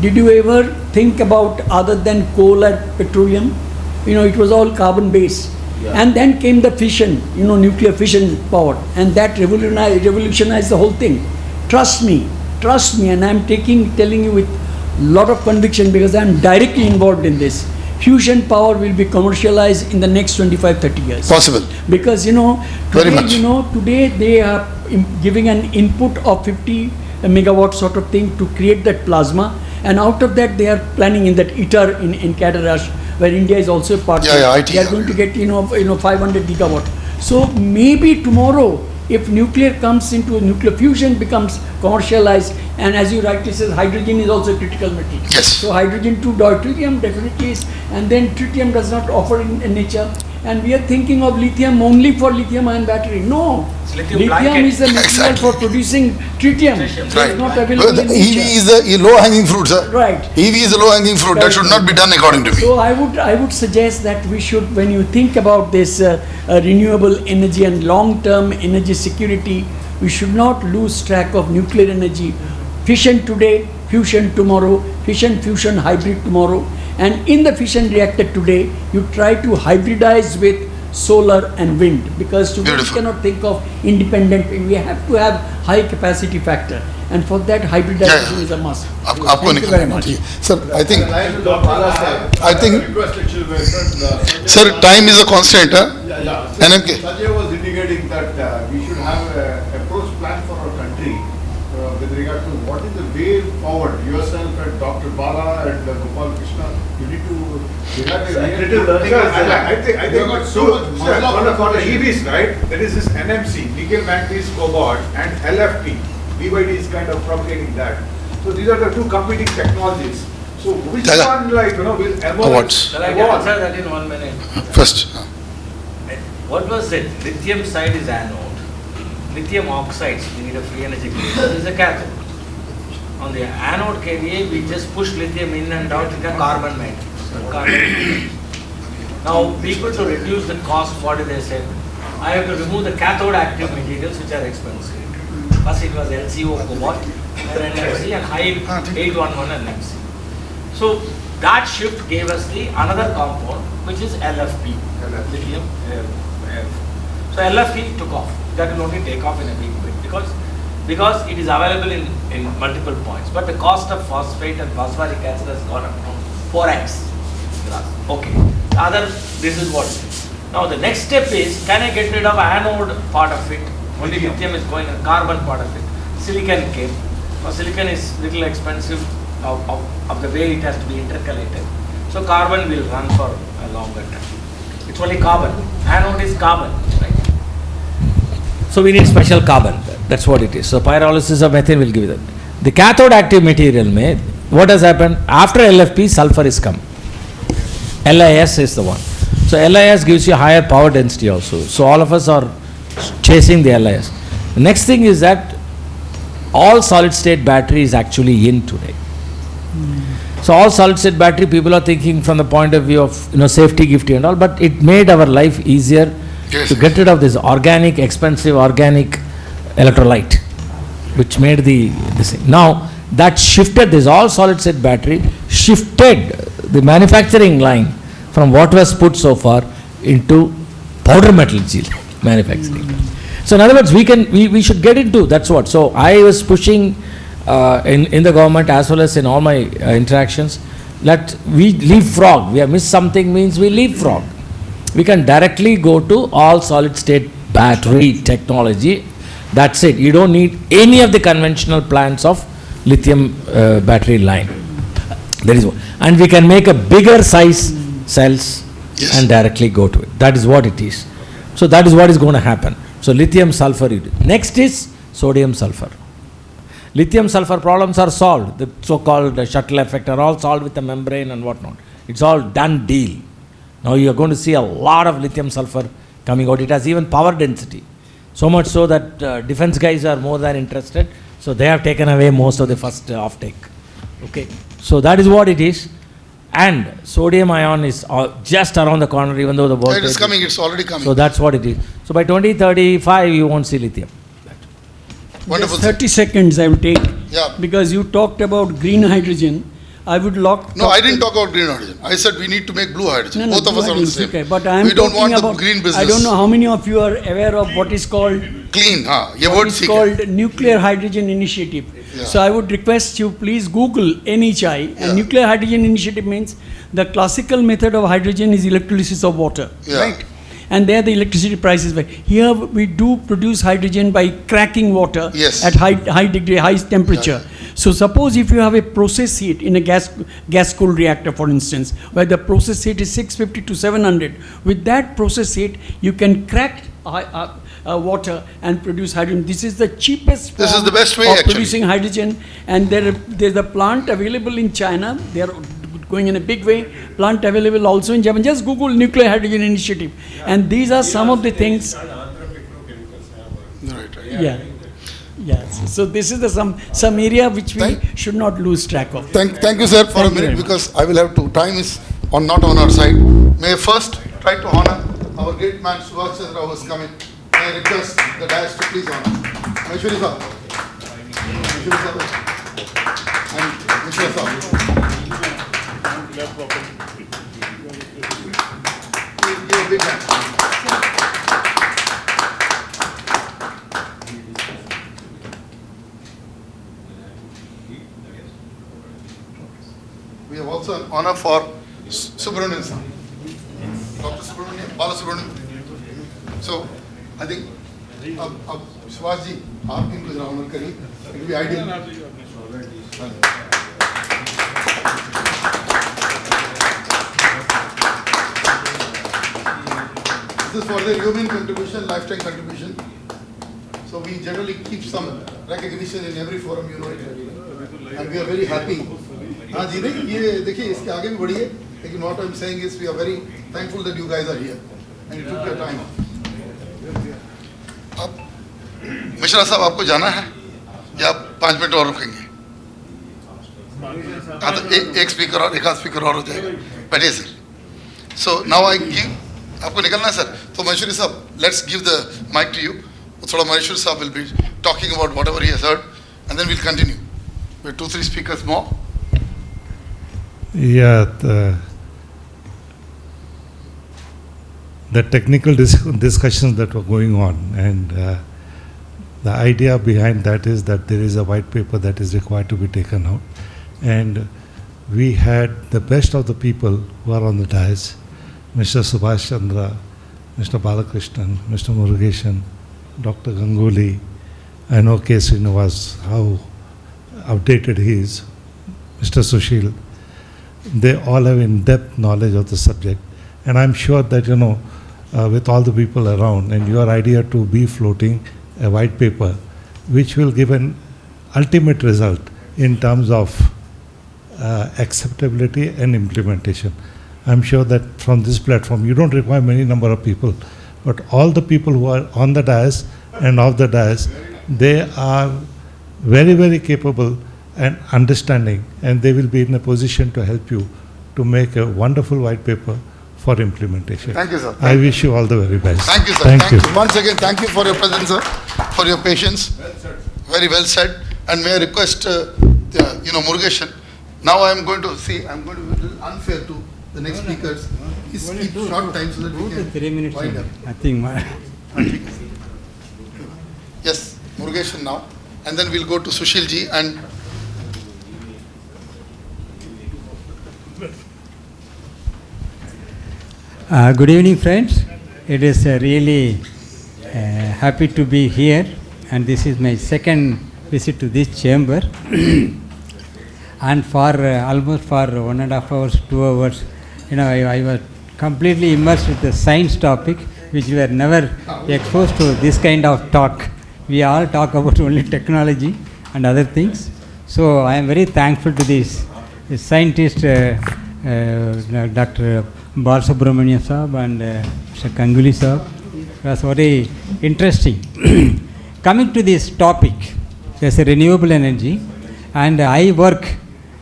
Did you ever think about other than coal and petroleum? It was all carbon based. Yeah. And then came the fission, nuclear fission power, and that revolutionized the whole thing. Trust me, and I'm telling you with a lot of conviction, because I'm directly involved in this. Fusion power will be commercialized in the next 25-30 years. Possible. Because today they are giving an input of 50 megawatt sort of thing to create that plasma, And out of that, they are planning in that ITER in Cadarash, where India is also a partner. IT, they are going to get 500 gigawatt. So maybe tomorrow, if nuclear comes into nuclear fusion becomes commercialized, and as you rightly said, hydrogen is also a critical material. Yes. So hydrogen to deuterium definitely is, and then tritium does not offer in nature. And we are thinking of lithium only for lithium-ion battery. No, lithium is the material for producing tritium. Right. It's not available in EV nature. is the low-hanging fruit, sir. Right. EV is the low-hanging fruit. That Right. should not be done according to me. So I would suggest that we should, when you think about this renewable energy and long-term energy security, we should not lose track of nuclear energy. Fission today, fusion tomorrow, fission fusion hybrid tomorrow. And in the fission reactor today, you try to hybridize with solar and wind, because today Beautiful. we cannot think of independent. We have to have high capacity factor, and for that hybridization is a must. आपको Thank you नहीं very much. Sir, I think I think Request actually very good. sir, time is a constant, huh? Yeah. NMK. Sanjay was indicating that we should have an approach plan for our country with regard to what is the way forward. Yourself and Dr. Bala and Gopal Krishna, you need to I think you got so much for the EVs, right? There is this NMC, nickel, manganese, cobalt, and LFP. BYD is kind of propagating that. So these are the two competing technologies. So which Dada. one, will emerge? Awards. Shall I answer that in 1 minute? First. What was it? Lithium side is anode. Lithium oxides, we need a free energy grid. This is a cathode. On the anode KVA, we just push lithium in and out in a carbon matrix. Now, people to reduce the cost, what do they say? I have to remove the cathode active materials which are expensive. First it was LCO cobalt, and NMC, and high 811 NMC. So that shift gave us the another compound which is LFP, lithium. So LFP took off. That will only take off in a big way because it is available in multiple points. But the cost of phosphate and phosphoric acid has gone up from 4x. Okay. This is what it is. Now the next step is, can I get rid of anode part of it? Only lithium is going, and carbon part of it. Silicon came. Now silicon is little expensive of the way it has to be intercalated. So carbon will run for a longer time. It's only carbon. Anode is carbon, right? So we need special carbon. That's what it is. So pyrolysis of methane will give you that. The cathode active material what has happened? After LFP, sulfur is come. LIS is the one. So LIS gives you higher power density also. So all of us are chasing the LIS. The next thing is that all solid state battery is actually in today. So all solid state battery, people are thinking from the point of view of safety, gifty and all, but it made our life easier to get rid of this expensive organic electrolyte, which made this thing. Now that shifted, this all solid state battery shifted the manufacturing line from what was put so far into powder metallurgy manufacturing. So in other words, we should get into, that's what. So I was pushing in the government as well as in all my interactions that we leapfrog. We have missed something means we leapfrog. We can directly go to all solid state battery technology. That's it. You don't need any of the conventional plants of lithium battery line. There is one. And we can make a bigger size cells and directly go to it. That is what it is. So that is what is going to happen. So lithium sulfur. Next is sodium sulfur. Lithium sulfur problems are solved. The so-called shuttle effect are all solved with the membrane and whatnot. It's all done deal. Now you are going to see a lot of lithium sulfur coming out. It has even power density. So much so that defense guys are more than interested. So they have taken away most of the first offtake. Okay. So that is what it is. And sodium ion is just around the corner, even though the world. It is coming, it's already coming. So that's what it is. So by 2035, you won't see lithium. Wonderful. Just 30 seconds I will take. Yeah. Because you talked about green hydrogen. I would No, I didn't talk about green hydrogen. I said we need to make blue hydrogen. No, Both of blue us are on the hydrogen same. is okay, but I am We don't want talking the about green business. I don't know how many of you are aware of what is called Clean, ये what word is सीखे. called Nuclear Hydrogen Initiative. Yeah. So I would request you please Google NHI, and Nuclear Hydrogen Initiative means the classical method of hydrogen is electrolysis of water, right? And there the electricity price is very. Here we do produce hydrogen by cracking water at high degree, high temperature. So suppose if you have a process heat in a gas cooled reactor, for instance, where the process heat is 650 to 700, with that process heat you can crack water and produce hydrogen. This is the cheapest form This is the best way, of actually. producing hydrogen, and there's a plant available in China. They are going in a big way. Plant available also in Japan. Just Google nuclear hydrogen initiative, and these are some of the things. Yeah. Yes. So this is the some area which we should not lose track of. Thank you, sir, for Thank a you minute, very much. because I will have to, time is not on our side. May I first try to honor our great man Subhash Chandra who is coming. May I request the dais to please honor. Maheshwari sir. Maheshwari sir. And Mishra sir. Give a big hand. We have also an honor for Subramanian sir. Dr. Subramanian, Bala Subramanian. So, I think, Subhash ji, आप इनको जरा honor करिए. It will be ideal. This is for their human contribution, lifetime contribution. So we generally keep some recognition in every forum, you know it. And we are very happy. हाँ जी नहीं ये देखिए इसके आगे भी बढ़िए लेकिन what I'm saying is we are very thankful that you guys are here and you took your time. अब मिश्रा साहब आपको जाना है या आप 5 मिनट और रुकेंगे? हाँ तो एक स्पीकर और एक आध स्पीकर और हो जाएगा. बैठिए sir. So now I give आपको निकलना है सर तो महेश्वरी साहब let's give the mic to you. थोड़ा महेश्वरी साहब will be talking about whatever he has heard and then we'll continue. We have 2-3 speakers more. Yeah, the technical discussions that were going on, and the idea behind that is that there is a white paper that is required to be taken out, and we had the best of the people who are on the dais, Mr. Subhash Chandra, Mr. Balakrishnan, Mr. Murugeshan, Dr. Ganguly. I know K. Srinivas, how outdated he is, Mr. Sushil. They all have in-depth knowledge of the subject, and I'm sure that with all the people around and your idea to be floating a white paper which will give an ultimate result in terms of acceptability and implementation. I'm sure that from this platform you don't require many number of people, but all the people who are on the dais and off the dais, they are very, very capable and understanding, and they will be in a position to help you to make a wonderful white paper for implementation. Thank you, sir. I wish you all the very best. Thank you, sir. Thank you. Once again, thank you for your presence, sir, for your patience. Very well said. And may I request, Murugeshan. Now I am going to be a little unfair to the next speakers. Please keep short time so that we can 3 minutes. wind up. I think. Yes, Murugeshan now. And then we'll go to Sushil ji and Good evening, friends. It is really happy to be here, and this is my second visit to this chamber. And for almost for 1.5 hours, 2 hours, I was completely immersed with the science topic, which we were never exposed to this kind of talk. We all talk about only technology and other things. So I am very thankful to this scientist, Dr. Bala Subramanian Saab and Mr. Ganguly Saab. It was very interesting. Coming to this topic, there's a renewable energy, and I work,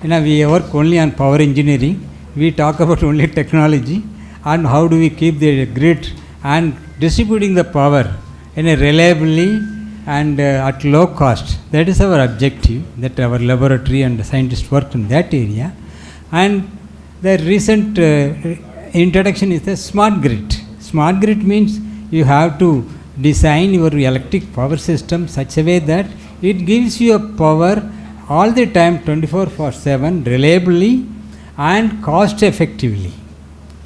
we work only on power engineering. We talk about only technology and how do we keep the grid and distributing the power in a reliably and at low cost. That is our objective, that our laboratory and the scientists work in that area. And the recent introduction is the smart grid. Smart grid means you have to design your electric power system such a way that it gives you a power all the time 24/7 reliably and cost effectively.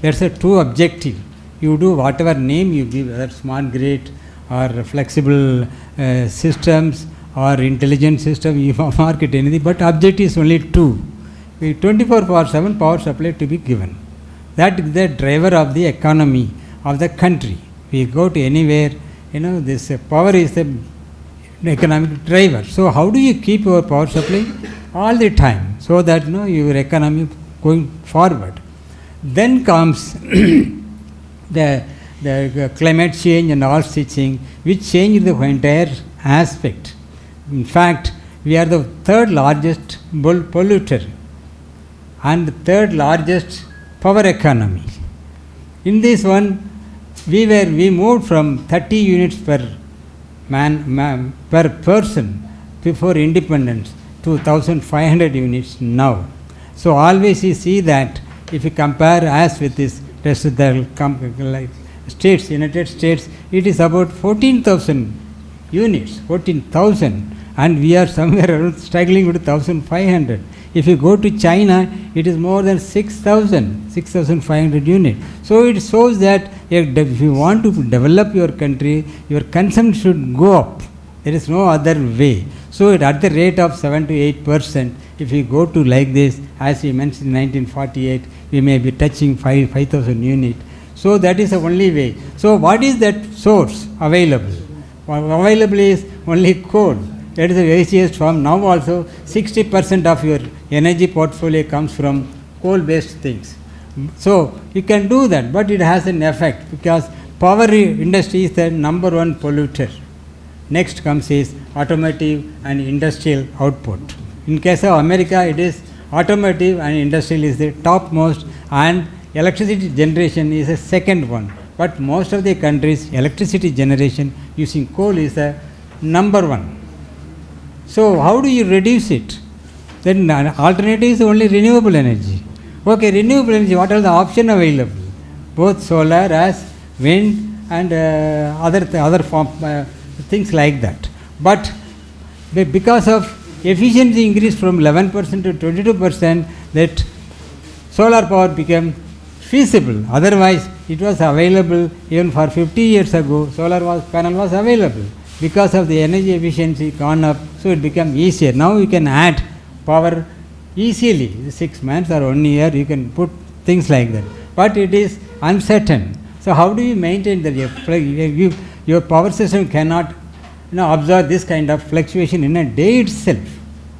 That's a true objective. You do whatever name you give, whether smart grid or flexible systems or intelligent system, market, anything, but objective is only two. 24/7 power supply to be given. That is the driver of the economy of the country. We go to anywhere, this power is the economic driver. So how do you keep your power supply all the time so that your economy going forward? Then comes the climate change and all such thing, which change the entire aspect. In fact, we are the third largest polluter and the third largest power economy. In this one, we moved from 30 units per person before independence to 1,500 units now. So always you see that if you compare us with this rest of the states, United States, it is about 14,000 units, 14,000, and we are somewhere around struggling with 1,500. If you go to China, it is more than 6,500 units. So it shows that if you want to develop your country, your consumption should go up. There is no other way. So at the rate of 7 to 8%, if we go to like this, as we mentioned in 1948, we may be touching 5,000 units. So that is the only way. So what is that source available? Available is only coal. That is the easiest form. Now also 60% of your energy portfolio comes from coal-based things. So you can do that, but it has an effect because power industry is the number one polluter. Next comes is automotive and industrial output. In case of America, it is automotive and industrial is the topmost, and electricity generation is the second one. But most of the countries, electricity generation using coal is the number one. So how do you reduce it? Then alternative is only renewable energy. Okay, renewable energy, what are the options available? Both solar as wind and other form, things like that. But because of efficiency increase from 11% to 22%, that solar power became feasible. Otherwise, it was available even for 50 years ago, solar panel was available. Because of the energy efficiency gone up, so it became easier. Now you can add power easily, 6 months or 1 year, you can put things like that. But it is uncertain. So how do you maintain that your power system cannot absorb this kind of fluctuation in a day itself?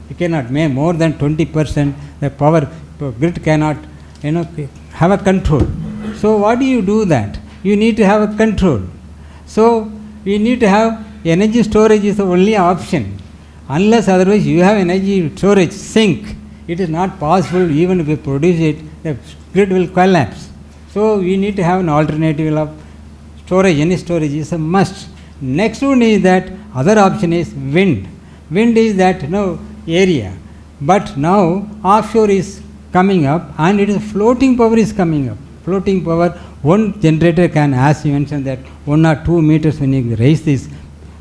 You cannot make more than 20%. The power grid cannot have a control. So what do you do that? You need to have a control. So we need to have energy storage is the only option. Unless otherwise you have energy storage sink, it is not possible. Even if you produce it, the grid will collapse. So we need to have an alternative of storage. Any storage is a must. Next one is that other option is wind. Wind is that area, but now offshore is coming up and it is floating power is coming up. Floating power, one generator can, as you mentioned, that 1 or 2 meters when you raise this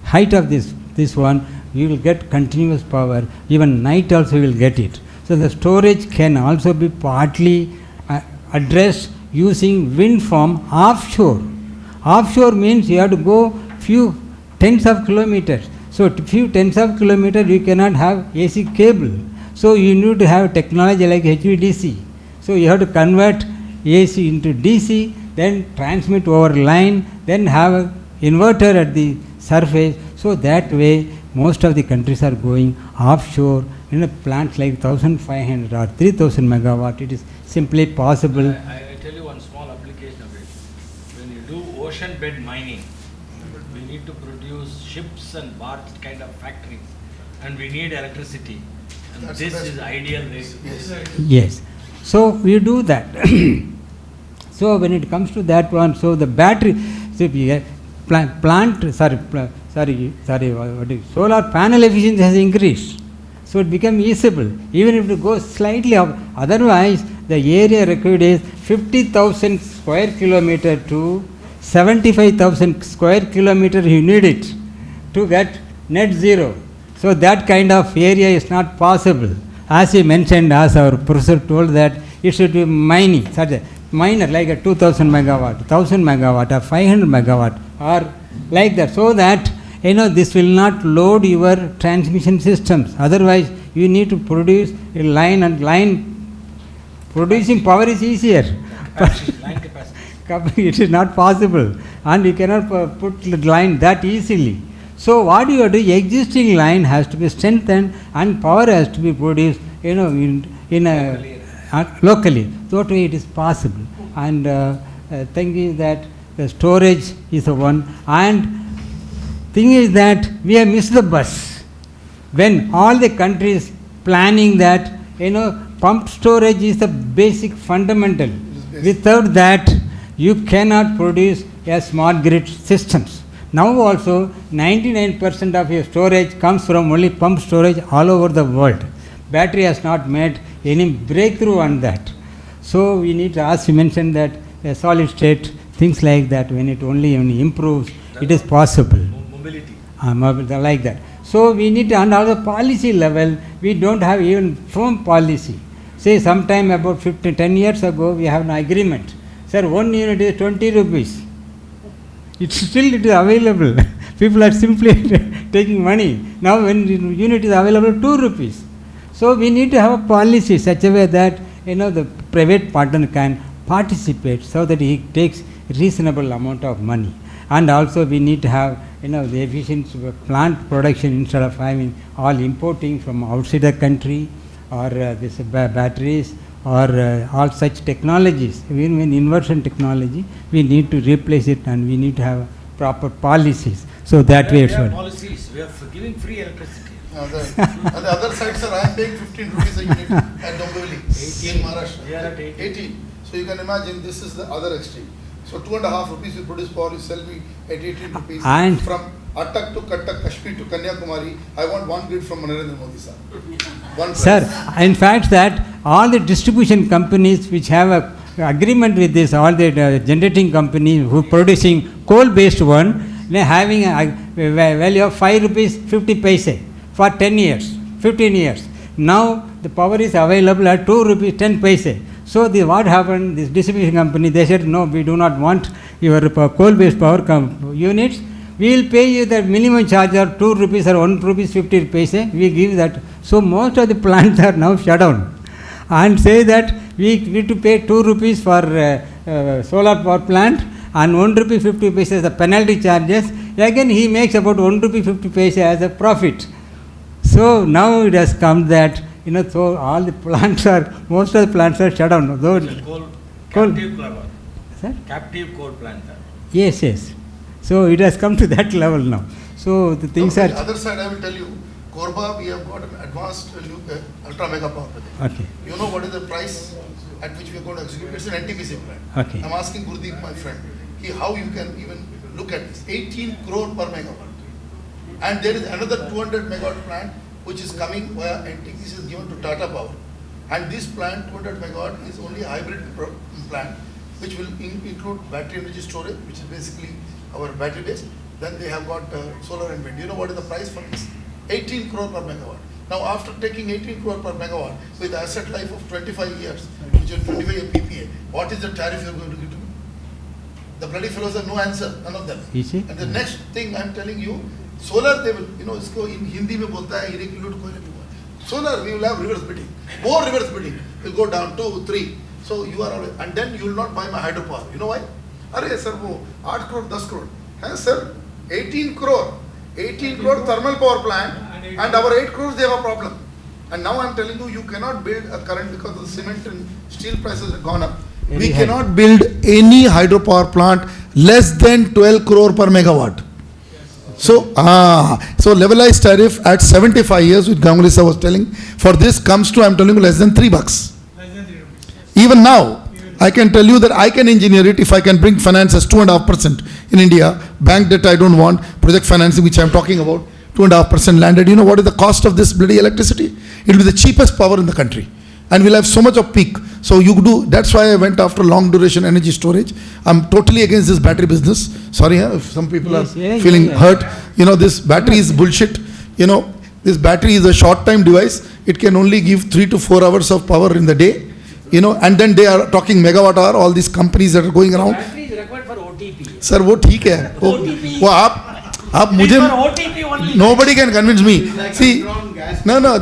height of this one, you will get continuous power. Even night also you will get it. So the storage can also be partly addressed using wind farm offshore. Offshore means you have to go few tens of kilometers. So few tens of kilometers you cannot have AC cable. So you need to have technology like HVDC. So you have to convert AC into DC, then transmit over line, then have an inverter at the surface. So that way most of the countries are going offshore in a plants like 1,500 or 3,000 megawatt. It is simply possible. I tell you one small application of it. When you do ocean bed mining, we need to produce ships and barge kind of factories, and we need electricity. And this is ideal way. Yes. So we do that. So when it comes to that one, so the battery, solar panel efficiency has increased. So it becomes usable, even if it goes slightly up. Otherwise, the area required is 50,000 square kilometer to 75,000 square kilometer you need it to get net zero. So that kind of area is not possible. As you mentioned, as our professor told that it should be mining, such a miner like a 2,000 megawatt, 1,000 megawatt or 500 megawatt or like that, so that this will not load your transmission systems. Otherwise, you need to produce a line, and line producing power is easier. Line capacity. It is not possible, and you cannot put the line that easily. So what you do, existing line has to be strengthened and power has to be produced, locally. That way it is possible. And thing is that the storage is the one. And thing is that we have missed the bus. When all the countries planning that, pump storage is the basic fundamental. Without that, you cannot produce a smart grid systems. Now also 99% of your storage comes from only pump storage all over the world. Battery has not made any breakthrough on that. So we need to, as you mentioned, that a solid state, things like that, when it only improves, it is possible. Mobility. Like that. So we need to, and also policy level, we don't have even firm policy. Say sometime about 10 years ago, we have an agreement. Sir, 1 unit is 20 rupees. It is available. People are simply taking money. Now when the unit is available, 2 rupees. So we need to have a policy such a way that the private partner can participate so that he takes reasonable amount of money. And also we need to have the efficient plant production instead of having all importing from outside the country, or this batteries, or all such technologies. Even in inversion technology, we need to replace it, and we need to have proper policies. So that way we have policies. We are giving free electricity. On the other side, sir, I am paying 15 rupees a unit at Dombivli in Maharashtra. We are at 18. So you can imagine this is the other extreme. So 2.5 rupees you produce power, you sell me at 18 rupees. And from Attak to Kattak, Kashmir to Kanyakumari, I want one grid from Narendra Modi, sir. One price. Sir, in fact that all the distribution companies which have a agreement with this, all the generating companies who producing coal-based one, they having a value of 5 rupees 50 paise for 10 years, 15 years. Now the power is available at 2 rupees 10 paise. So what happened, this distribution company, they said, no, we do not want your coal-based power units. We will pay you the minimum charge of 2 rupees or 1 rupees 50 paise. We give that. So most of the plants are now shut down. And say that we need to pay 2 rupees for solar power plant and 1 rupee 50 paise as the penalty charges. Again he makes about 1 rupee 50 paise as a profit. So now it has come that, so all the plants are, most of the plants are shut down. Captive power. Sir? Captive coal plant. Yes, yes. So it has come to that level now. So the things On are. the other side, I will tell you, Korba, we have got an advanced ultra mega power project. Okay. You know what is the price at which we are going to execute? It's an NTPC plant. Okay. I'm asking Gurdeep, my friend, how you can even look at this. 18 crore per megawatt. And there is another 200 megawatt plant which is coming via NTPC is given to Tata Power. And this plant, 200 megawatt, is only a hybrid plant which will include battery energy storage, which is basically our battery base. Then they have got solar and wind. You know what is the price for this? 18 crore per megawatt. Now after taking 18 crore per megawatt with asset life of 25 years, which is 25-year PPA, what is the tariff you are going to give to me? The bloody fellows have no answer, none of them. And the next thing I am telling you, solar they will, isko in Hindi mein bolta hai, solar we will have reverse bidding. More reverse bidding will go down 2, 3. So you are always, and then you will not buy my hydropower. You know why? Arey sir, wo 8 crore, 10 crore. Hey sir, 18 crore thermal power plant, and our 8 crores they have a problem. And now I am telling you, you cannot build a current because the cement and steel prices have gone up. We cannot build any hydropower plant less than 12 crore per megawatt. So levelized tariff at 75 years, which Ganguly sir was telling, for this comes to, I am telling you, less than $3. Even now, I can tell you that I can engineer it if I can bring finance as 2.5% in India. Bank debt I don't want, project financing which I am talking about, 2.5% landed. You know what is the cost of this bloody electricity? It will be the cheapest power in the country. And we'll have so much of peak. So you do, that's why I went after long duration energy storage. I'm totally against this battery business. Sorry if some people are feeling hurt. This battery is bullshit. This battery is a short time device. It can only give 3 to 4 hours of power in the day. And then they are talking megawatt hour, all these companies that are going around. Battery is required for OTP. Sir, वो ठीक है. वो आप आप It is मुझे for OTP only. nobody can convince me. See, no,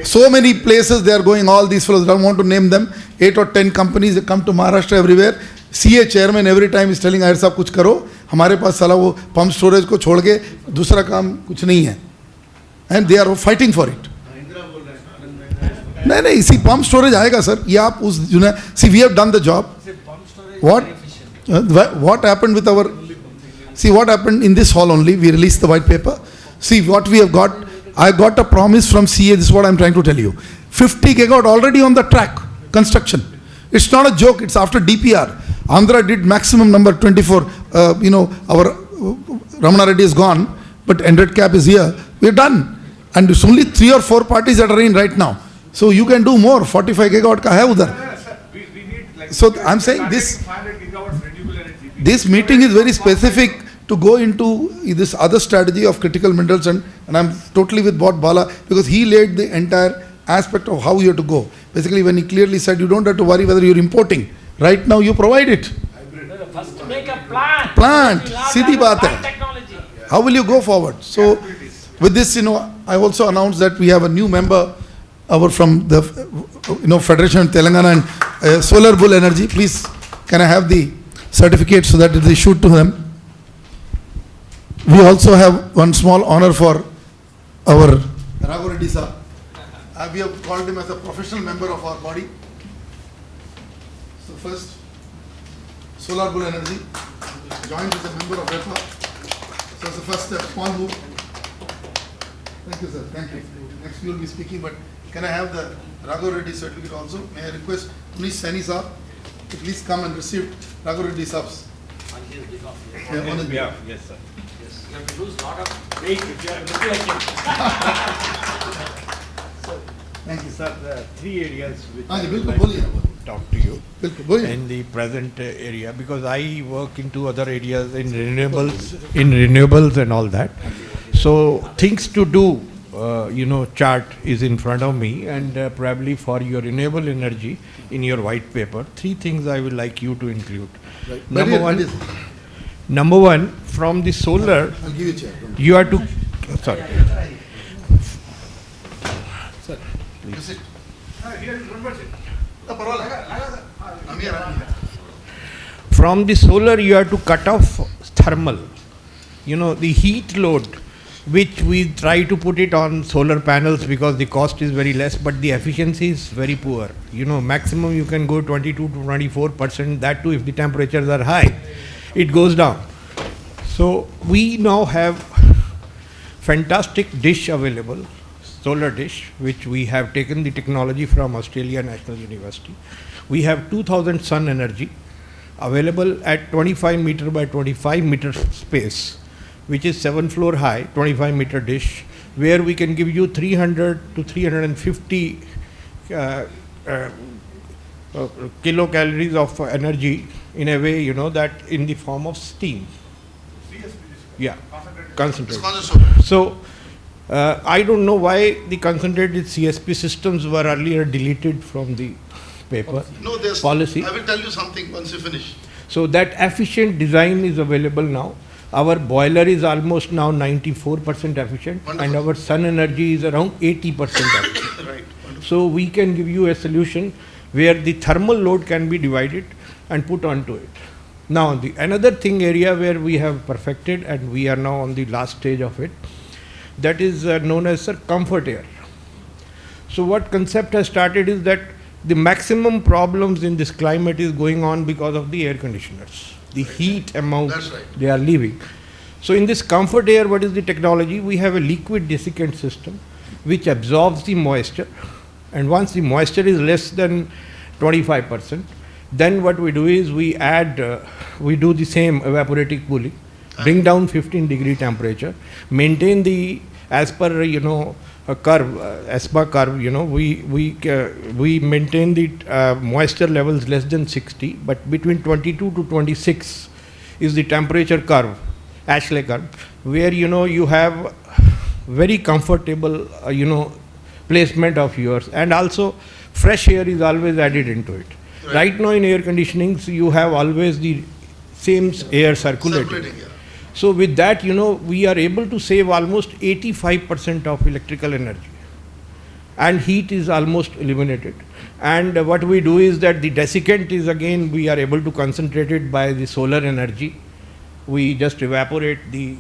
so many places they are going, all these fellows, I don't want to name them, 8 or 10 companies that come to Maharashtra everywhere. CA chairman every time is telling आयर साहब कुछ करो, हमारे पास साला वो pump storage को छोड़ के दूसरा काम कुछ नहीं है. And they are fighting for it. नहीं, see pump storage आएगा सर, ये आप उस see we have done the job. What happened with our, see what happened in this hall only, we released the white paper. See what we have got, I got a promise from CA, this is what I am trying to tell you. 50 gigawatt already on the track, construction. It's not a joke, it's after DPR. Andhra did maximum number 24, our Ramana Reddy is gone, but Android cap is here, we're done. And it's only 3 or 4 parties that are in right now. So you can do more, 45 gigawatt ka hai udhar. So I'm saying this meeting is very specific to go into this other strategy of critical minerals, and I'm totally with what Bala, because he laid the entire aspect of how you have to go. Basically when he clearly said you don't have to worry whether you're importing. Right now you provide it. First make a plan. Plant. Siddhi baat hai. How will you go forward? So with this, I also announced that we have a new member from the Federation of Telangana and Solar Bull Energy. Please, can I have the certificate so that it is issued to them? We also have one small honor for our Raghu Reddy sir. We have called him as a professional member of our body. So first, Solar Bull Energy joined as a member of REPA. So it's the first step, small move. Thank you sir, thank you. Next we will be speaking, but can I have the Raghu Reddy certificate also? May I request Munish Saini sir to please come and receive Raghu Reddy sab's. Yeah, yes sir. You have to lose a lot of weight if you are looking like him. Thank you. Sir, there are 3 areas which हाँ जी, I would बिल्कुल like बोलिए। to talk to you बिल्कुल बोलिए। in the present area, because I work in 2 other areas in renewables and all that. So things to do, chart is in front of me, and probably for your renewable energy in your white paper, 3 things I would like you to include. Right. Number one, from the solar, I'll give you a chair. you are to, sorry. Sir, please sit. From the solar, you have to cut off thermal. The heat load, which we try to put it on solar panels because the cost is very less, but the efficiency is very poor. Maximum you can go 22 to 24%. That too, if the temperatures are high, it goes down. So we now have fantastic dish available, solar dish, which we have taken the technology from Australia National University. We have 2000 sun energy available at 25 meter by 25 meter space, which is 7 floor high, 25 meter dish, where we can give you 300 to 350 kilocalories of energy in a way, that in the form of steam. Yeah, concentrated. So, I don't know why the concentrated CSP systems were earlier deleted from the paper. No, there's policy. I will tell you something once you finish. So that efficient design is available now. Our boiler is almost now 94% efficient. Wonderful. And our sun energy is around 80% efficient. Right. Wonderful. So we can give you a solution where the thermal load can be divided and put onto it. Now, the another thing area where we have perfected, and we are now on the last stage of it, that is known as comfort air. So what concept has started is that the maximum problems in this climate is going on because of the air conditioners, the heat amount they are leaving. So in this comfort air, what is the technology? We have a liquid desiccant system which absorbs the moisture, and once the moisture is less than 25%, then what we do is we add, we do the same evaporative cooling, bring down 15-degree temperature, maintain the, as per, a curve, ASPA curve, we maintain the moisture levels less than 60, but between 22 to 26 is the temperature curve, Ashley curve, where, you have very comfortable, placement of yours, and also fresh air is always added into it. Right now in air conditionings, you have always the same air circulating. So with that, we are able to save almost 85% of electrical energy, and heat is almost eliminated. And what we do is that the desiccant is, again, we are able to concentrate it by the solar energy. We just evaporate the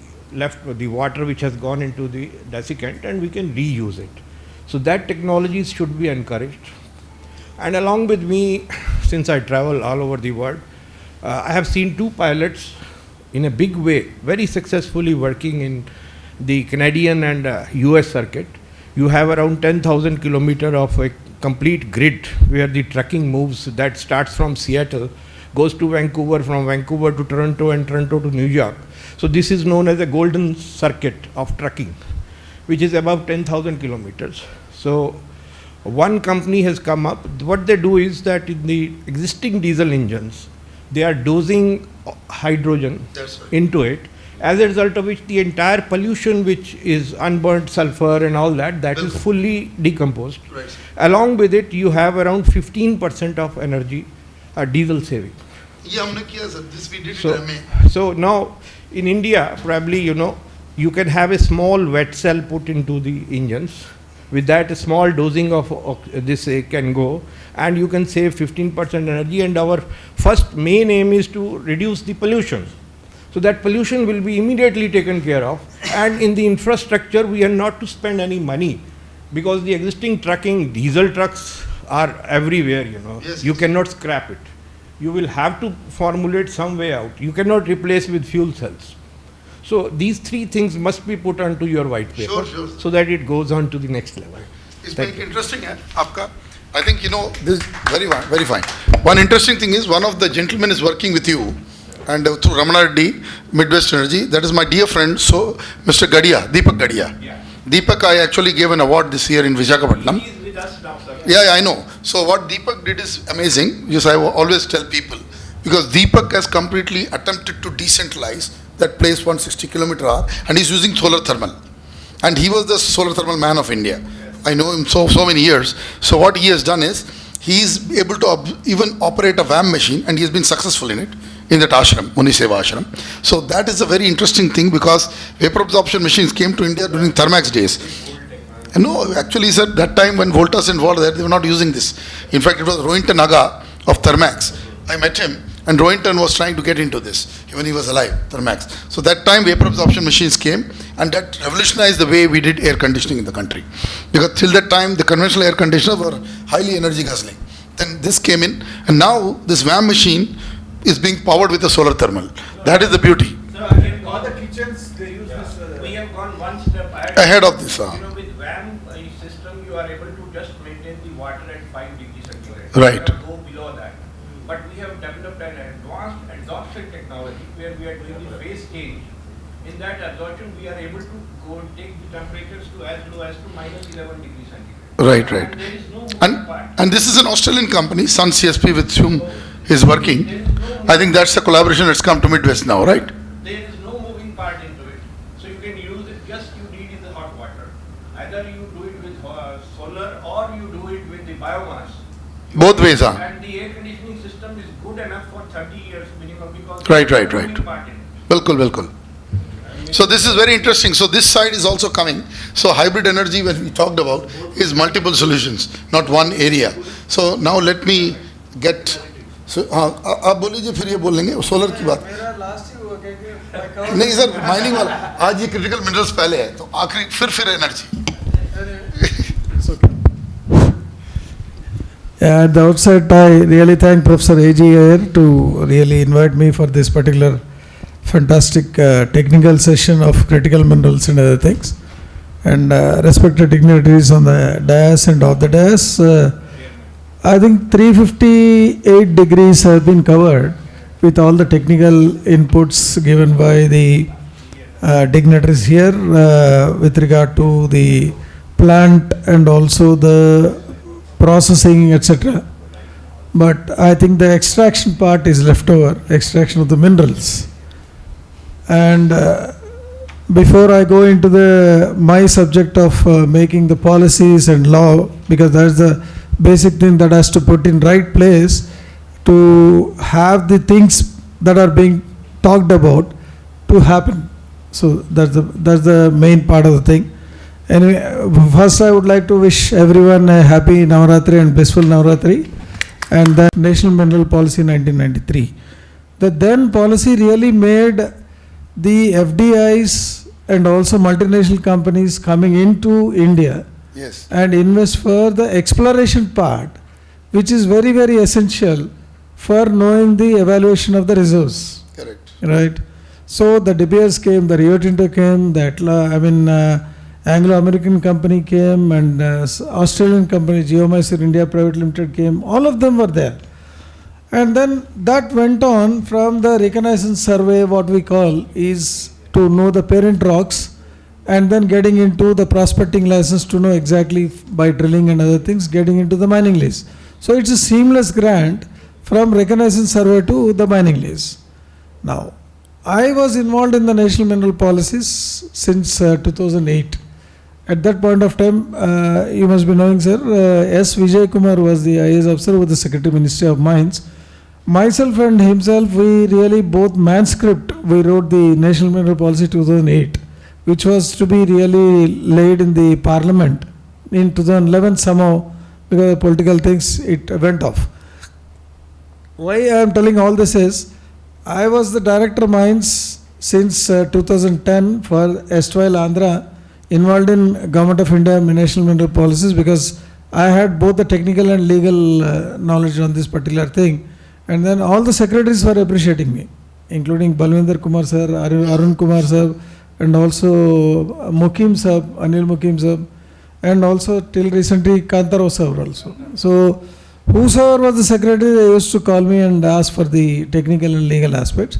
water which has gone into the desiccant, and we can reuse it. So that technologies should be encouraged. And along with me, since I travel all over the world, I have seen 2 pilots in a big way, very successfully working in the Canadian and US circuit. You have around 10,000 kilometers of a complete grid where the trucking moves, that starts from Seattle, goes to Vancouver, from Vancouver to Toronto, and Toronto to New York. So this is known as a golden circuit of trucking, which is about 10,000 kilometers. So one company has come up. What they do is that in the existing diesel engines, they are dosing hydrogen into it, as a result of which the entire pollution, which is unburnt sulfur and all that is fully decomposed. Right. Along with it, you have around 15% of energy diesel saving. So now in India, probably, you can have a small wet cell put into the engines. With that, a small dosing of this can go, and you can save 15% energy. And our first main aim is to reduce the pollution. So that pollution will be immediately taken care of. And in the infrastructure, we are not to spend any money, because the existing trucking, diesel trucks are everywhere, Yes, You yes. cannot scrap it. You will have to formulate some way out. You cannot replace with fuel cells. So these 3 things must be put onto your white paper, Sure. so that it goes on to the next level. It's Thank very you. interesting, Aapka. I think, this is very fine. One interesting thing is, one of the gentlemen is working with you, and through Ramana Reddy, Midwest Energy. That is my dear friend, so Mr. Gadia, Deepak Gadia. Yeah. Deepak, I actually gave an award this year in Visakhapatnam. He is with us now, sir. Yeah, I know. So what Deepak did is amazing, because I always tell people, because Deepak has completely attempted to decentralize that place 160 km/h, and he's using solar thermal. And he was the solar thermal man of India. I know him so many years. So what he has done is, he's able to even operate a VAM machine, and he has been successful in it, in that ashram, Muniseva ashram. So that is a very interesting thing, because vapor absorption machines came to India during Thermax days. No, actually, sir, that time when Voltas involved there, they were not using this. In fact, it was Rohinton Aga of Thermax. I met him, and Rohinton was trying to get into this when he was alive, Thermax. So that time vapor absorption machines came, and that revolutionized the way we did air conditioning in the country. Because till that time, the conventional air conditioners were highly energy guzzling. Then this came in, and now this VAM machine is being powered with a solar thermal. That is the beauty. So in all the kitchens, they use this. We have gone one step Ahead of this. With VAM system, you are able to just maintain the water at 5 degrees centigrade. Right. You go below that. But we have developed an advanced absorption technology where we are doing the phase change. In that absorption, we are able to go and take the temperatures to as low as to -11 degrees centigrade. Right. And there is no moving part. And this is an Australian company, Sun CSP, with whom he is working. I think that's a collaboration that's come to Midwest now, right? There is no moving part into it. So you can use it, just you need is the hot water. Either you do it with solar, or you do it with the biomass. Both ways, And the air conditioning system is good enough for 30 years minimum, because Right. there is no moving part in it. Bilkul. So this is very interesting. So this side is also coming. So hybrid energy, when we talked about, is multiple solutions, not one area. So now let me get. So आप बोलिए फिर ये बोलेंगे solar की बात. नहीं sir, mining वाला आज ये क्रिटिकल मिनरल्स पहले है, तो आखिरी फिर energy. At the outset, I really thank Professor A.G. Ayer to really invite me for this particular fantastic technical session of critical minerals and other things. And respected dignitaries on the dais and off the dais, I think 358 degrees have been covered with all the technical inputs given by the dignitaries here with regard to the plant and also the processing, etc. But I think the extraction part is left over, extraction of the minerals. And before I go into my subject of making the policies and law, because that's the basic thing that has to put in right place to have the things that are being talked about to happen. So that's the main part of the thing. Anyway, first I would like to wish everyone a happy Navaratri and blissful Navaratri. And the National Mineral Policy 1993. The then policy really made the FDIs and also multinational companies coming into India and invest for the exploration part, which is very, very essential for knowing the evaluation of the resource. Correct. Right? So the De Beers came, the Rio Tinto came, the Anglo-American company came, and Australian company, Geomysore India Private Limited came, all of them were there. And then that went on from the reconnaissance survey, what we call is to know the parent rocks, and then getting into the prospecting license to know exactly by drilling and other things, getting into the mining lease. So it's a seamless grant from reconnaissance survey to the mining lease. Now, I was involved in the national mineral policies since 2008. At that point of time, you must be knowing, sir, S. Vijay Kumar was the IAS officer with the Secretary Ministry of Mines. Myself and himself, we really both manuscript, we wrote the National Mineral Policy 2008, which was to be really laid in the Parliament. In 2011, somehow, because of political things, it went off. Why I am telling all this is, I was the Director of Mines since 2010 for erstwhile Andhra, involved in Government of India national mineral policies, because I had both the technical and legal knowledge on this particular thing. And then all the secretaries were appreciating me, including Balwinder Kumar sir, Arun Kumar sir, and also Mukim sir, Anil Mukim sir, and also till recently Kantaro sir also. So whosoever was the secretary, they used to call me and ask for the technical and legal aspects.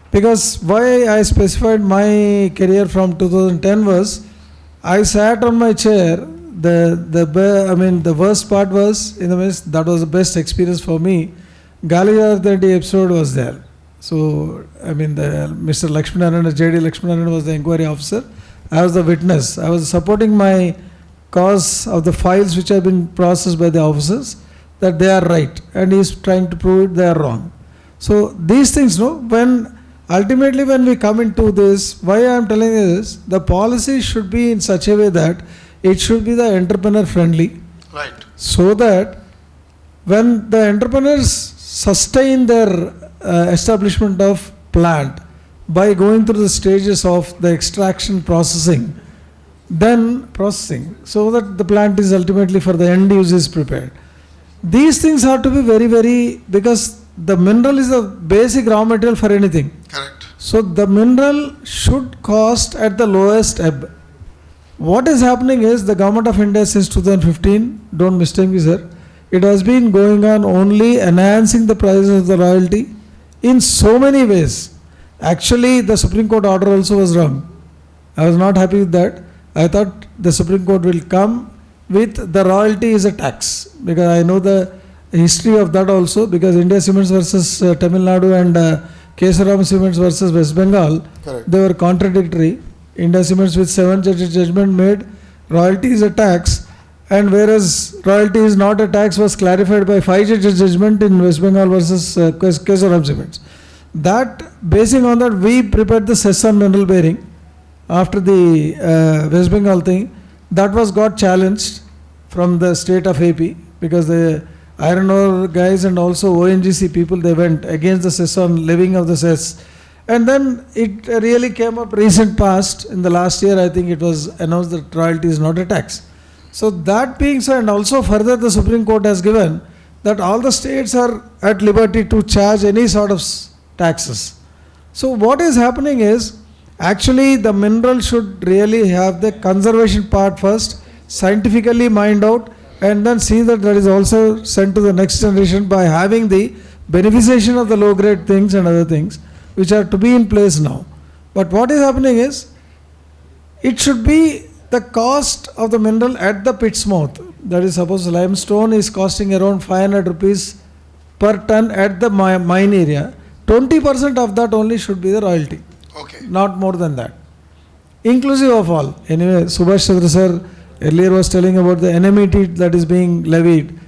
Because why I specified my career from 2010 was, I sat on my chair. The worst part was, in the midst, that was the best experience for me. Galijardandi episode was there. So, Mr. Lakshmanarayan, J.D. Lakshmanarayan was the inquiry officer. I was the witness. I was supporting my cause of the files which have been processed by the officers, that they are right, and he is trying to prove it they are wrong. So, these things, ultimately when we come into this, why I am telling you this, the policy should be in such a way that it should be the entrepreneur friendly. Right. So that when the entrepreneurs sustain their establishment of plant by going through the stages of the extraction processing, then processing, so that the plant is ultimately for the end use is prepared. These things have to be very, very, because the mineral is the basic raw material for anything. Correct. So the mineral should cost at the lowest ebb. What is happening is the Government of India since 2015, don't mistake me sir, it has been going on only enhancing the prices of the royalty in so many ways. Actually, the Supreme Court order also was wrong. I was not happy with that. I thought the Supreme Court will come with the royalty is a tax, because I know the history of that also, because India Cements versus Tamil Nadu and Kesaram Cements versus West Bengal, Correct. They were contradictory. India Cements with 7 judges judgment made royalty is a tax, and whereas royalty is not a tax was clarified by 5 judges judgment in West Bengal versus Kesaram Cements. That, basing on that, we prepared the cess on mineral bearing after the West Bengal thing. That was got challenged from the state of AP, because the iron ore guys and also ONGC people, they went against the cess on levying of the cess. And then it really came up recent past, in the last year I think it was announced that royalty is not a tax. So that being said, and also further the Supreme Court has given that all the states are at liberty to charge any sort of taxes. So what is happening is, actually the mineral should really have the conservation part first, scientifically mined out, and then see that that is also sent to the next generation by having the beneficiation of the low grade things and other things which are to be in place now. But what is happening is, it should be the cost of the mineral at the pit's mouth. That is, suppose limestone is costing around 500 rupees per ton at the mine area, 20% of that only should be the royalty. Okay. Not more than that. Inclusive of all. Anyway, Subhash Chandra sir earlier was telling about the NMET that is being levied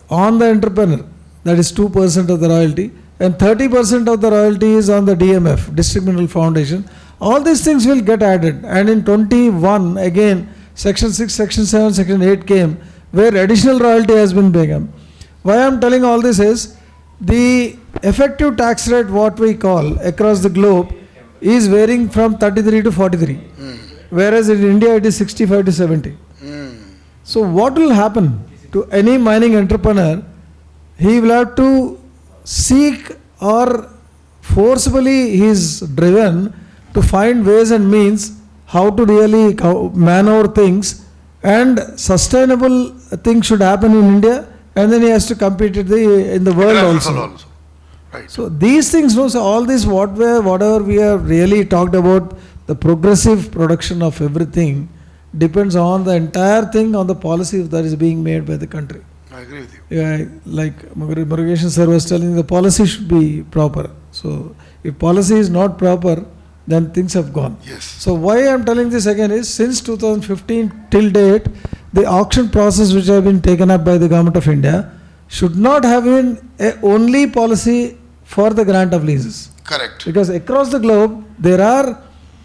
on the entrepreneur. That is 2% of the royalty. And 30% of the royalty is on the DMF, District Mineral Foundation. All these things will get added. And in 21, again, Section 6, Section 7, Section 8 came, where additional royalty has been begun. Why I am telling all this is, the effective tax rate, what we call across the globe, is varying from 33 to 43. Whereas in India it is 65 to 70. So what will happen to any mining entrepreneur? He will have to seek, or forcibly he is driven to find ways and means how to really maneuver things, and sustainable things should happen in India, and then he has to compete in the world also. Right. So these things, no, so all this whatever we have really talked about, the progressive production of everything depends on the entire thing, on the policy that is being made by the country. I agree with you. Yeah, like Murugesh sir was telling, the policy should be proper. So if policy is not proper, then things have gone. Yes. So why I am telling this again is, since 2015 till date, the auction process which have been taken up by the Government of India should not have been a only policy for the grant of leases. Correct. Because across the globe, there are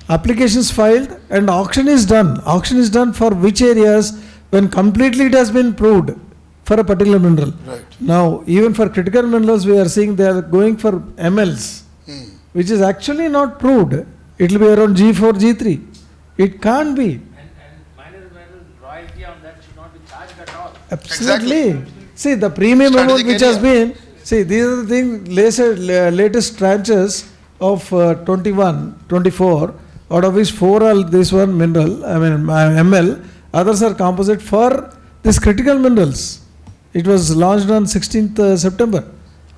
applications filed and auction is done. Auction is done for which areas, when completely it has been proved for a particular mineral. Right. Now, even for critical minerals, we are seeing they are going for MLs, which is actually not proved. It will be around G4, G3. It can't be. And minor royalty on that should not be charged at all. Absolutely. Exactly. See, the premium Strategic amount which has area. been, see, these are the things, latest tranches of 21, 24, out of which 4 are this one mineral, I mean ML, others are composite for these critical minerals. It was launched on 16th September.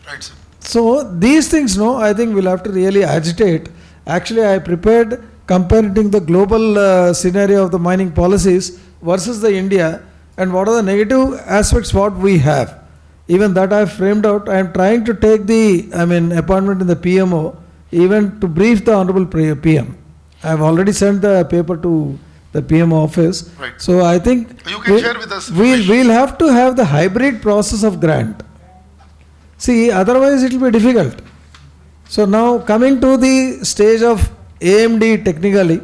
Right, sir. So these things, no, I think we'll have to really agitate. Actually, I prepared comparing the global scenario of the mining policies versus the India, and what are the negative aspects what we have. Even that I have framed out. I am trying to take the, appointment in the PMO, even to brief the Honorable PM. I have already sent the paper to the PMO office. Right. So I think You can share with us we'll have to have the hybrid process of grant. See, otherwise it will be difficult. So now coming to the stage of AMD technically,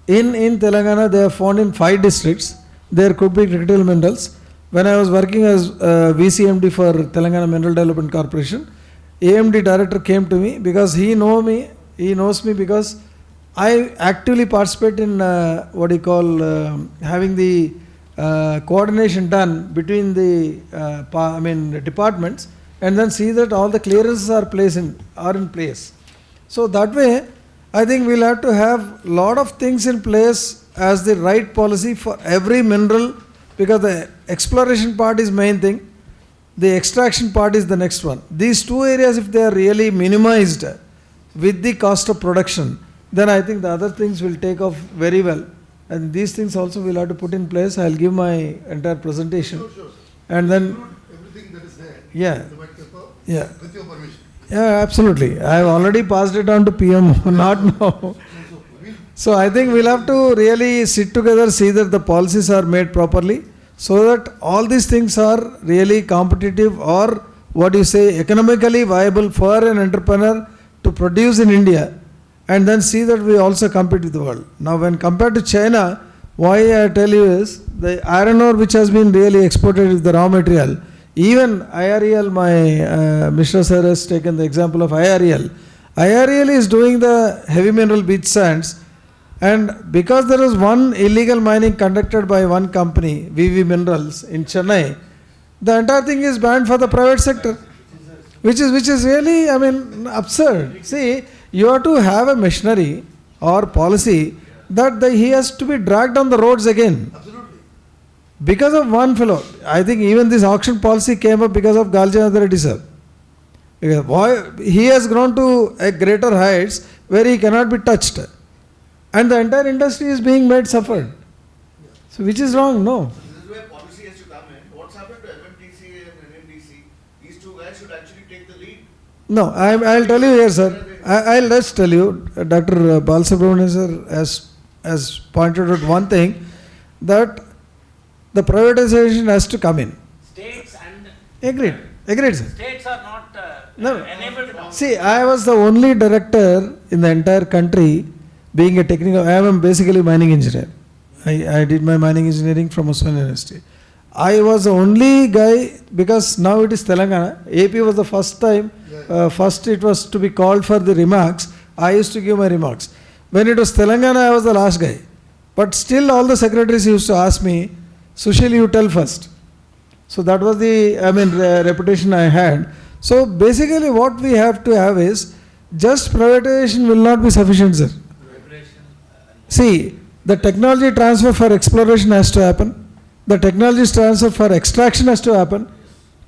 in Telangana they have found in 5 districts, there could be critical minerals. When I was working as VCMD for Telangana Mineral Development Corporation, AMD director came to me because he knows me because I actively participate in having the coordination done between the departments, and then see that all the clearances are in place. So that way, I think we'll have to have lot of things in place as the right policy for every mineral, because the exploration part is main thing, the extraction part is the next one. These 2 areas, if they are really minimized with the cost of production, then I think the other things will take off very well. And these things also we'll have to put in place. I'll give my entire presentation. Sure. And then, Everything that is there. yeah, The white paper. yeah. With your permission. Yeah, absolutely. I have already passed it on to PMO, not now. So I think we'll have to really sit together, see that the policies are made properly, so that all these things are really competitive, or economically viable for an entrepreneur to produce in India, and then see that we also compete with the world. Now when compared to China, why I tell you is, the iron ore which has been really exported with the raw material, even IREL, my Mishra sir has taken the example of IREL. IREL is doing the heavy mineral beach sands, and because there is one illegal mining conducted by one company, VV Minerals in Chennai, the entire thing is banned for the private sector, which is really, absurd. See, you have to have a machinery or policy that he has to be dragged on the roads again. Because of one fellow. I think even this auction policy came up because of Galjanatha Reddy sir. Because he has grown to a greater heights where he cannot be touched. And the entire industry is being made suffered. So which is wrong? No. This is where policy has to come in. What's happened to MMTC and NMDC? These 2 guys should actually take the lead. No, I'll tell you here, sir. I'll just tell you, Dr. Balasubramanian sir has pointed out one thing, that the privatization has to come in. States and Agreed, sir. states are not No. enabled. See, I was the only director in the entire country being a technical, I am basically mining engineer. I did my mining engineering from Osman University. I was the only guy, because now it is Telangana. AP was the first time, first it was to be called for the remarks. I used to give my remarks. When it was Telangana, I was the last guy. But still all the secretaries used to ask me, Sushil, you tell first. So that was the, reputation I had. So basically what we have to have is, just privatization will not be sufficient, sir. See, the technology transfer for exploration has to happen. The technology transfer for extraction has to happen.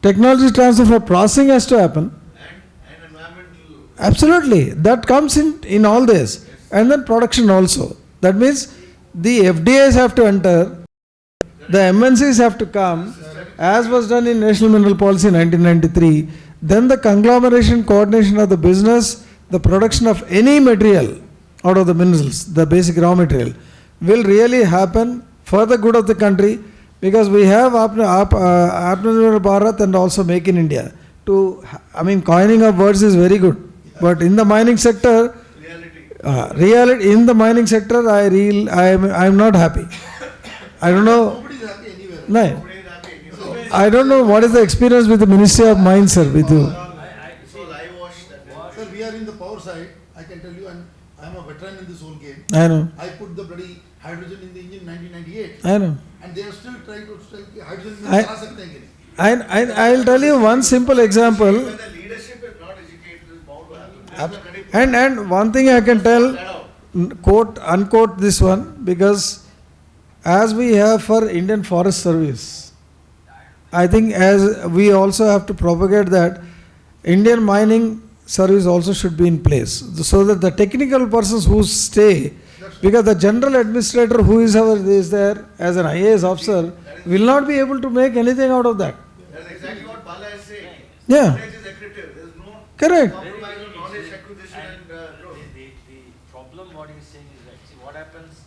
Technology transfer for processing has to happen. And environmental. Absolutely. That comes in all this. And then production also. That means the FDIs have to enter, the MNCs have to come, as was done in National Mineral Policy 1993. Then the conglomeration, coordination of the business, the production of any material out of the minerals, the basic raw material, will really happen for the good of the country, because we have ATMA-NIRBHAR BHARAT and also Make in India. Coining of words is very good, but in the mining sector, reality in the mining sector, I am not happy. I don't know. Nobody is happy anywhere. No. Nobody is happy anywhere. I don't know what is the experience with the Ministry of Mines, sir, with you. So I watched that. Sir, we are in the power side. I can tell you, and I am a veteran in this whole game. I know. I put the bloody hydrogen in the engine in 1998. I know. And they are still trying to tell hydrogen में चला सकते हैं कि नहीं. I'll tell you one simple example. When the leadership is not educated, is bound to happen. And one thing I can tell, quote, unquote this one, because as we have for Indian Forest Service, I think as we also have to propagate that Indian mining service also should be in place, so that the technical persons who stay, because the general administrator who is there as an IAS officer will not be able to make anything out of that. That's exactly what Bala is saying. Yeah. Knowledge is accretive. There is no Correct. compromise on knowledge acquisition and growth. The problem what he's saying is that, see, what happens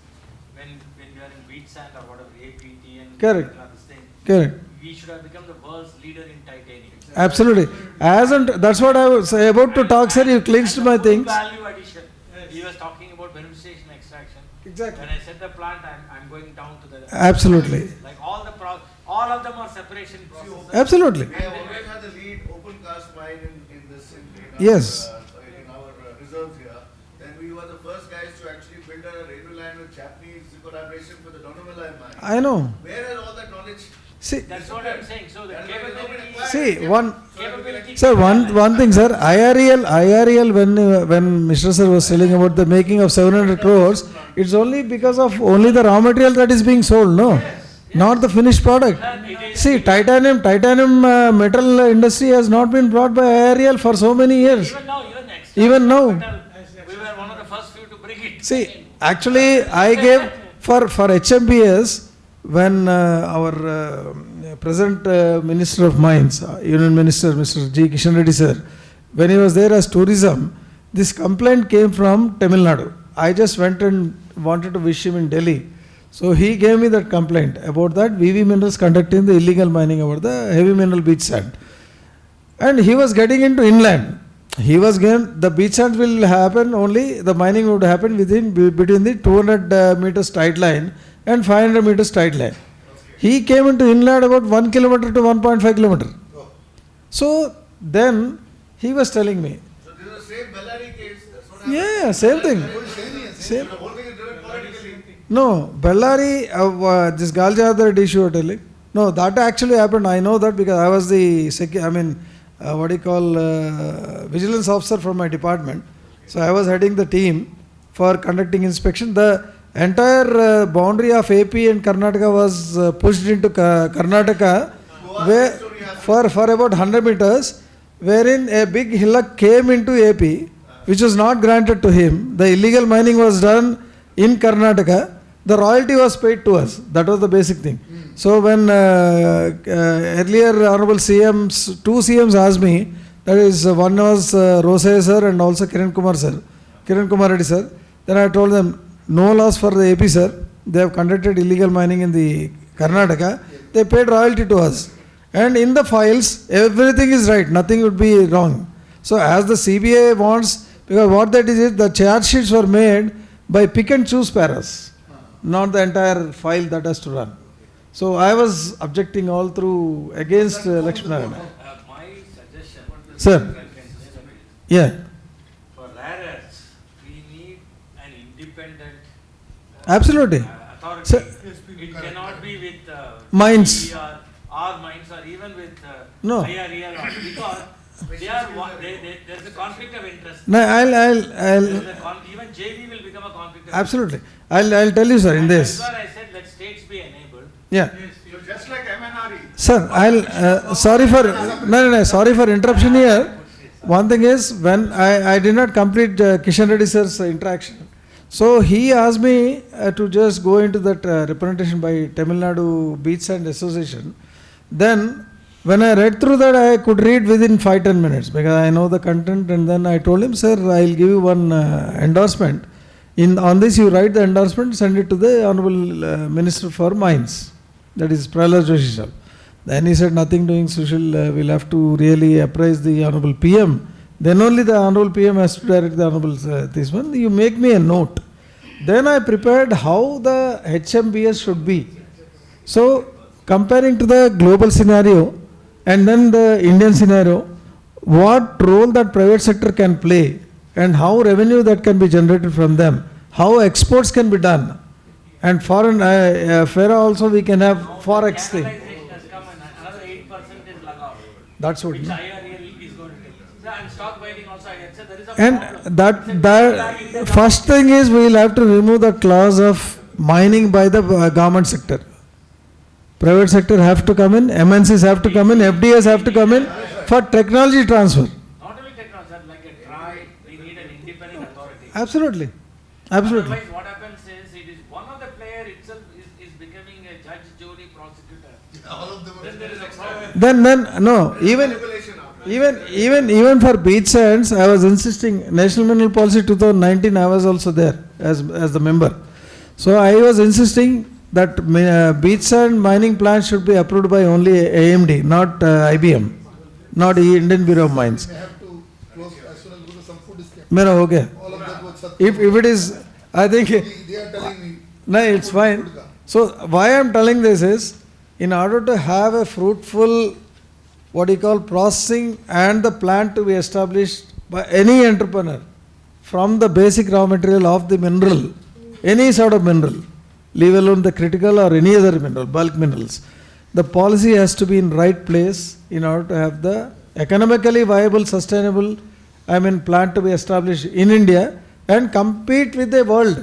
when you are in wheat sand or whatever, APT and Correct. this thing, Correct. we should have become the world's leader in titanium. Absolutely. That's what I was about to talk, sir. You clinched my things. Value addition. He was talking about beneficiation extraction. Exactly. When I said the plant, I'm going down to the. Absolutely. Like all of them are separation processes. Absolutely. We have always had the lead open cast mine in Yes. in our reserves here. Then we were the first guys to actually build a railway line with Japanese collaboration for the Donovala mine. I know. Where has all that knowledge? See, That's what I'm saying. So the capability. see, sir, one thing, sir, IREL, when Mr. Sir was telling about the making of 700 crores, it's only because of only the raw material that is being sold, no? Not the finished product. See, titanium metal industry has not been brought by IREL for so many years. Even now, Even now. we were one of the first few to bring it. See, actually, I gave for HMBS, when our present Minister of Mines, Union Minister, Mr. G. Kishan Reddy sir, when he was there as tourism, this complaint came from Tamil Nadu. I just went and wanted to wish him in Delhi. So he gave me that complaint about that VV Minerals conducting the illegal mining over the heavy mineral beach sand. And he was getting into inland. He was getting, the beach sand will happen only, the mining would happen between the 200 meters tight line and 500 meters tight line. He came into inland about 1 kilometer to 1.5 kilometer. So then he was telling me. So this is the same Bellary case. That's what Yeah, same thing. Same. The whole thing is driven politically. No, Bellary, this Galjadar issue you are telling. No, that actually happened. I know that because I was the vigilance officer from my department. So I was heading the team for conducting inspection. The entire boundary of AP and Karnataka was pushed into Karnataka, where for about 100 meters, wherein a big hillock came into AP, which was not granted to him. The illegal mining was done in Karnataka. The royalty was paid to us. That was the basic thing. So when earlier Honorable CMs, two CMs asked me, that is one was Rosaya sir and also Kiran Kumar Reddy sir. Then I told them, no loss for the AP sir. They have conducted illegal mining in the Karnataka. They paid royalty to us. And in the files, everything is right. Nothing would be wrong. So as the CBI wants, because what that is the charge sheets were made by pick and choose paras, not the entire file that has to run. So I was objecting all through against Lakshmanarayana. My suggestion. Sir. Yeah. For rare earths, we need an independent Absolutely. authority. Sir. It cannot be with Mines. or mines or even with No. IREL because there's a conflict of interest. No, Even JV will become a conflict of absolutely. I'll tell you, sir, in this. That's why I said let states be enabled. Yeah. So just like MNRE. Sir, sorry for interruption here. One thing is, when I did not complete Kishan Reddy sir's interaction. So he asked me to just go into that representation by Tamil Nadu Beach Sand Association. Then when I read through that, I could read within 5-10 minutes because I know the content, and then I told him, sir, I'll give you one endorsement. On this you write the endorsement, send it to the Honorable Minister for Mines. That is Prahlad Joshi sir. Then he said, nothing doing, Sushil, we'll have to really apprise the Honorable PM. Then only the Honorable PM has to direct the Honorable this one. You make me a note. Then I prepared how the HMBS should be. So, comparing to the global scenario and then the Indian scenario, what role that private sector can play and how revenue that can be generated from them, how exports can be done. And foreign, FERA also we can have forex thing. Has come and another 8% is lug That's what. which IREL is going to take. So, and stockpiling also, I said there is a And problem. that first thing is we will have to remove the clause of mining by the government sector. Private sector have to come in, MNCs have to come in, FDAs have to come in for technology transfer. Not only technology, like a TRI, we need an independent authority. Absolutely. Absolutely. Otherwise, what happens is it is one of the player itself is becoming a judge, jury, prosecutor. Then there is a problem. Then no, even for beach sands, I was insisting, National Mineral Policy 2019, I was also there as the member. So I was insisting that beach sand mining plants should be approved by only AMD, not IBM, not Indian Bureau of Mines. Mera ho gaya. If it is, I think, no, it's fine. So why I am telling this is, in order to have a fruitful, what you call processing and the plant to be established by any entrepreneur, from the basic raw material of the mineral, any sort of mineral, leave alone the critical or any other mineral, bulk minerals, the policy has to be in right place in order to have the economically viable, sustainable, plant to be established in India and compete with the world.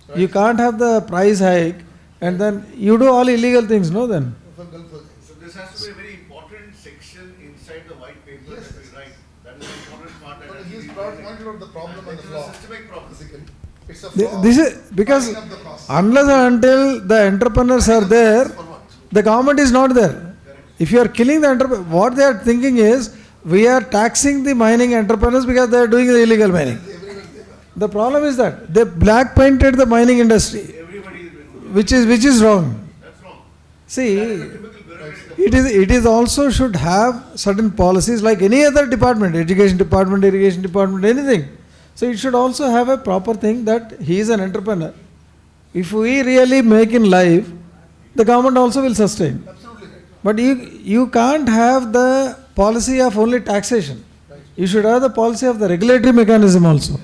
Right. You can't have the price hike and then you do all illegal things, no then? So this has to be a very important section inside the white paper that we write. That is the important part. But he's pointed out the problem and the flaw. It's a systemic problem. It's a flaw. This is because unless and until the entrepreneurs are there, the government is not there. If you are killing the entrepreneur, what they are thinking is, we are taxing the mining entrepreneurs because they are doing the illegal mining. The problem is that they black painted the mining industry, which is wrong. That's wrong. See, it is also should have certain policies like any other department, education department, irrigation department, anything. So it should also have a proper thing that he is an entrepreneur. If we really make in life, the government also will sustain. Absolutely right. But you can't have the policy of only taxation. You should have the policy of the regulatory mechanism also.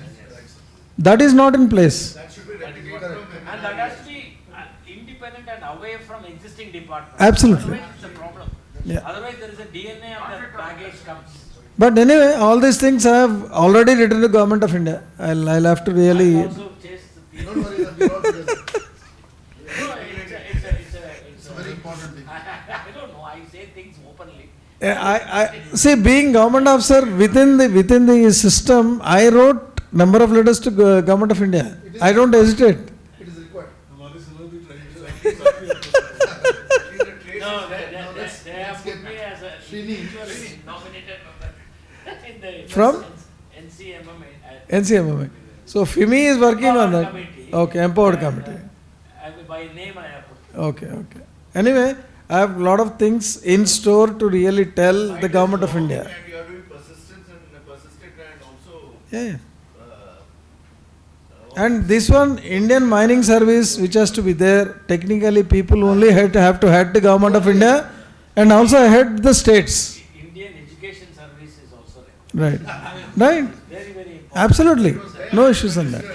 That is not in place. That should be replicated. And that has to be independent and away from existing departments. Absolutely. Otherwise it's a problem. Yeah. Otherwise there is a DNA of the baggage comes. But anyway, all these things I have already written to Government of India. I'll have to really. I also chase the people. Don't worry, we're all together. No, it's a very important thing. I don't know, I say things openly. I see, being government officer within the system, I wrote number of letters to Government of India. I don't hesitate. It is required. No, they have put me as a nominated member in the From? NCMMA. So FIMI is working on that. Committee. Okay, empowered committee. By name I have put. Okay. Anyway, I have a lot of things in store to really tell the Government of India. And you are doing persistent Yeah. And this one, Indian Mining Service, which has to be there, technically people only have to head the government of India and also head the states. Indian education service is also there. Right. Right. Very, very important. Absolutely. No issues on that.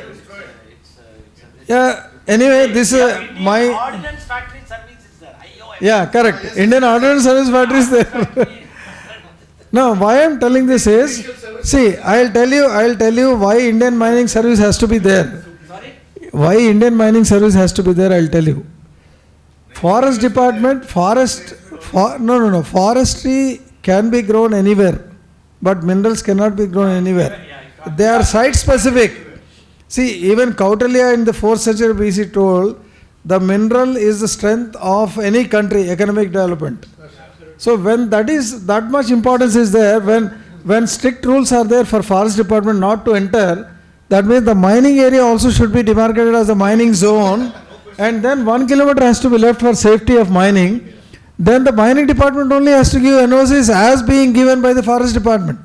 Yeah. Anyway, this my. Ordnance factory service is there. IOM. Yeah, correct. Indian Ordnance Service Factory is there. Now, why I am telling this is, see, I'll tell you why Indian Mining Service has to be there. Sorry? Why Indian Mining Service has to be there, I'll tell you. Forest Department, forestry can be grown anywhere, but minerals cannot be grown anywhere. They are site specific. See, even Kautilya in the 4th century BC told, the mineral is the strength of any country, economic development. So when that much importance is there, when strict rules are there for forest department not to enter, that means the mining area also should be demarcated as a mining zone, and then 1 kilometer has to be left for safety of mining. Then the mining department only has to give NOCs as being given by the forest department.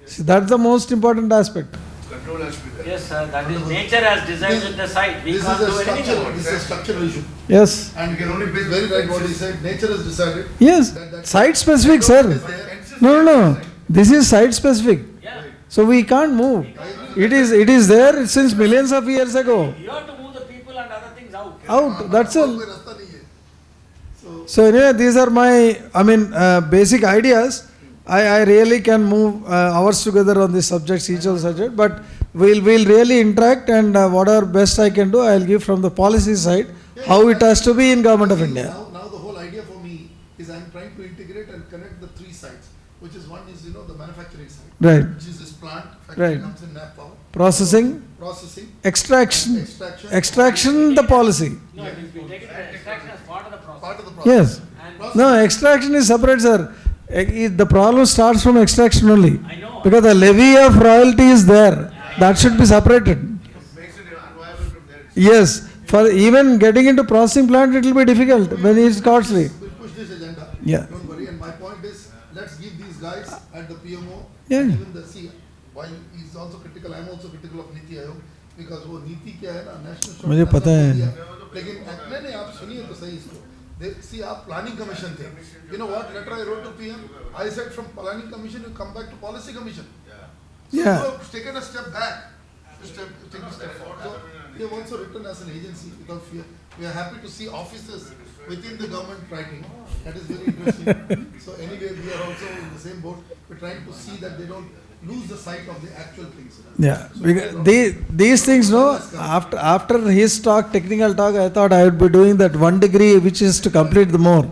See, that's the most important aspect. Control has to be there. Yes, sir. That is nature has designed the site. We can't do anything about it. This is a structural issue. Yes. And you can only base very right what he said. Nature has decided. Yes. Site specific, sir. No. This is site specific. Yeah. So we can't move. It is there since millions of years ago. You have to move the people and other things out. Out. That's all. So anyway, these are my, basic ideas. I really can move hours together on these subjects, each of the subject, but we'll really interact, and whatever best I can do, I'll give from the policy side, how it has to be in Government of India. Now the whole idea for me is I'm trying to integrate and connect the 3 sites, which is one is, the manufacturing side. Right. Which is this plant, factory Right. comes in MAFPOWER. Processing, extraction, the policy. No, it will be taken extraction as part of the process. Part of the process. Yes. No, extraction is separate, sir. The problem starts from extraction only. I know. Because the levy of royalty is there. That should be separated. Makes it unviable from there. Yes. For even getting into processing plant, it will be difficult when it is costly. We'll push this agenda. Yeah. Don't worry. And my point is, let's give these guys at the PMO, Yeah. and even the C, while he's also critical, I'm also critical of Niti Aayog, because वो नीति क्या है ना, national. मुझे पता है. लेकिन नहीं आप सुनिए तो सही इसको. See, आप planning commission थे. You know what letter I wrote to PM? I said from planning commission you come back to policy commission. So Yeah. you have taken a step back. Take a step forward. So we have also written as an agency without fear. We are happy to see officers within the government writing. That is very interesting. So anyway, we are also in the same boat. We're trying to see that they don't lose the sight of the actual things. Yeah, because these things, no, after his talk, technical talk, I thought I would be doing that 1 degree, which is to complete the more.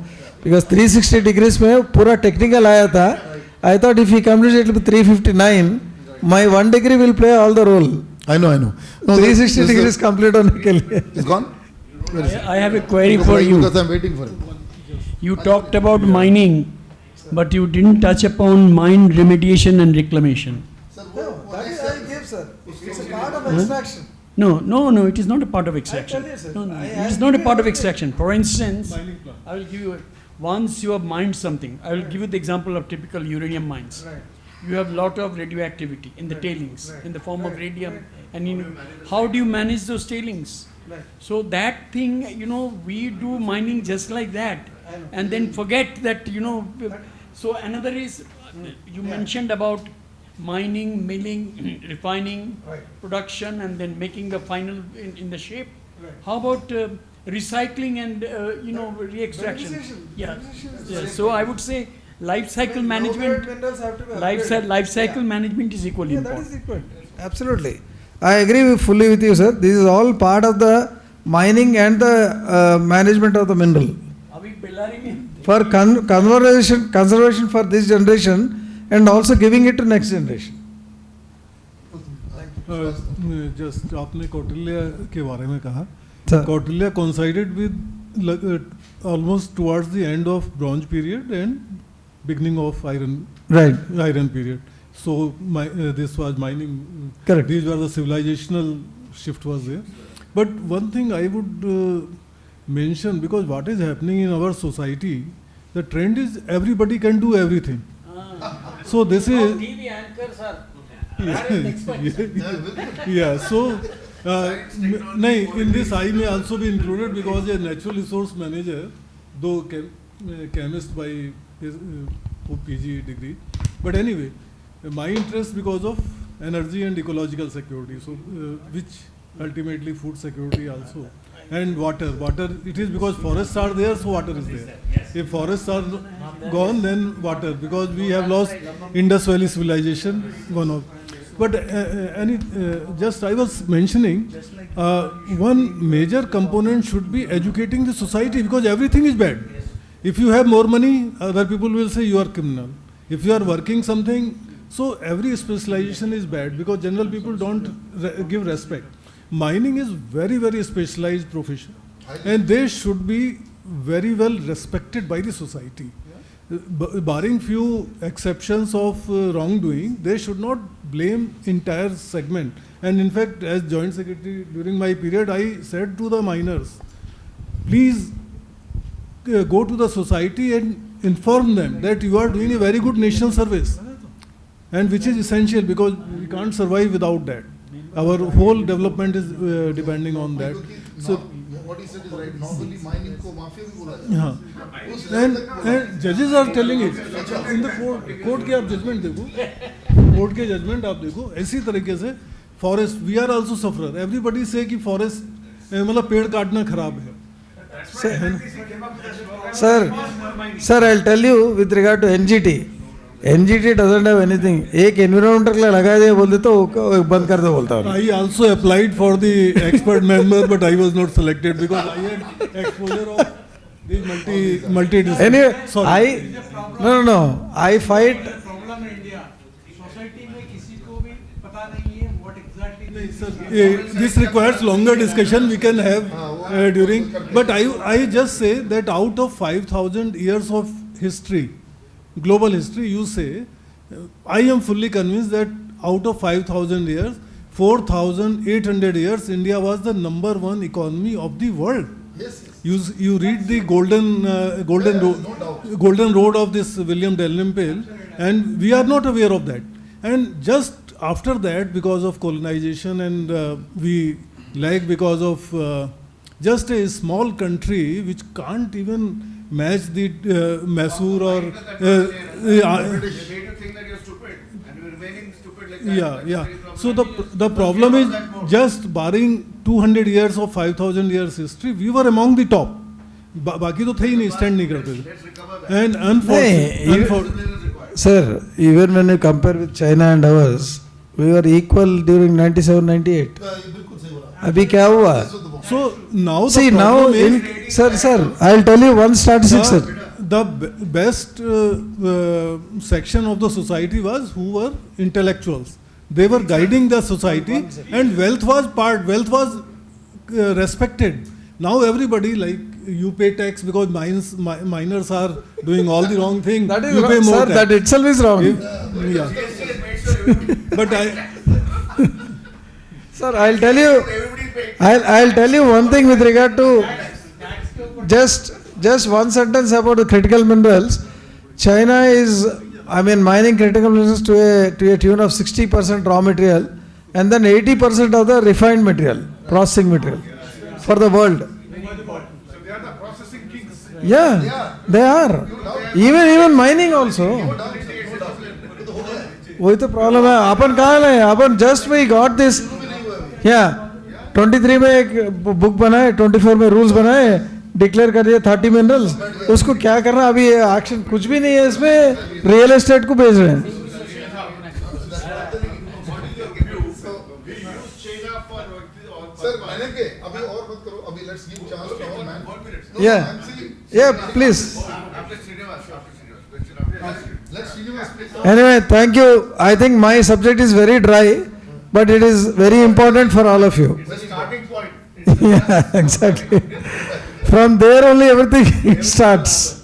Because 360 degrees mein pura technical aaya tha. I thought if he completes it will be 359, my 1 degree will play all the role. I know. No, 360 degrees complete hone ke liye. It's gone? I have a query for you. Because I'm waiting for it. You talked about mining, but you didn't touch upon mine remediation and reclamation. Sir, That is I give, sir. It's a part of extraction. No, it is not a part of extraction. tell you, sir. No, I it is not a part of extraction. For instance, I will give you, once you have mined something, I will give you the example of typical uranium mines. Right. You have lot of radioactivity in the tailings, in the form of radium, and how do you manage those tailings? Right. So that thing, we do mining just like that, and then forget that, so another is, you mentioned about mining, milling, refining, Right. production, and then making the final in the shape. Right. How about recycling and, re-extraction? Beneficiation. Yeah. Beneficiation is Yeah. the So I would say life cycle Low-grade management, minerals have to be life upgraded. cycle management is equally Yeah, that important. is equal. Absolutely. I agree fully with you, sir. This is all part of the mining and the management of the mineral. Are we pillaring For conservation for this generation and also giving it to next generation. Just आपने कौटिल्य के बारे में कहा. Sir. Kautilya coincided with almost towards the end of Bronze period and beginning of Iron period. So this was mining. Correct. These were the civilizational shift was there. But one thing I would mention, because what is happening in our society, the trend is everybody can do everything. So this is TV anchors are Yeah, so, in this I may also be included because a natural resource manager, though chemist by his PG degree, but anyway, my interest because of energy and ecological security, so which ultimately food security also. And water, it is because forests are there, so water is there. If forests are gone, then water, because we have lost Indus Valley civilization, one of. But just I was mentioning, one major component should be educating the society, because everything is bad. If you have more money, other people will say you are criminal. If you are working something, so every specialization is bad, because general people don't give respect. Mining is very, very specialized profession, and they should be very well respected by the society. Barring few exceptions of wrongdoing, they should not blame entire segment. And in fact, as Joint Secretary during my period, I said to the miners, please go to the society and inform them that you are doing a very good national service, and which is essential, because we can't survive without that. Our whole development is depending on that. So what he said is right. Normally mining को mafia भी बोला जाता है. And judges are telling it in the court के आप judgment देखो, court के judgment आप देखो, ऐसी तरीके से forest, we are also sufferer. Everybody say कि forest मतलब पेड़ काटना खराब है. Sir, I'll tell you with regard to NGT. NGT doesn't have anything. एक environmental के लिए लगा दे बोलते तो बंद कर दे बोलता हूँ. I also applied for the expert member, but I was not selected because I had exposure of these multi. Anyway, sorry. No. I fight. Problem in India. Society में किसी को भी पता नहीं है what exactly. This requires longer discussion we can have during. But I just say that out of 5,000 years of history, global history, you say, I am fully convinced that out of 5,000 years, 4,800 years, India was the #1 economy of the world. Yes. You read the golden road of this William Dalrymple, and we are not aware of that. And just after that, because of colonization, and we lag because of just a small country which can't even match the Mysore or They made you think that you're stupid, and you're remaining stupid like that. yeah. So the problem is, just barring 200 years or 5,000 years history, we were among the top. बाकी तो थे ही नहीं, stand नहीं करते थे. And unfortunately, Sir, even when you compare with China and ours, we were equal during 97-98. अभी क्या हुआ? So now see, the now problem is, sir, I'll tell you one statistic, sir. The best section of the society was who were intellectuals. They were guiding the society, and wealth was respected. Now everybody, like, you pay tax because miners are doing all the wrong thing. That is you wrong, pay more sir. tax. That itself is wrong. Yeah. But Sir, I'll tell you one thing with regard to just one sentence about the critical minerals. China is, mining critical minerals to a tune of 60% raw material, and then 80% of the refined material, processing material for the world. So they are the processing kings. Yeah, they are. Even mining also. वही तो problem है. अपन कहाँ है? अपन just we got this. Yeah. 23 में एक book बनाए, 24 में rules बनाए, डिक्लेयर कर दिए 30 मिनरल्स. उसको क्या करना? अभी एक्शन कुछ भी नहीं है इसमें. रियल एस्टेट को बेच रहे हैं. अभी और मत करो. अभी let's give chance to our man. Yeah, please. Anyway, thank you. I think my subject is very dry, but it is very important for all of you. The starting point. Yeah, exactly. From there only everything starts.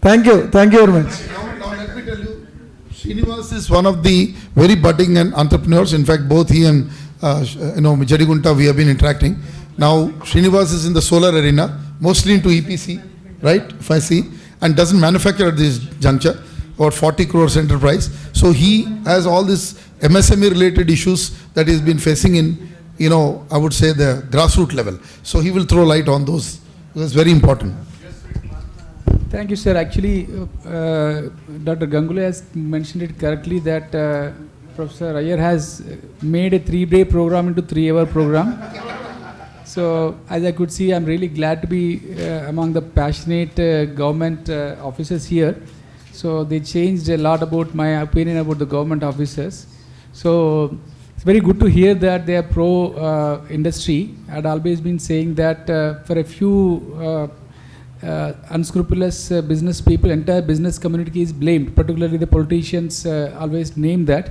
Thank you very much. Now let me tell you, Srinivas is one of the very budding and entrepreneurs. In fact, both he and Jadigunta, we have been interacting. Now Srinivas is in the solar arena, mostly into EPC, right? If I see, and doesn't manufacture at this juncture. About 40 crores enterprise. So he has all this MSME related issues that he's been facing in, I would say the grassroots level. So he will throw light on those. That's very important. Thank you, sir. Actually, Dr. Ganguly has mentioned it correctly that Professor Iyer has made a 3-day program into 3-hour program. So, as I could see, I'm really glad to be among the passionate government officers here. So, they changed a lot about my opinion about the government officers. So, it's very good to hear that they are pro-industry. I'd always been saying that for a few unscrupulous business people, entire business community is blamed, particularly the politicians always name that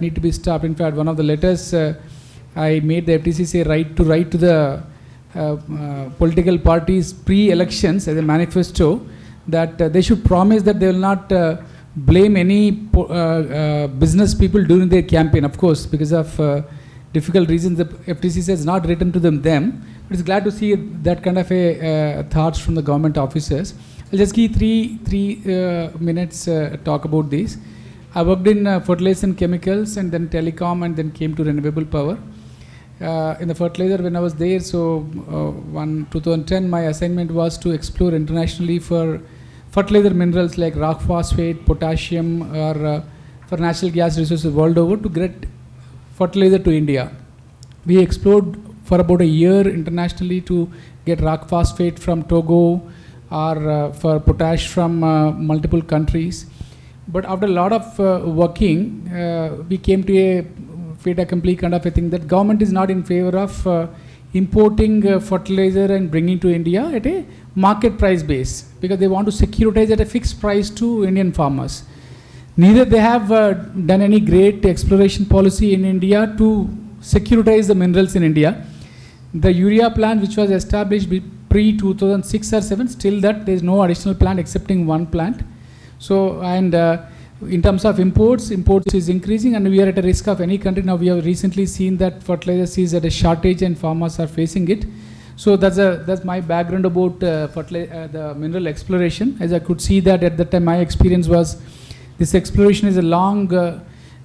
need to be stopped. In fact, one of the letters I made the FTCCI write to the political parties pre-elections as a manifesto that they should promise that they will not blame any business people during their campaign. Of course, because of difficult reasons, the FTCCI has not written to them. But it's glad to see that kind of a thoughts from the government officers. I'll just give three minutes talk about this. I worked in fertilizer and chemicals, and then telecom, and then came to renewable power. In the fertilizer, when I was there, so 2010, my assignment was to explore internationally for fertilizer minerals like rock phosphate, potassium, or for natural gas resources world over to get fertilizer to India. We explored for about a year internationally to get rock phosphate from Togo or for potash from multiple countries. But after a lot of working, we came to a fait accompli kind of a thing that government is not in favor of importing fertilizer and bringing to India at a market price base, because they want to securitize at a fixed price to Indian farmers. Neither they have done any great exploration policy in India to securitize the minerals in India. The urea plant which was established pre-2006 or 7, still that there is no additional plant excepting one plant. So, and in terms of imports is increasing, and we are at a risk of any country. Now we have recently seen that fertilizer is at a shortage and farmers are facing it. So that's my background about the mineral exploration. As I could see that at that time my experience was this exploration is a long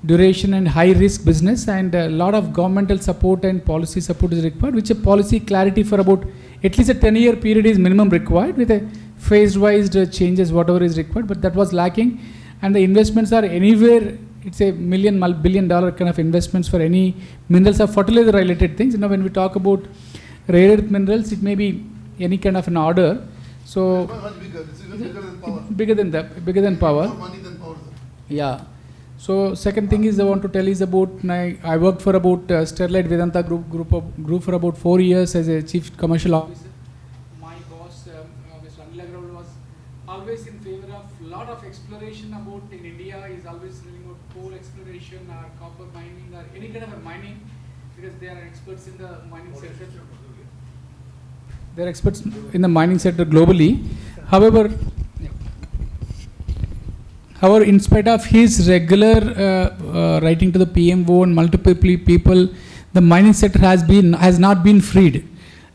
duration and high risk business, and a lot of governmental support and policy support is required, which a policy clarity for about at least a 10-year period is minimum required with a phase wise changes whatever is required, but that was lacking. And the investments are anywhere, it's a billion dollar kind of investments for any minerals or fertilizer related things. When we talk about rare earth minerals, it may be any kind of an order. So bigger than power. More money than power. Yeah. So second thing is I want to tell is about I worked for about Sterlite Vedanta group for about 4 years as a chief commercial officer. My boss, Mr. Anil Agrawal, was always in favor of lot of exploration about in India. Is always telling about coal exploration or copper mining or any kind of a mining, because they are experts in the mining sector. They are experts in the mining sector globally. However, in spite of his regular writing to the PMO and multiple people, the mining sector has not been freed.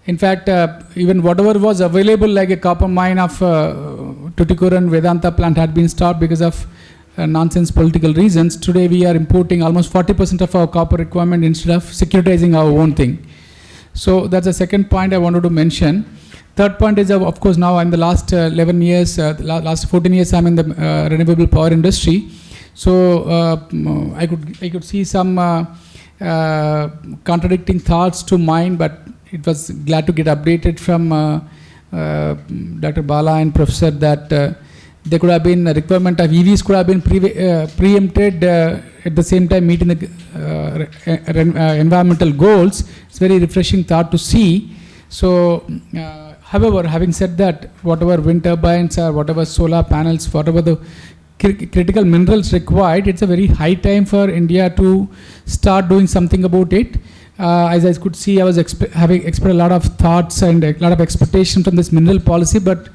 In fact, even whatever was available, like a copper mine of Tuticorin Vedanta plant, had been stopped because of nonsense political reasons. Today we are importing almost 40% of our copper requirement instead of securitizing our own thing. So that's the second point I wanted to mention. Third point is, of course, now in the last 11 years, last 14 years, I'm in the renewable power industry. So I could see some contradicting thoughts to mine, but it was glad to get updated from Dr. Bala and Professor that there could have been a requirement of EVs could have been preempted at the same time meeting the environmental goals. It's very refreshing thought to see. So, however, having said that, whatever wind turbines or whatever solar panels, whatever the critical minerals required, it's a very high time for India to start doing something about it. As I could see, I was having expressed a lot of thoughts and a lot of expectation from this mineral policy, but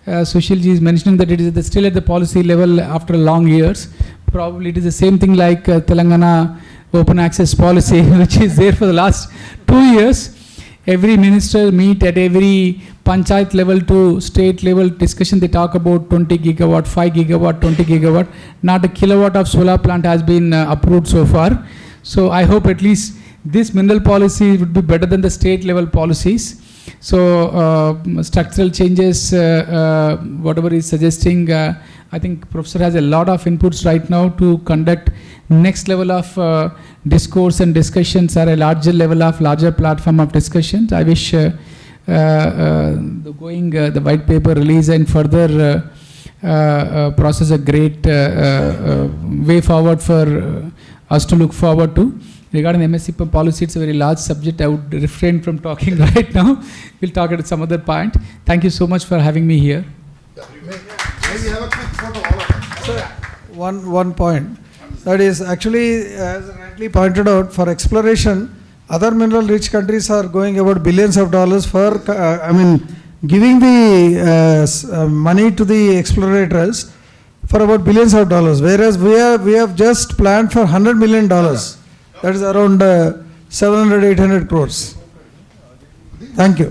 Sushilji is mentioning that it is still at the policy level after long years. Probably it is the same thing like Telangana open access policy, which is there for the last 2 years. Every minister meet at every panchayat level to state level discussion, they talk about 20 gigawatt, 5 gigawatt, 20 gigawatt. Not a kilowatt of solar plant has been approved so far. So I hope at least this mineral policy would be better than the state level policies. So structural changes, whatever is suggesting, I think Professor has a lot of inputs right now to conduct next level of discourse and discussions or a larger level of larger platform of discussions. I wish the white paper release and further process a great way forward for us to look forward to. Regarding MSc policy, it's a very large subject. I would refrain from talking right now. We'll talk at some other point. Thank you so much for having me here. Maybe have a quick photo, all of us. So, one point. That is actually, as rightly pointed out, for exploration, other mineral-rich countries are going about billions of dollars for, giving the money to the explorators for about billions of dollars. Whereas we have just planned for $100 million. That is around 700-800 crores. Thank you.